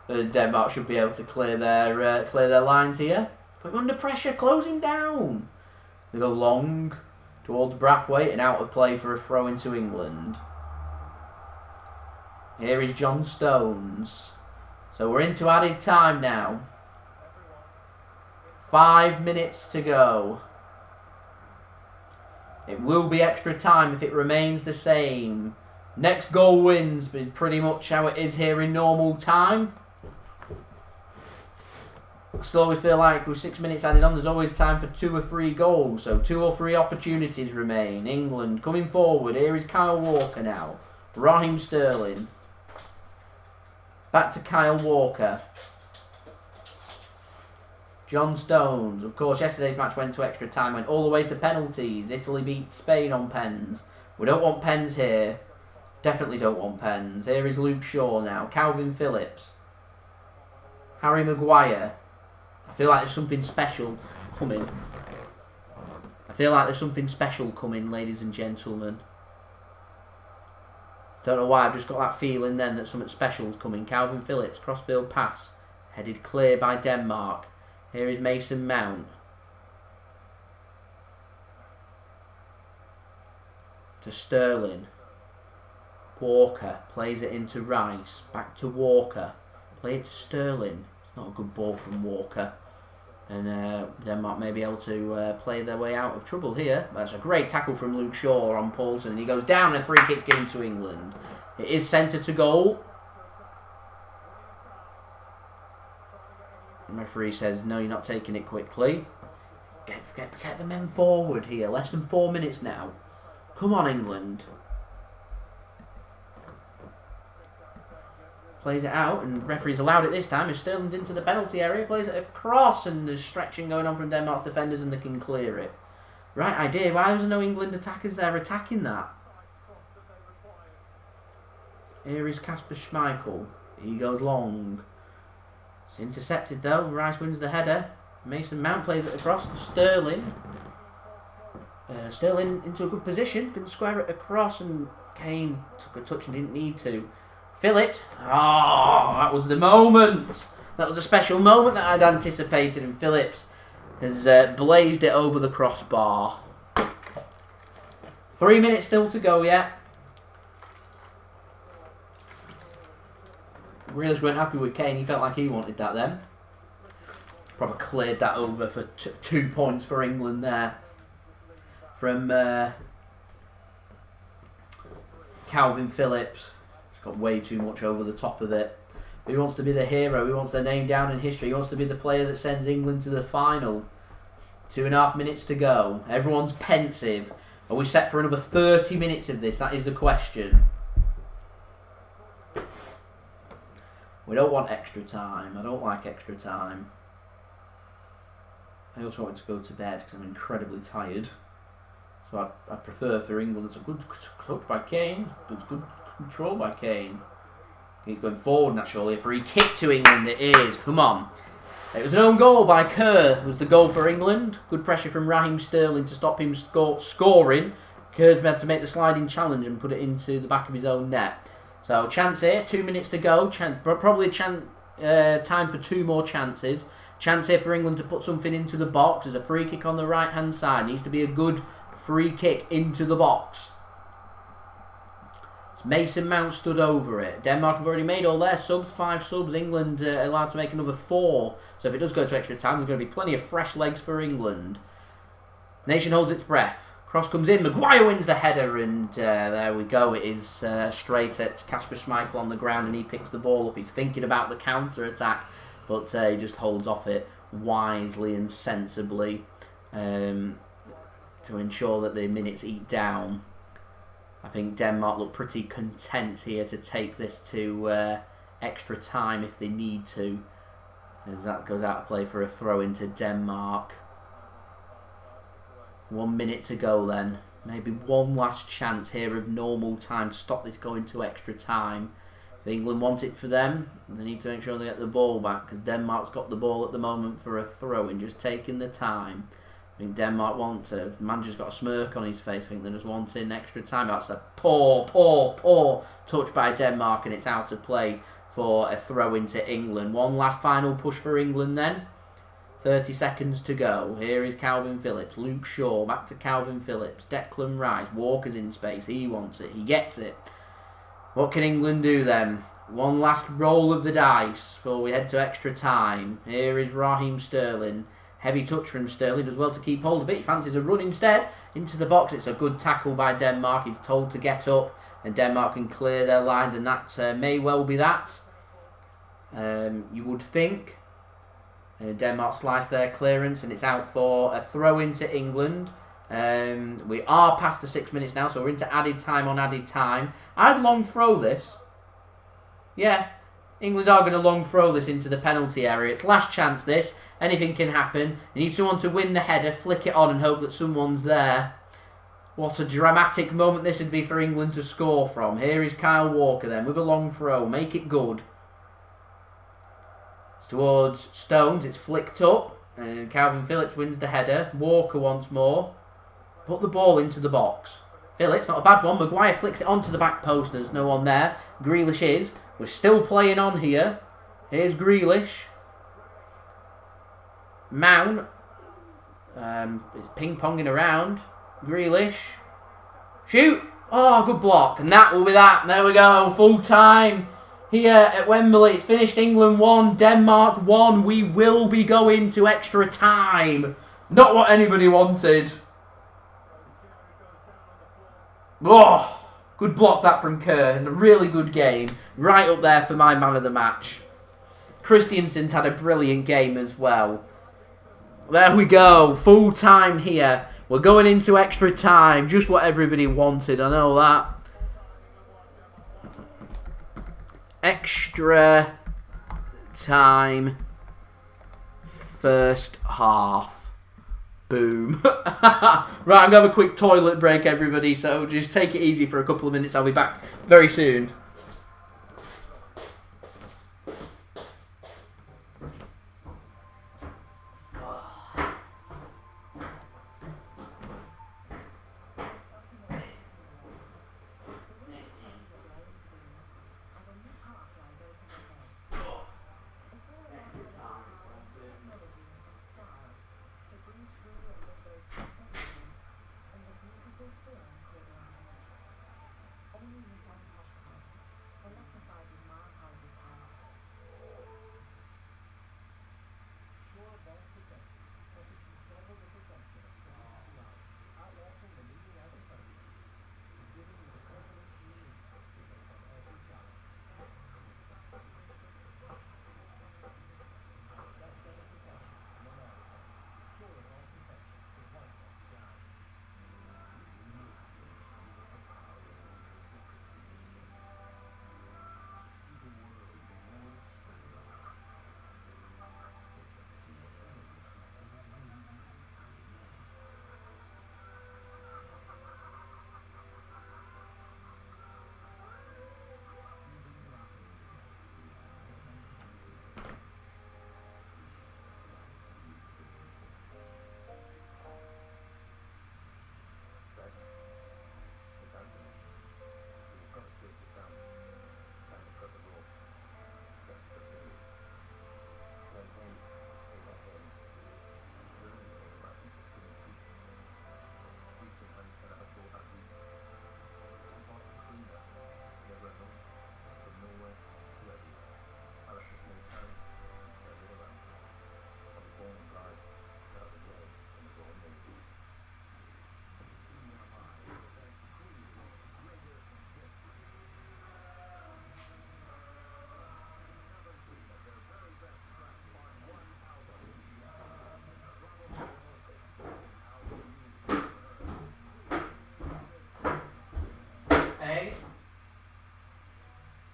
And Denmark should be able to clear their lines here. But under pressure, closing down. They go long towards Brathwaite and out of play for a throw into England. Here is Johnstone's. So we're into added time now. 5 minutes to go. It will be extra time if it remains the same. Next goal wins, but pretty much how it is here in normal time. Still always feel like with 6 minutes added on, there's always time for 2 or 3 goals. So 2 or 3 opportunities remain. England coming forward. Here is Kyle Walker now. Raheem Sterling. Back to Kyle Walker. Johnstone. Of course, yesterday's match went to extra time, went all the way to penalties. Italy beat Spain on pens. We don't want pens here. Definitely don't want pens. Here is Luke Shaw now. Calvin Phillips. Harry Maguire. I feel like there's something special coming. Ladies and gentlemen. Don't know why, I've just got that feeling then that something special is coming. Calvin Phillips, crossfield pass. Headed clear by Denmark. Here is Mason Mount. To Sterling. Walker plays it into Rice. Back to Walker. Play it to Sterling. It's not a good ball from Walker. And Denmark may be able to play their way out of trouble here. That's a great tackle from Luke Shaw on Paulson. He goes down and a free kick's given to England. It is centre to goal. The referee says, no, you're not taking it quickly. Get the men forward here. Less than 4 minutes now. Come on, England. Plays it out, and referee's allowed it this time as Sterling's into the penalty area. Plays it across, and there's stretching going on from Denmark's defenders, and they can clear it. Right idea. Why was there no England attackers there attacking that? Here is Kasper Schmeichel. He goes long. It's intercepted though. Rice wins the header. Mason Mount plays it across to Sterling. Sterling into a good position. Can square it across, and Kane took a touch and didn't need to. Phillips. Oh, that was the moment. That was a special moment that I'd anticipated, and Phillips has blazed it over the crossbar. 3 minutes still to go yet. Grealish weren't happy with Kane. He felt like he wanted that then. Probably cleared that over for 2 points for England there. From Calvin Phillips. He's got way too much over the top of it. He wants to be the hero. He wants their name down in history. He wants to be the player that sends England to the final. 2.5 minutes to go. Everyone's pensive. Are we set for another 30 minutes of this? That is the question. We don't want extra time. I don't like extra time. I also wanted to go to bed because I'm incredibly tired. So I prefer for England. It's a good touch by Kane. Good control by Kane. He's going forward naturally. A free kick to England it is. Come on. It was an own goal by Kerr. It was the goal for England. Good pressure from Raheem Sterling to stop him scoring. Kerr's had to make the sliding challenge and put it into the back of his own net. So chance here. 2 minutes to go. Probably time for 2 more chances. Chance here for England to put something into the box. There's a free kick on the right hand side. Needs to be a good free kick into the box. Mason Mount stood over it. Denmark have already made all their subs, 5 subs. England allowed to make another 4. So if it does go to extra time, there's going to be plenty of fresh legs for England. Nation holds its breath. Cross comes in. Maguire wins the header, and there we go. It is straight at Kasper Schmeichel on the ground, and he picks the ball up. He's thinking about the counter attack, but he just holds off it wisely and sensibly to ensure that the minutes eat down. I think Denmark look pretty content here to take this to extra time if they need to. As that goes out of play for a throw into Denmark. 1 minute to go then. Maybe one last chance here of normal time to stop this going to extra time. If England want it for them, they need to make sure they get the ball back, because Denmark's got the ball at the moment for a throw and just taking the time. I think Denmark want to. The manager's got a smirk on his face. I think they're just wanting extra time. That's a poor touch by Denmark, and it's out of play for a throw into England. One last final push for England then. 30 seconds to go. Here is Kalvin Phillips. Luke Shaw. Back to Kalvin Phillips. Declan Rice. Walker's in space. He wants it. He gets it. What can England do then? One last roll of the dice before we head to extra time. Here is Raheem Sterling. Heavy touch from Sterling. Does well to keep hold of it. He fancies a run instead. Into the box. It's a good tackle by Denmark. He's told to get up. And Denmark can clear their lines. And that may well be that. You would think. Denmark sliced their clearance, and it's out for a throw into England. We are past the 6 minutes now, so we're into added time on added time. I'd long throw this. Yeah, England are going to long throw this into the penalty area. It's last chance this. Anything can happen. You need someone to win the header, flick it on and hope that someone's there. What a dramatic moment this would be for England to score from. Here is Kyle Walker then with a long throw. Make it good. Towards Stones, it's flicked up, and Kalvin Phillips wins the header. Walker once more. Put the ball into the box. Phillips, not a bad one. Maguire flicks it onto the back post. There's no one there. Grealish is. We're still playing on here. Here's Grealish. Mount. It's ping-ponging around. Grealish. Shoot! Oh, good block. And that will be that. There we go. Full time. Here at Wembley, it's finished. England 1, Denmark 1. We will be going to extra time. Not what anybody wanted. Oh, good block that from Kieran. A really good game. Right up there for my man of the match. Christiansen's had a brilliant game as well. There we go. Full time here. We're going into extra time. Just what everybody wanted. I know that. Extra time, first half. Boom. Right, I'm going to have a quick toilet break, everybody, so just take it easy for a couple of minutes. I'll be back very soon.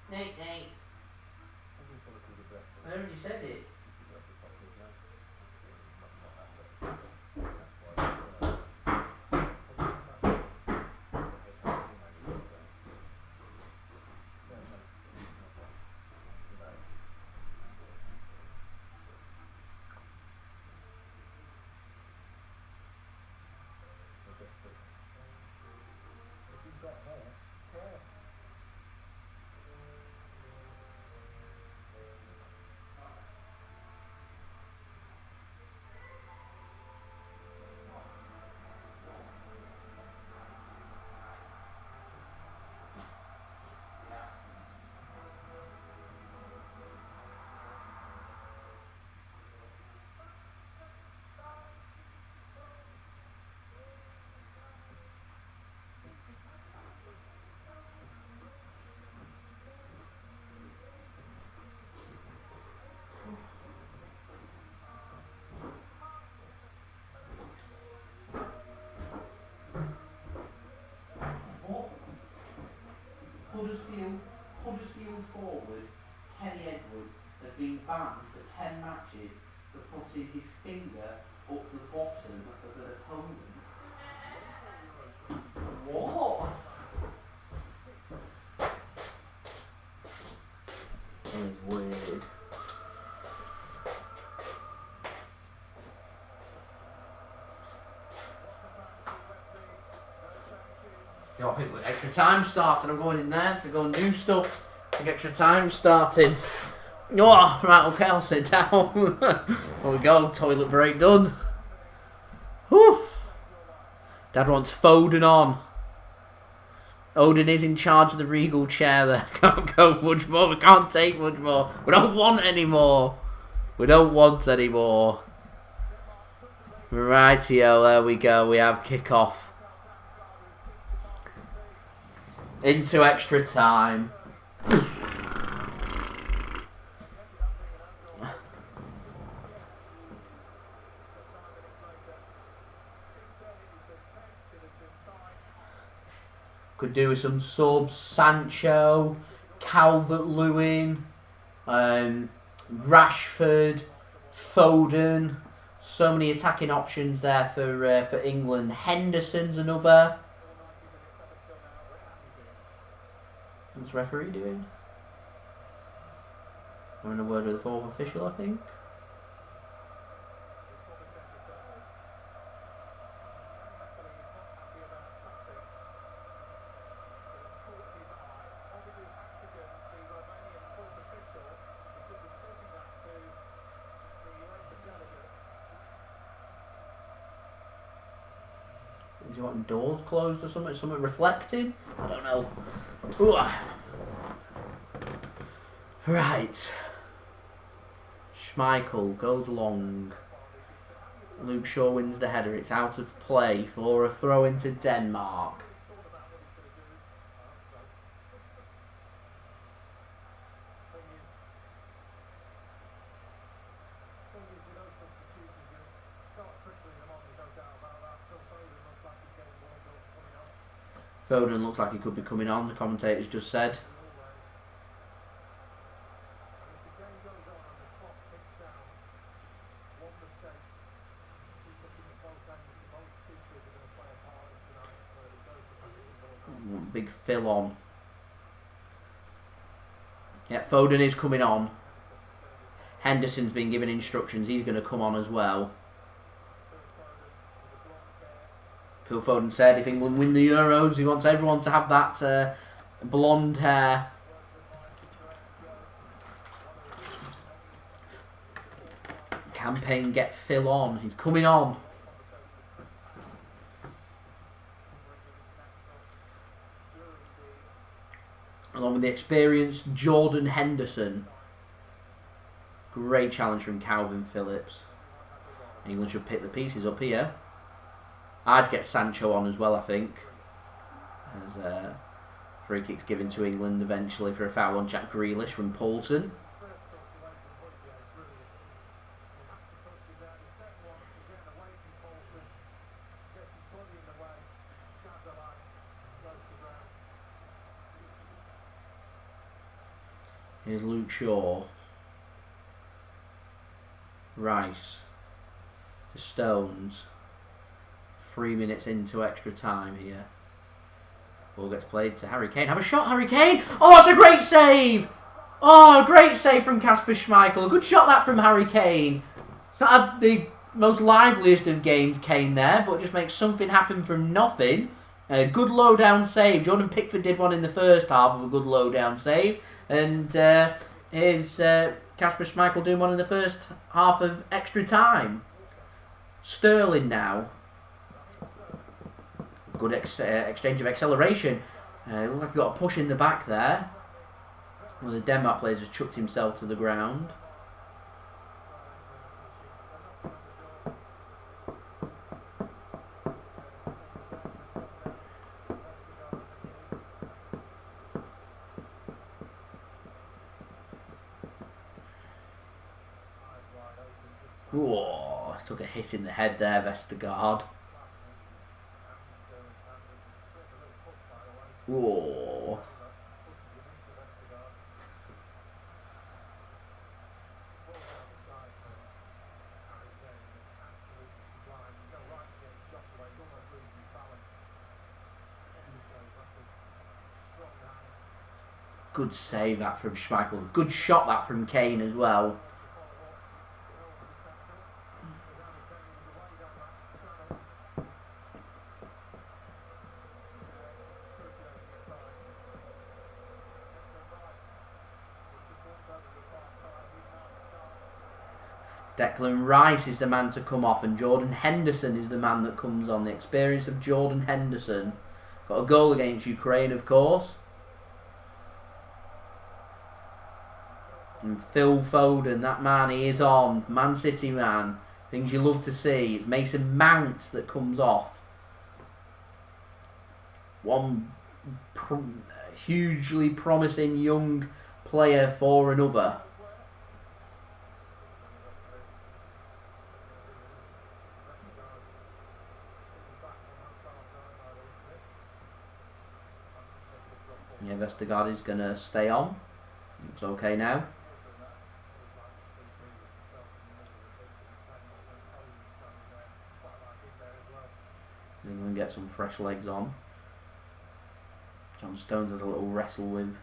Nate. I already said it. has been banned for 10 matches for putting his finger up the bottom of an opponent. What? That is weird. You know, I think with extra time starting, I'm going in there to go and do stuff. With extra time starting. Oh, right, okay, I'll sit down. There we go, toilet break done. Whew. Dad wants Foden on. Odin is in charge of the regal chair there. Can't go much more, we can't take much more. We don't want any more. We don't want any more. Rightio, there we go, we have kick-off. Into extra time. Could do with some subs. Sancho, Calvert-Lewin, Rashford, Foden. So many attacking options there for England. Henderson's another. What's the referee doing? We're in a word with the fourth official, I think. Is he wanting doors closed or something? Something reflecting? I don't know. Ooh. Right. Schmeichel goes long. Luke Shaw wins the header. It's out of play for a throw into Denmark. Foden looks like he could be coming on, the commentators just said. Big Phil on. Yeah, Foden is coming on. Henderson's been given instructions, he's going to come on as well. Phil Foden said if England win the Euros, he wants everyone to have that blonde hair. Campaign get Phil on. He's coming on. Along with the experienced Jordan Henderson. Great challenge from Calvin Phillips. England should pick the pieces up here. I'd get Sancho on as well, I think. As free kicks given to England eventually for a foul on Jack Grealish from Poulsen. Here's Luke Shaw. Rice. To Stones. 3 minutes into extra time here. Ball gets played to Harry Kane. Have a shot, Harry Kane! Oh, it's a great save! Oh, great save from Kasper Schmeichel. A good shot that from Harry Kane. It's not had the most liveliest of games, Kane there, but just makes something happen from nothing. A good low-down save. Jordan Pickford did one in the first half of a good low-down save. And here's Kasper Schmeichel doing one in the first half of extra time. Sterling now. Good exchange of acceleration. Looked like he got a push in the back there. One of the Denmark players has chucked himself to the ground. Whoa, took a hit in the head there, Vestergaard. Whoa. Good save that from Schmeichel. Good shot that from Kane as well. Declan Rice is the man to come off, and Jordan Henderson is the man that comes on. The experience of Jordan Henderson. Got a goal against Ukraine, of course. And Phil Foden, that man, he is on. Man City man. Things you love to see. It's Mason Mount that comes off. One hugely promising young player for another. Yeah, Vestergaard is going to stay on. It's okay now. England get some fresh legs on. Johnstone has a little wrestle with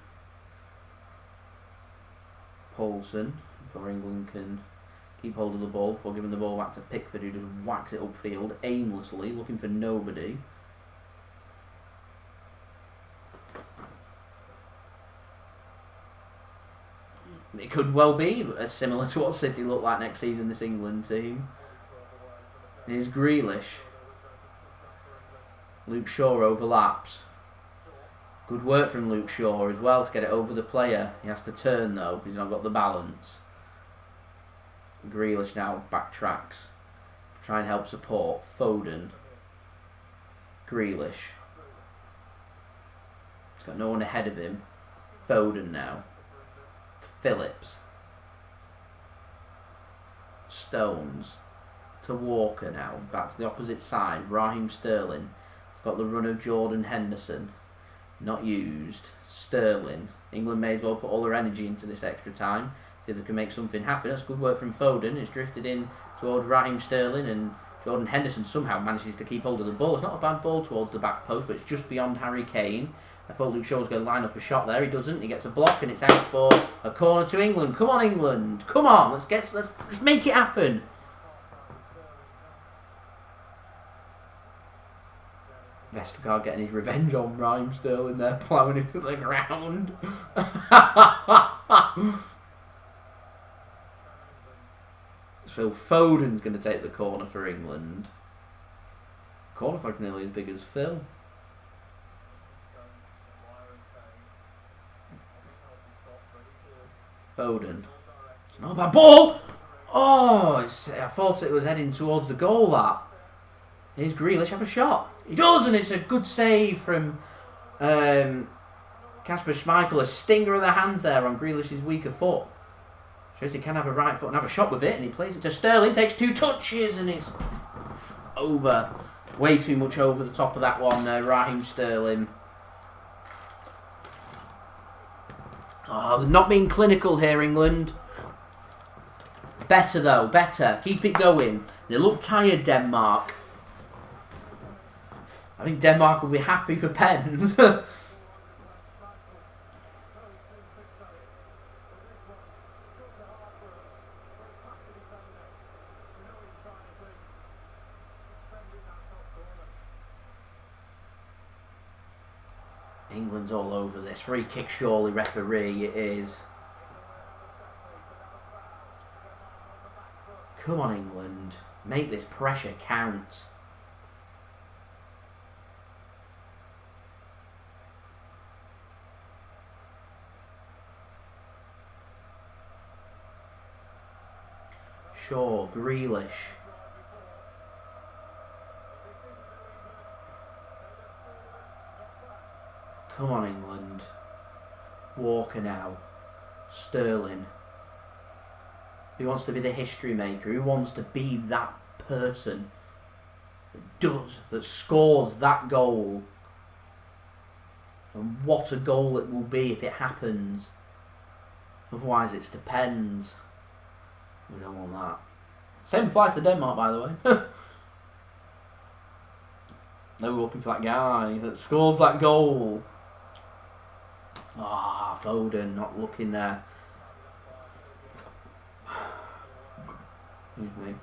Paulson before England can keep hold of the ball before giving the ball back to Pickford, who just whacks it upfield aimlessly, looking for nobody. It could well be similar to what City look like next season, this England team. Here's Grealish. Luke Shaw overlaps. Good work from Luke Shaw as well to get it over the player. He has to turn though because he's not got the balance. Grealish now backtracks to try and help support Foden. Grealish. He's got no one ahead of him. Foden now. To Phillips. Stones. To Walker now. Back to the opposite side. Raheem Sterling. He's got the run of Jordan Henderson. Not used. Sterling. England may as well put all their energy into this extra time. See if they can make something happen. That's good work from Foden. It's drifted in towards Raheem Sterling, and Jordan Henderson somehow manages to keep hold of the ball. It's not a bad ball towards the back post, but it's just beyond Harry Kane. I thought Luke Shaw was going to line up a shot there. He doesn't. He gets a block, and it's out for a corner to England. Come on, England! Come on! Let's make it happen. Vestergaard getting his revenge on Raheem Sterling there, ploughing into the ground. So Foden's going to take the corner for England. Corner flag's nearly as big as Phil. Foden. It's not a bad ball! Oh, I thought it was heading towards the goal, that. Here's Grealish, have a shot. He does, and it's a good save from Kasper Schmeichel. A stinger of the hands there on Grealish's weaker foot. Shows he can have a right foot and have a shot with it, and he plays it to Sterling, takes 2 touches, and it's over. Way too much over the top of that one, Raheem Sterling. Oh, they're not being clinical here, England. Better though, better. Keep it going. They look tired, Denmark. I think Denmark will be happy for pens. England's all over this. Free kick surely, referee, it is. Come on, England. Make this pressure count. Shaw, Grealish. Come on, England. Walker now. Sterling. Who wants to be the history maker? Who wants to be that person that scores that goal? And what a goal it will be if it happens. Otherwise, it depends. We don't want that. Same applies to Denmark, by the way. They were looking for that guy that scores that goal. Ah, Foden not looking there. Excuse me.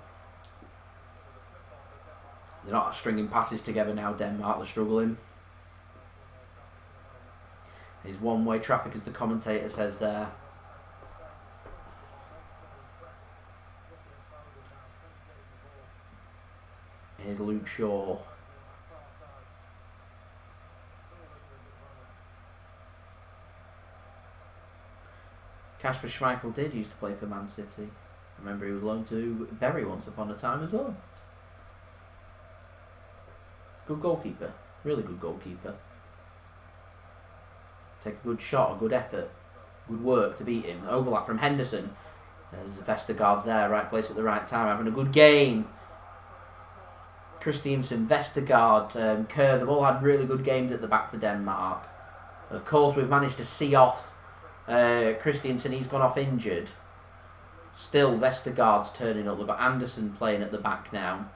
They're not stringing passes together now, Denmark. They're struggling. It's one-way traffic, as the commentator says there. Here's Luke Shaw. Kasper Schmeichel did used to play for Man City. I remember he was loaned to Bury once upon a time as well. Good goalkeeper. Really good goalkeeper. Take a good shot, a good effort, good work to beat him. Overlap from Henderson. There's Vestergaard's there, right place at the right time, having a good game. Christiansen, Vestergaard, Kerr, they've all had really good games at the back for Denmark. Of course, we've managed to see off Christiansen. He's gone off injured. Still, Vestergaard's turning up. We've got Anderson playing at the back now.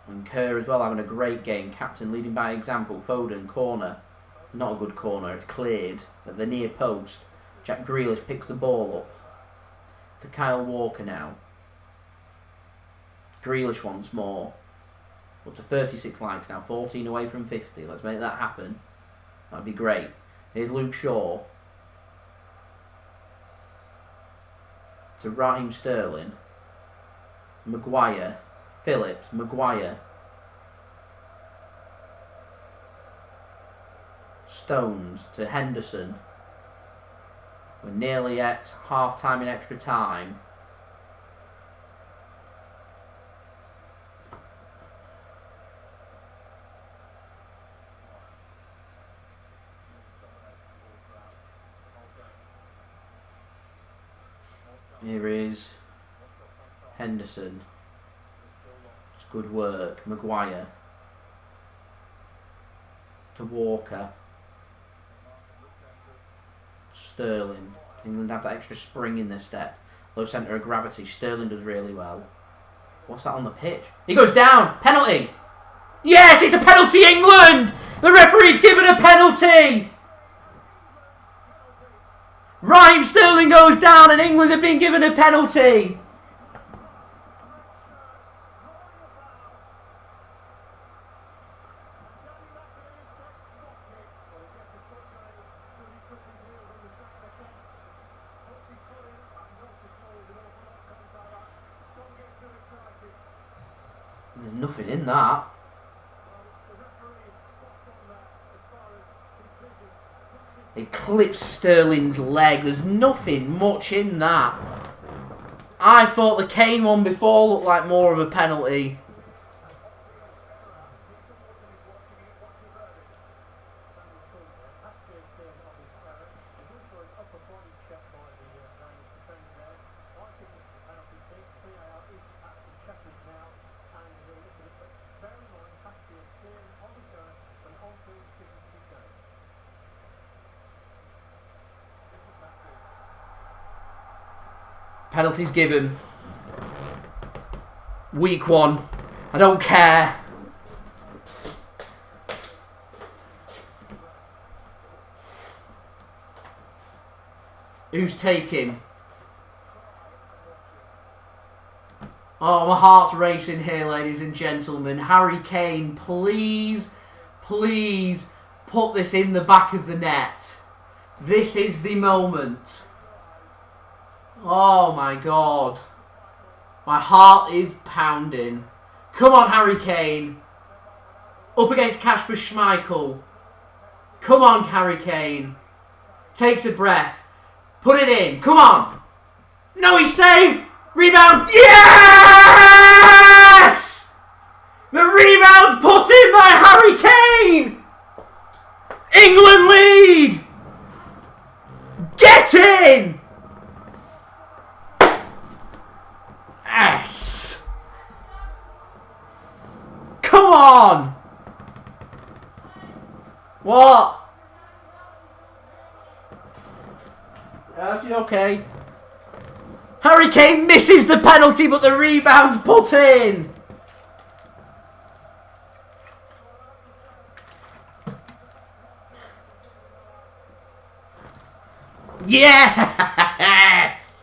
And Kerr as well, having a great game. Captain leading by example. Foden, corner. Not a good corner. It's cleared at the near post. Jack Grealish picks the ball up. To Kyle Walker now. Grealish once more. Up to 36 likes now. 14 away from 50. Let's make that happen. That'd be great. Here's Luke Shaw. To Raheem Sterling. Maguire. Phillips. Maguire. Stones to Henderson. We're nearly at half time in extra time. Here is Henderson. It's good work. Maguire. To Walker. Sterling. England have that extra spring in their step. Low centre of gravity. Sterling does really well. What's that on the pitch? He goes down! Penalty! Yes! It's a penalty, England! The referee's given a penalty! Raheem Sterling goes down and England have been given a penalty! There's nothing in that. It clips Sterling's leg. There's nothing much in that. I thought the Kane one before looked like more of a penalty. Penalties given. Week 1. I don't care. Who's taking? Oh, my heart's racing here, ladies and gentlemen. Harry Kane, please, please put this in the back of the net. This is the moment. Oh my God. My heart is pounding. Come on, Harry Kane. Up against Kasper Schmeichel. Come on, Harry Kane. Takes a breath. Put it in. Come on. No, he's saved. Rebound. Yes! The rebound's put in by Harry Kane. England lead. Get in. Yes! Come on! What? Okay. Harry Kane misses the penalty, but the rebound's put in. Yes!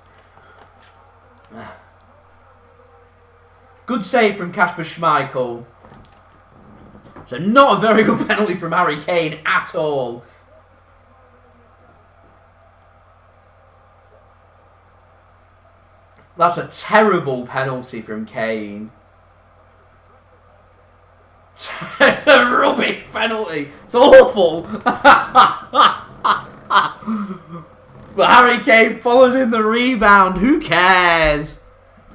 Good save from Kasper Schmeichel. So not a very good penalty from Harry Kane at all. That's a terrible penalty from Kane. It's a rubbish penalty. It's awful. But Harry Kane follows in the rebound. Who cares?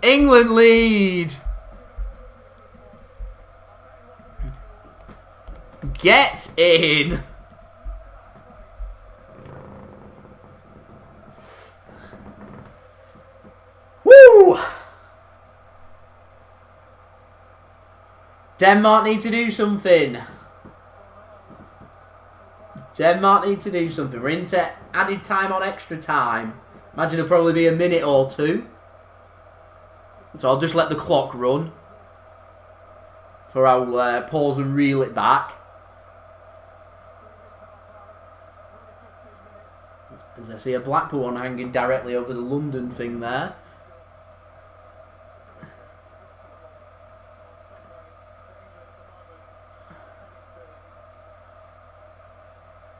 England lead. Get in. Woo! Denmark need to do something. Denmark need to do something. We're into added time on extra time. Imagine it'll probably be a minute or two. So I'll just let the clock run. For I'll pause and reel it back. As I see a Blackpool one hanging directly over the London thing there.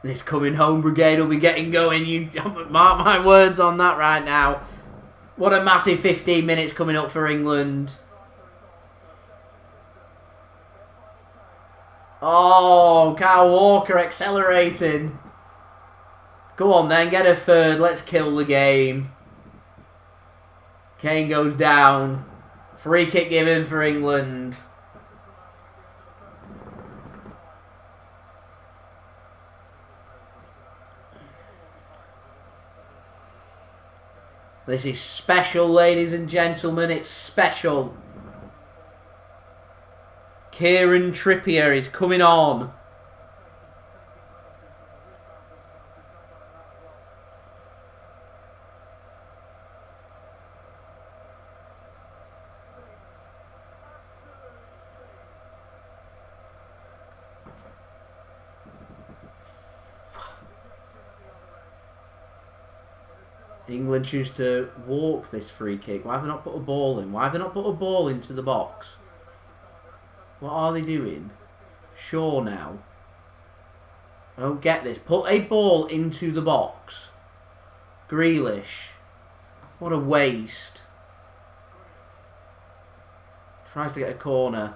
This coming home brigade will be getting going. You mark my words on that right now. What a massive 15 minutes coming up for England. Oh, Kyle Walker accelerating. Go on then, get a third. Let's kill the game. Kane goes down. Free kick given for England. This is special, ladies and gentlemen. It's special. Kieran Trippier is coming on. England choose to walk this free kick. Why have they not put a ball in? Why have they not put a ball into the box? What are they doing? Sure now. I don't get this. Put a ball into the box. Grealish. What a waste. Tries to get a corner.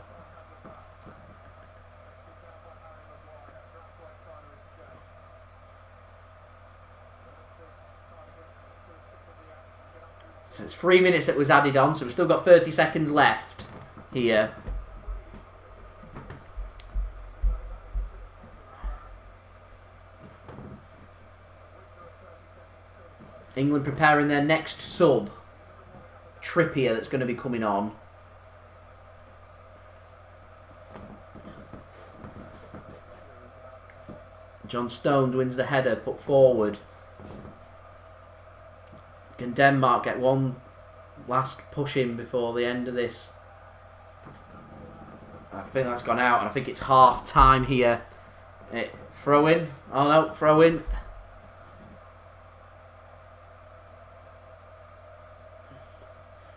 So it's 3 minutes that was added on, so we've still got 30 seconds left here. England preparing their next sub. Trippier, that's going to be coming on. Johnstone wins the header, put forward. Can Denmark get one last push in before the end of this? I think that's gone out, and I think it's half time here. Throw in. Oh no, throw in.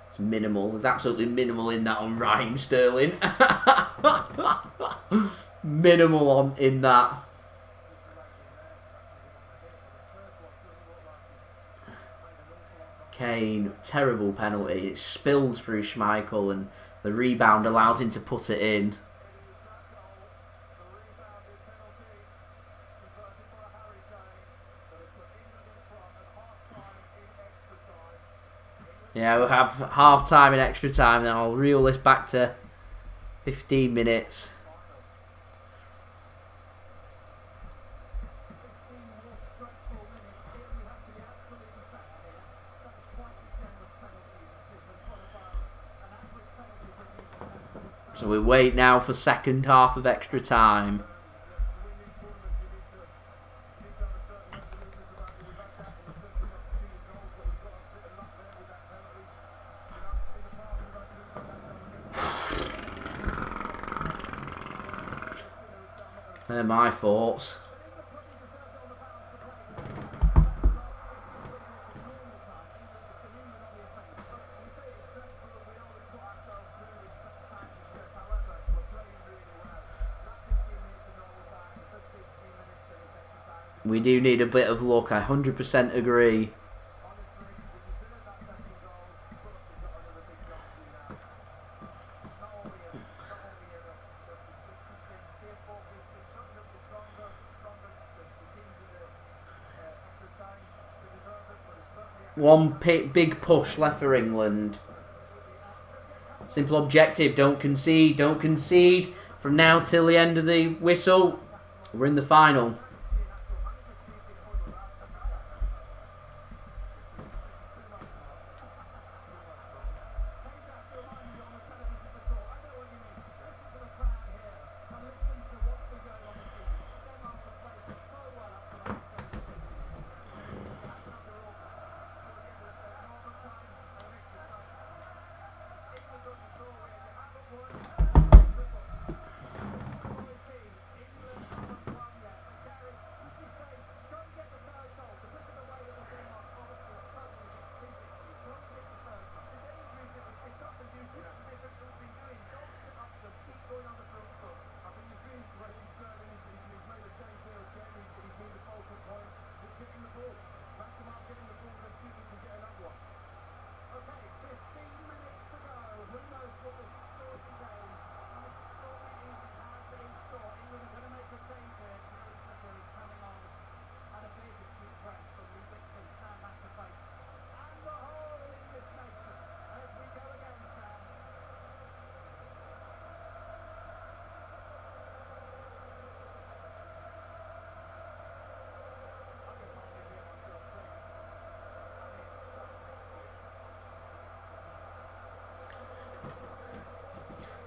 It's minimal. There's absolutely minimal in that on Raheem Sterling. Minimal in that. Kane, terrible penalty. It spills through Schmeichel and the rebound allows him to put it in. Yeah, we'll have half time and extra time, then I'll reel this back to 15 minutes. So we wait now for second half of extra time. They're my thoughts. We do need a bit of luck. I 100% agree. One big push left for England. Simple objective, don't concede, don't concede. From now till the end of the whistle, we're in the final.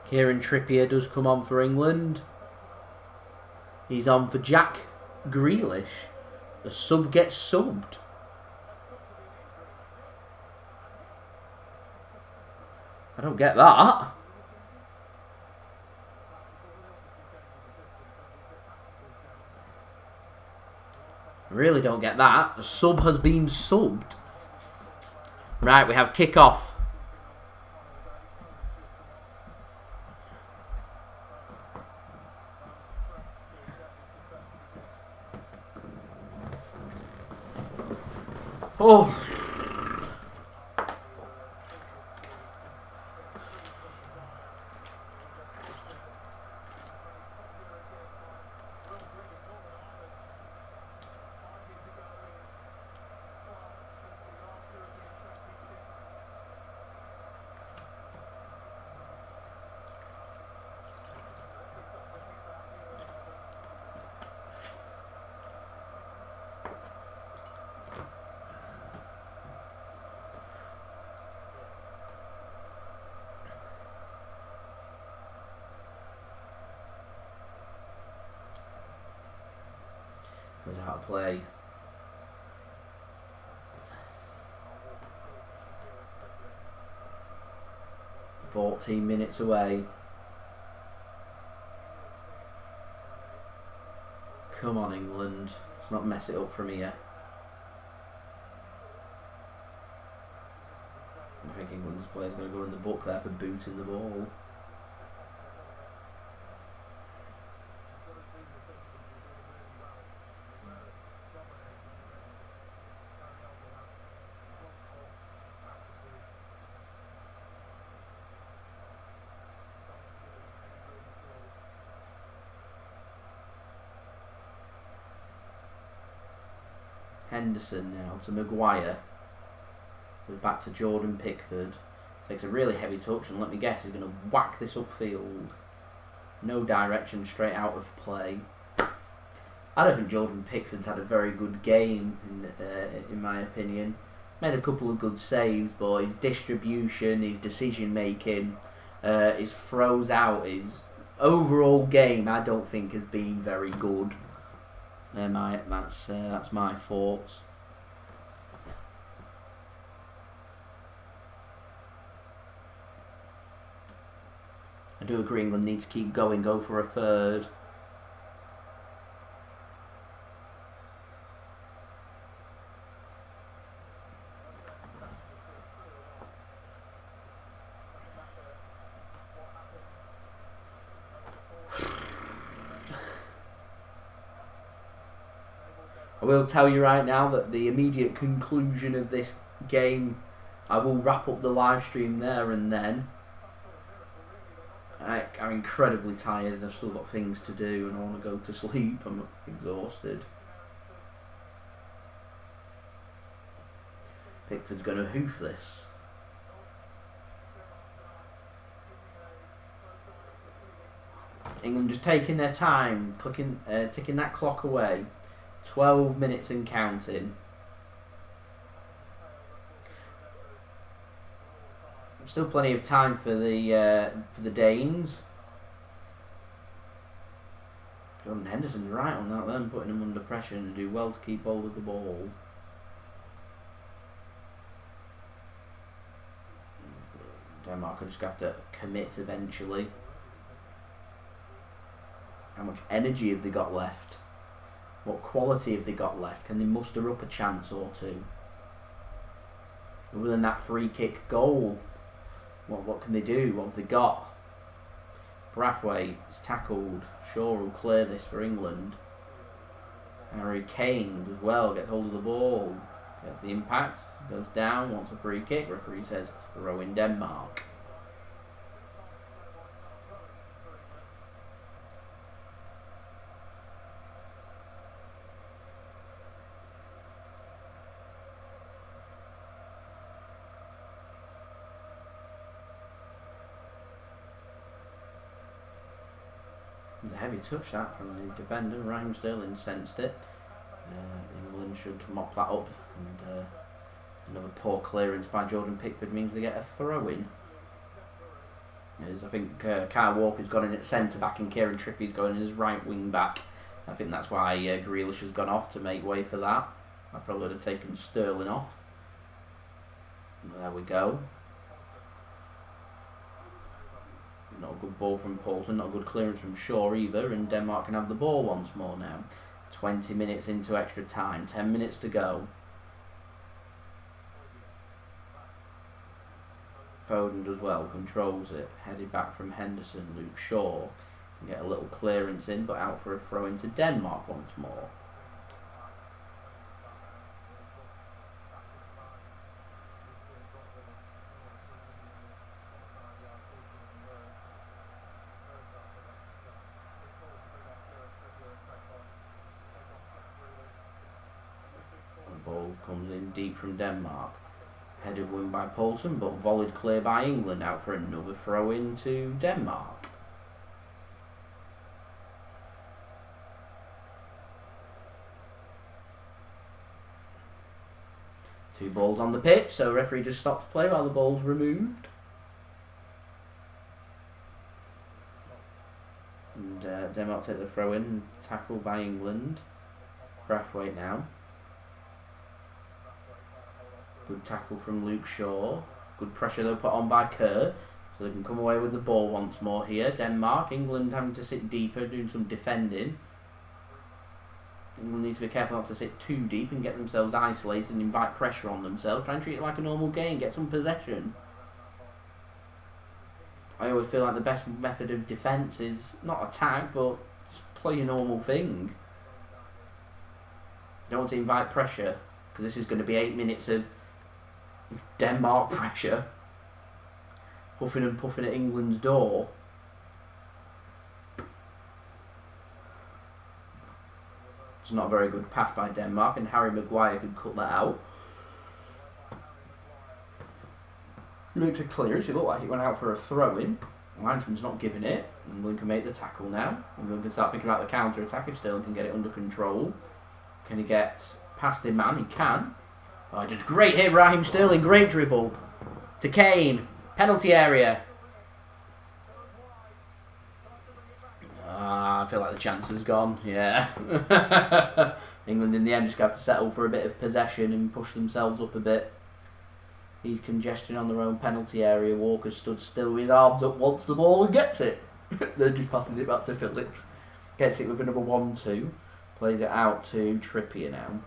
Kieran Trippier does come on for England. He's on for Jack Grealish. The sub gets subbed. I don't get that. I really don't get that. The sub has been subbed. Right, we have kick-off. Oh. Was out of play. "14 minutes away. Come on, England. Let's not mess it up from here. I think England's player's going to go in the book there for booting the ball. Henderson now to Maguire. Goes back to Jordan Pickford. Takes a really heavy touch and let me guess he's going to whack this upfield. No direction, straight out of play. I don't think Jordan Pickford's had a very good game in my opinion. Made a couple of good saves, but his distribution, his decision making, his throws out, his overall game I don't think has been very good. That's my thoughts. I do agree England needs to keep going, go for a third. I will tell you right now that the immediate conclusion of this game, I will wrap up the live stream there and then. I'm incredibly tired and I've still got things to do and I want to go to sleep. I'm exhausted. Pickford's going to hoof this. England just taking their time, ticking that clock away. 12 minutes and counting. Still plenty of time for the Danes. Jordan Henderson's right on that then, putting him under pressure and do well to keep hold of the ball. Denmark will just have to commit eventually. How much energy have they got left? What quality have they got left? Can they muster up a chance or two? Other than that free kick goal, what can they do? What have they got? Braithwaite is tackled. Shaw will clear this for England. Harry Kane as well, gets hold of the ball. Gets the impact, goes down, wants a free kick. Referee says throw in Denmark. It's a heavy touch that from the defender. Raheem Sterling sensed it. England should mop that up, and another poor clearance by Jordan Pickford means they get a throw-in. I think Kyle Walker's gone in at centre back and Kieran Trippier's going in as right wing back. I think that's why Grealish has gone off to make way for that. I probably would have taken Sterling off. There we go. Not a good ball from Poulsen, not a good clearance from Shaw either, and Denmark can have the ball once more now. 20 minutes into extra time, 10 minutes to go. Foden does well, controls it, headed back from Henderson. Luke Shaw can get a little clearance in, but out for a throw into Denmark once more. Ball comes in deep from Denmark. Headed win by Poulsen, but volleyed clear by England. Out for another throw in to Denmark. Two balls on the pitch, so referee just stops play while the ball's removed. And Denmark take the throw in, tackled by England. Braithwaite now. Good tackle from Luke Shaw. Good pressure though put on by Kerr. So they can come away with the ball once more here. Denmark, England having to sit deeper, doing some defending. England needs to be careful not to sit too deep and get themselves isolated and invite pressure on themselves. Try and treat it like a normal game, get some possession. I always feel like the best method of defence is not attack, but play a normal thing. You don't want to invite pressure, because this is going to be 8 minutes of Denmark pressure, huffing and puffing at England's door. It's not a very good pass by Denmark, and Harry Maguire could cut that out. Looked a clearance, it looked like he went out for a throw-in. Linesman's not giving it. England can make the tackle now. England can start thinking about the counter-attack if Sterling can get it under control. Can he get past him, man? He can. Oh, just great hit, Raheem Sterling. Great dribble. To Kane. Penalty area. I feel like the chance has gone. Yeah. England in the end just have to settle for a bit of possession and push themselves up a bit. He's congestion on their own penalty area. Walker stood still with his arms up, wants the ball and gets it. Then just passes it back to Phillips. Gets it with another 1-2. Plays it out to Trippier now.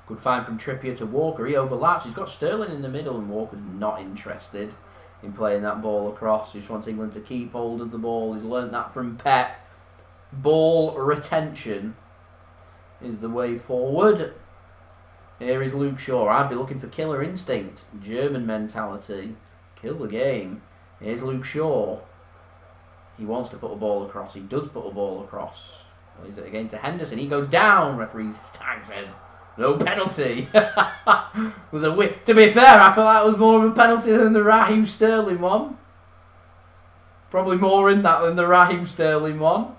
Good find from Trippier to Walker. He overlaps. He's got Sterling in the middle and Walker's not interested in playing that ball across. He just wants England to keep hold of the ball. He's learnt that from Pep. Ball retention is the way forward. Here is Luke Shaw. I'd be looking for killer instinct. German mentality. Kill the game. Here's Luke Shaw. He wants to put a ball across. He does put a ball across. Well, is it again to Henderson? He goes down. Referee this time says no penalty. Was a to be fair, I feel that was more of a penalty than the Raheem Sterling one. Probably more in that than the Raheem Sterling one.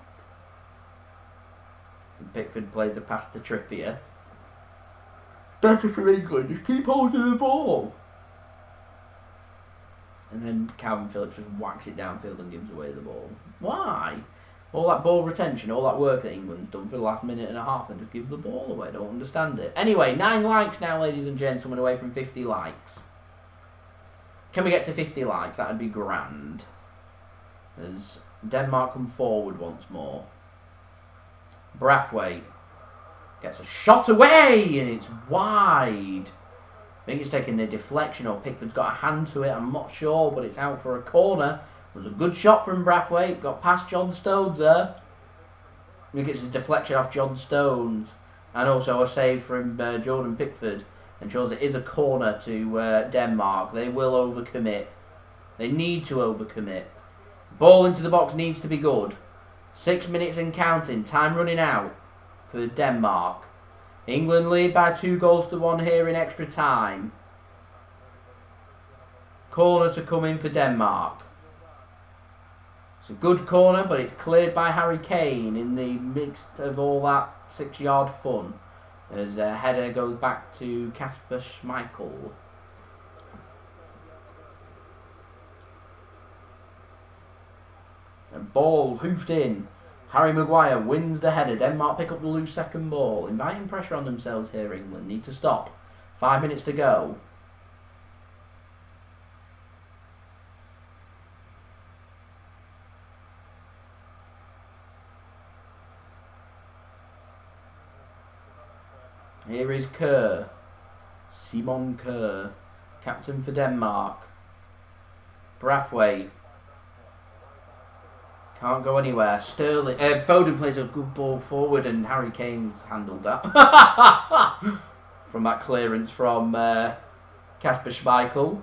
And Pickford plays a pass to Trippier. Better for England. Just keep holding the ball. And then Kalvin Phillips just whacks it downfield and gives away the ball. Why? All that ball retention, all that work that England's done for the last minute and a half, and just give the ball away. I don't understand it. Anyway, 9 likes now, ladies and gentlemen, away from 50 likes. Can we get to 50 likes? That would be grand. As Denmark come forward once more. Brathwaite gets a shot away, and it's wide. I think it's taking a deflection, or Pickford's got a hand to it. I'm not sure, but it's out for a corner. It was a good shot from Brathwaite. Got past Johnstone there. I think it's a deflection off Johnstone. And also a save from Jordan Pickford. And shows it is a corner to Denmark. They will overcommit. They need to overcommit. Ball into the box needs to be good. 6 minutes and counting. Time running out for Denmark. England lead by 2-1 here in extra time. Corner to come in for Denmark. It's a good corner, but it's cleared by Harry Kane in the midst of all that 6-yard fun. As a header goes back to Kasper Schmeichel. A ball hoofed in. Harry Maguire wins the header. Denmark pick up the loose second ball. Inviting pressure on themselves here, England. Need to stop. 5 minutes to go. Here is Kerr. Simon Kerr. Captain for Denmark. Brathwaite. Can't go anywhere. Sterling. Foden plays a good ball forward, and Harry Kane's handled that. From that clearance from Kasper Schmeichel.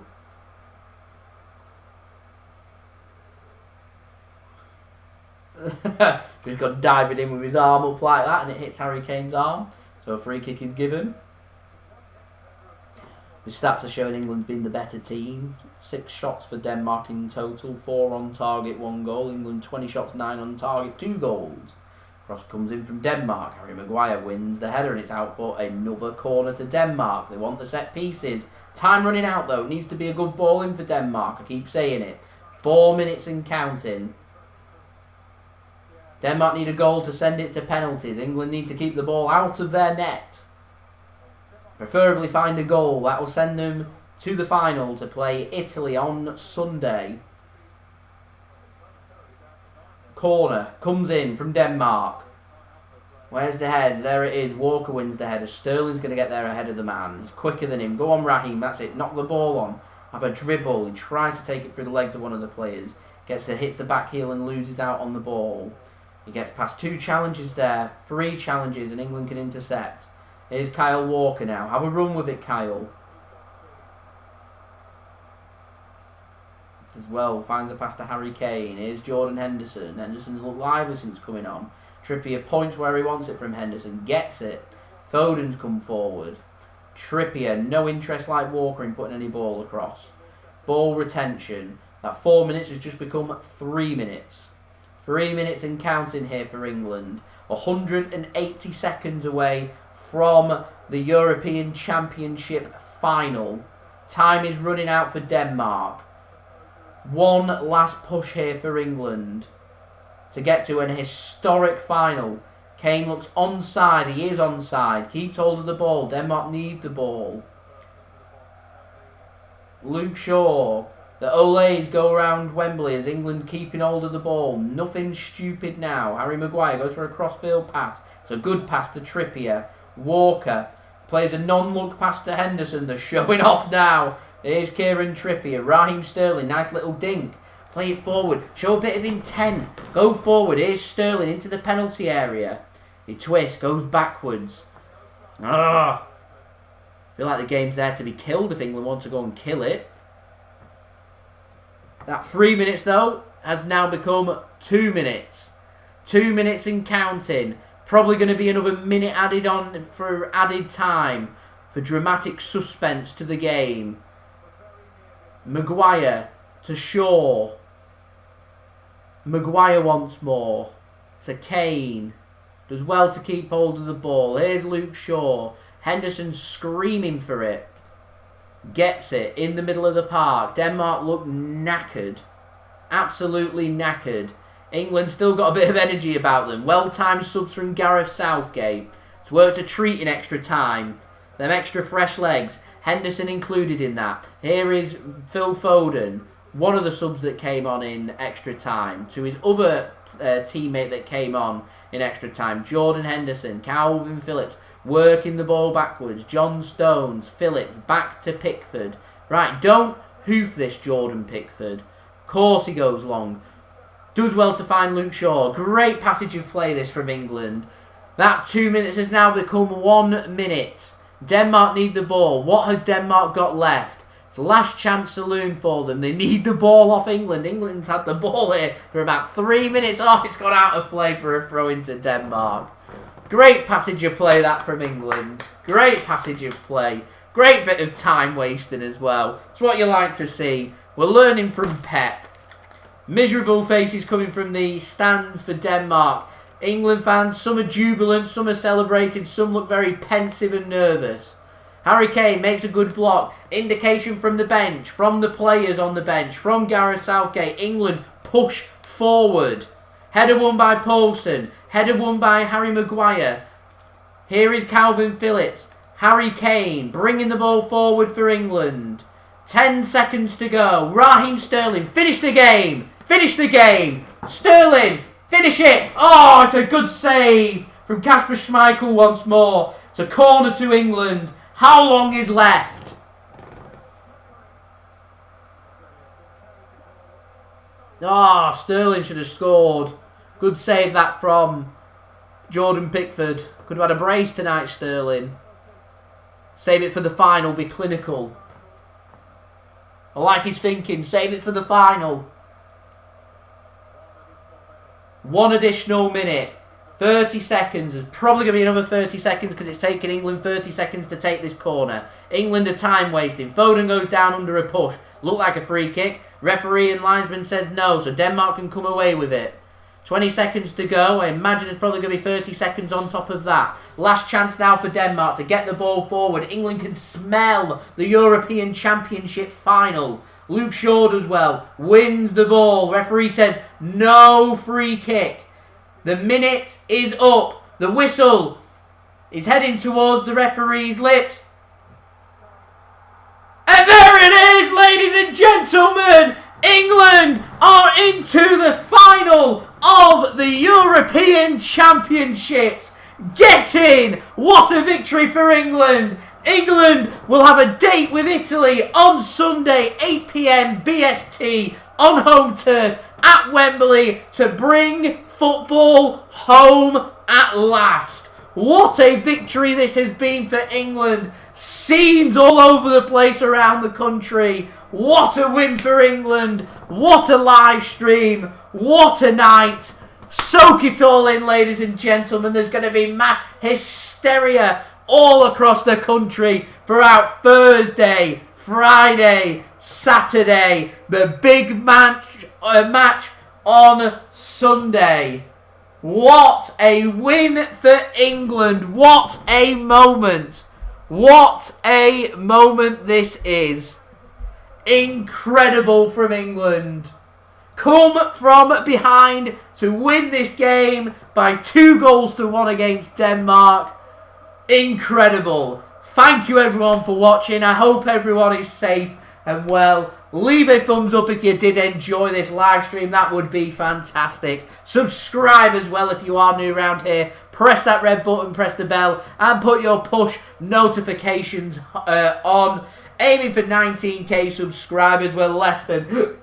He's got diving in with his arm up like that, and it hits Harry Kane's arm. So a free kick is given. The stats are showing England's been the better team. 6 shots for Denmark in total. 4 on target, 1 goal. England 20 shots, 9 on target, 2 goals. Cross comes in from Denmark. Harry Maguire wins the header, and it's out for another corner to Denmark. They want the set pieces. Time running out though. It needs to be a good ball in for Denmark. I keep saying it. 4 minutes and counting. Denmark need a goal to send it to penalties. England need to keep the ball out of their net. Preferably find a goal. That will send them to the final to play Italy on Sunday. Corner comes in from Denmark. Where's the head? There it is. Walker wins the header. Sterling's going to get there ahead of the man. He's quicker than him. Go on, Raheem. That's it. Knock the ball on. Have a dribble. He tries to take it through the legs of one of the players. Hits the back heel and loses out on the ball. He gets past 2 challenges there. 3 challenges, and England can intercept. Here's Kyle Walker now. Have a run with it, Kyle. As well, finds a pass to Harry Kane. Here's Jordan Henderson. Henderson's looked lively since coming on. Trippier points where he wants it from Henderson. Gets it. Foden's come forward. Trippier, no interest like Walker in putting any ball across. Ball retention. That 4 minutes has just become 3 minutes. 3 minutes and counting here for England. 180 seconds away from the European Championship final. Time is running out for Denmark. One last push here for England to get to an historic final. Kane looks onside. He is onside. Keeps hold of the ball. Denmark need the ball. Luke Shaw. The Olays go around Wembley as England keeping hold of the ball. Nothing stupid now. Harry Maguire goes for a crossfield pass. It's a good pass to Trippier. Walker plays a non-look pass to Henderson. They're showing off now. Here's Kieran Trippier. Raheem Sterling. Nice little dink. Play it forward. Show a bit of intent. Go forward. Here's Sterling into the penalty area. He twists, goes backwards. I feel like the game's there to be killed if England want to go and kill it. That 3 minutes, though, has now become 2 minutes. 2 minutes and counting. Probably going to be another minute added on for added time, for dramatic suspense to the game. Maguire to Shaw. Maguire once more. To Kane. Does well to keep hold of the ball. Here's Luke Shaw. Henderson screaming for it. Gets it in the middle of the park. Denmark look knackered. Absolutely knackered. England still got a bit of energy about them. Well-timed subs from Gareth Southgate. It's worked a treat in extra time. Them extra fresh legs. Henderson included in that. Here is Phil Foden. One of the subs that came on in extra time. To his other teammate that came on in extra time. Jordan Henderson. Kalvin Phillips. Working the ball backwards. Johnstone. Phillips. Back to Pickford. Right, don't hoof this Jordan Pickford. Of course he goes long. Does well to find Luke Shaw. Great passage of play this from England. That 2 minutes has now become 1 minute. Denmark need the ball. What has Denmark got left? It's last chance saloon for them. They need the ball off England. England's had the ball here for about 3 minutes. Oh, it's gone out of play for a throw into Denmark. Great passage of play that from England. Great passage of play. Great bit of time wasting as well. It's what you like to see. We're learning from Pep. Miserable faces coming from the stands for Denmark. England fans, some are jubilant, some are celebrating, some look very pensive and nervous. Harry Kane makes a good block. Indication from the bench, from the players on the bench, from Gareth Southgate. England push forward. Header won by Poulsen. Header won by Harry Maguire. Here is Kalvin Phillips. Harry Kane bringing the ball forward for England. 10 seconds to go. Raheem Sterling, finish the game. Finish the game. Sterling, finish it. Oh, it's a good save from Kasper Schmeichel once more. It's a corner to England. How long is left? Sterling should have scored. Good save that from Jordan Pickford. Could have had a brace tonight, Sterling. Save it for the final, be clinical. I like his thinking. Save it for the final. 1 additional minute. 30 seconds. There's probably going to be another 30 seconds because it's taken England 30 seconds to take this corner. England are time wasting. Foden goes down under a push. Looked like a free kick. Referee and linesman says no, so Denmark can come away with it. 20 seconds to go. I imagine it's probably going to be 30 seconds on top of that. Last chance now for Denmark to get the ball forward. England can smell the European Championship final. Luke Shaw does well. Wins the ball. Referee says no free kick. The minute is up. The whistle is heading towards the referee's lips. And there it is, ladies and gentlemen. England are into the final of the European Championships. Get in! What a victory for England! England will have a date with Italy on Sunday, 8 PM BST, on home turf at Wembley to bring football home at last. What a victory this has been for England. Scenes all over the place around the country. What a win for England. What a live stream. What a night. Soak it all in, ladies and gentlemen. There's going to be mass hysteria all across the country throughout Thursday, Friday, Saturday. The big match on Sunday. What a win for England. What a moment. What a moment this is. Incredible from England. Come from behind to win this game by 2-1 against Denmark. Incredible. Thank you everyone for watching. I hope everyone is safe and well. Leave a thumbs up if you did enjoy this live stream. That would be fantastic. Subscribe as well if you are new around here. Press that red button, press the bell, and put your push notifications on. Aiming for 19k subscribers. We're less than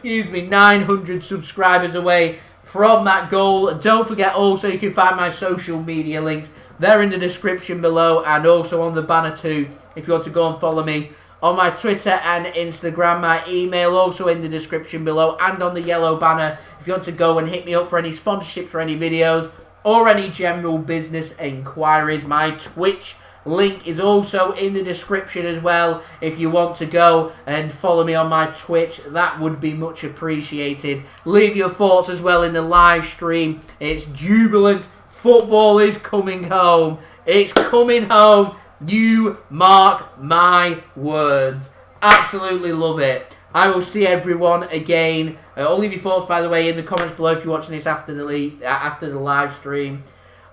900 subscribers away from that goal. Don't forget also you can find my social media links. They're in the description below and also on the banner too if you want to go and follow me on my Twitter and Instagram. My email also in the description below and on the yellow banner if you want to go and hit me up for any sponsorships for any videos or any general business inquiries. My Twitch link is also in the description as well. If you want to go and follow me on my Twitch, that would be much appreciated. Leave your thoughts as well in the live stream. It's jubilant. Football is coming home. It's coming home. You mark my words. Absolutely love it. I will see everyone again. I'll leave your thoughts, by the way, in the comments below if you're watching this after the live stream.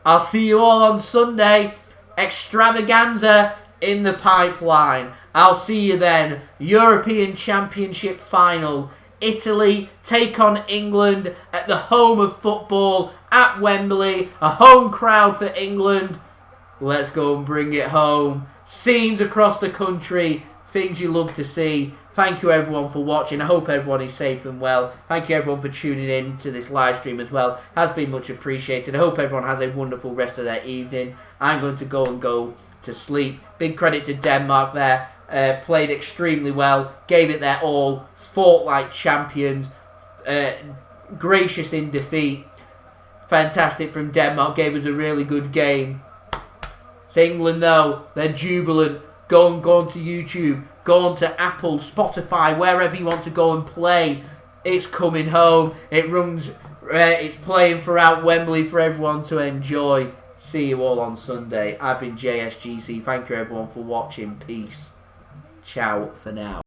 I'll see you all on Sunday. Extravaganza in the pipeline. I'll see you then. European Championship final. Italy take on England at the home of football at Wembley. A home crowd for England. Let's go and bring it home. Scenes across the country. Things you love to see. Thank you everyone for watching. I hope everyone is safe and well. Thank you everyone for tuning in to this live stream as well. Has been much appreciated. I hope everyone has a wonderful rest of their evening. I'm going to go to sleep. Big credit to Denmark there. Played extremely well. Gave it their all. Fought like champions. Gracious in defeat. Fantastic from Denmark. Gave us a really good game. It's England though. They're jubilant. Go on to YouTube. Go on to Apple, Spotify, wherever you want to go and play. It's coming home. It's playing throughout Wembley for everyone to enjoy. See you all on Sunday. I've been JSGC. Thank you everyone for watching. Peace. Ciao for now.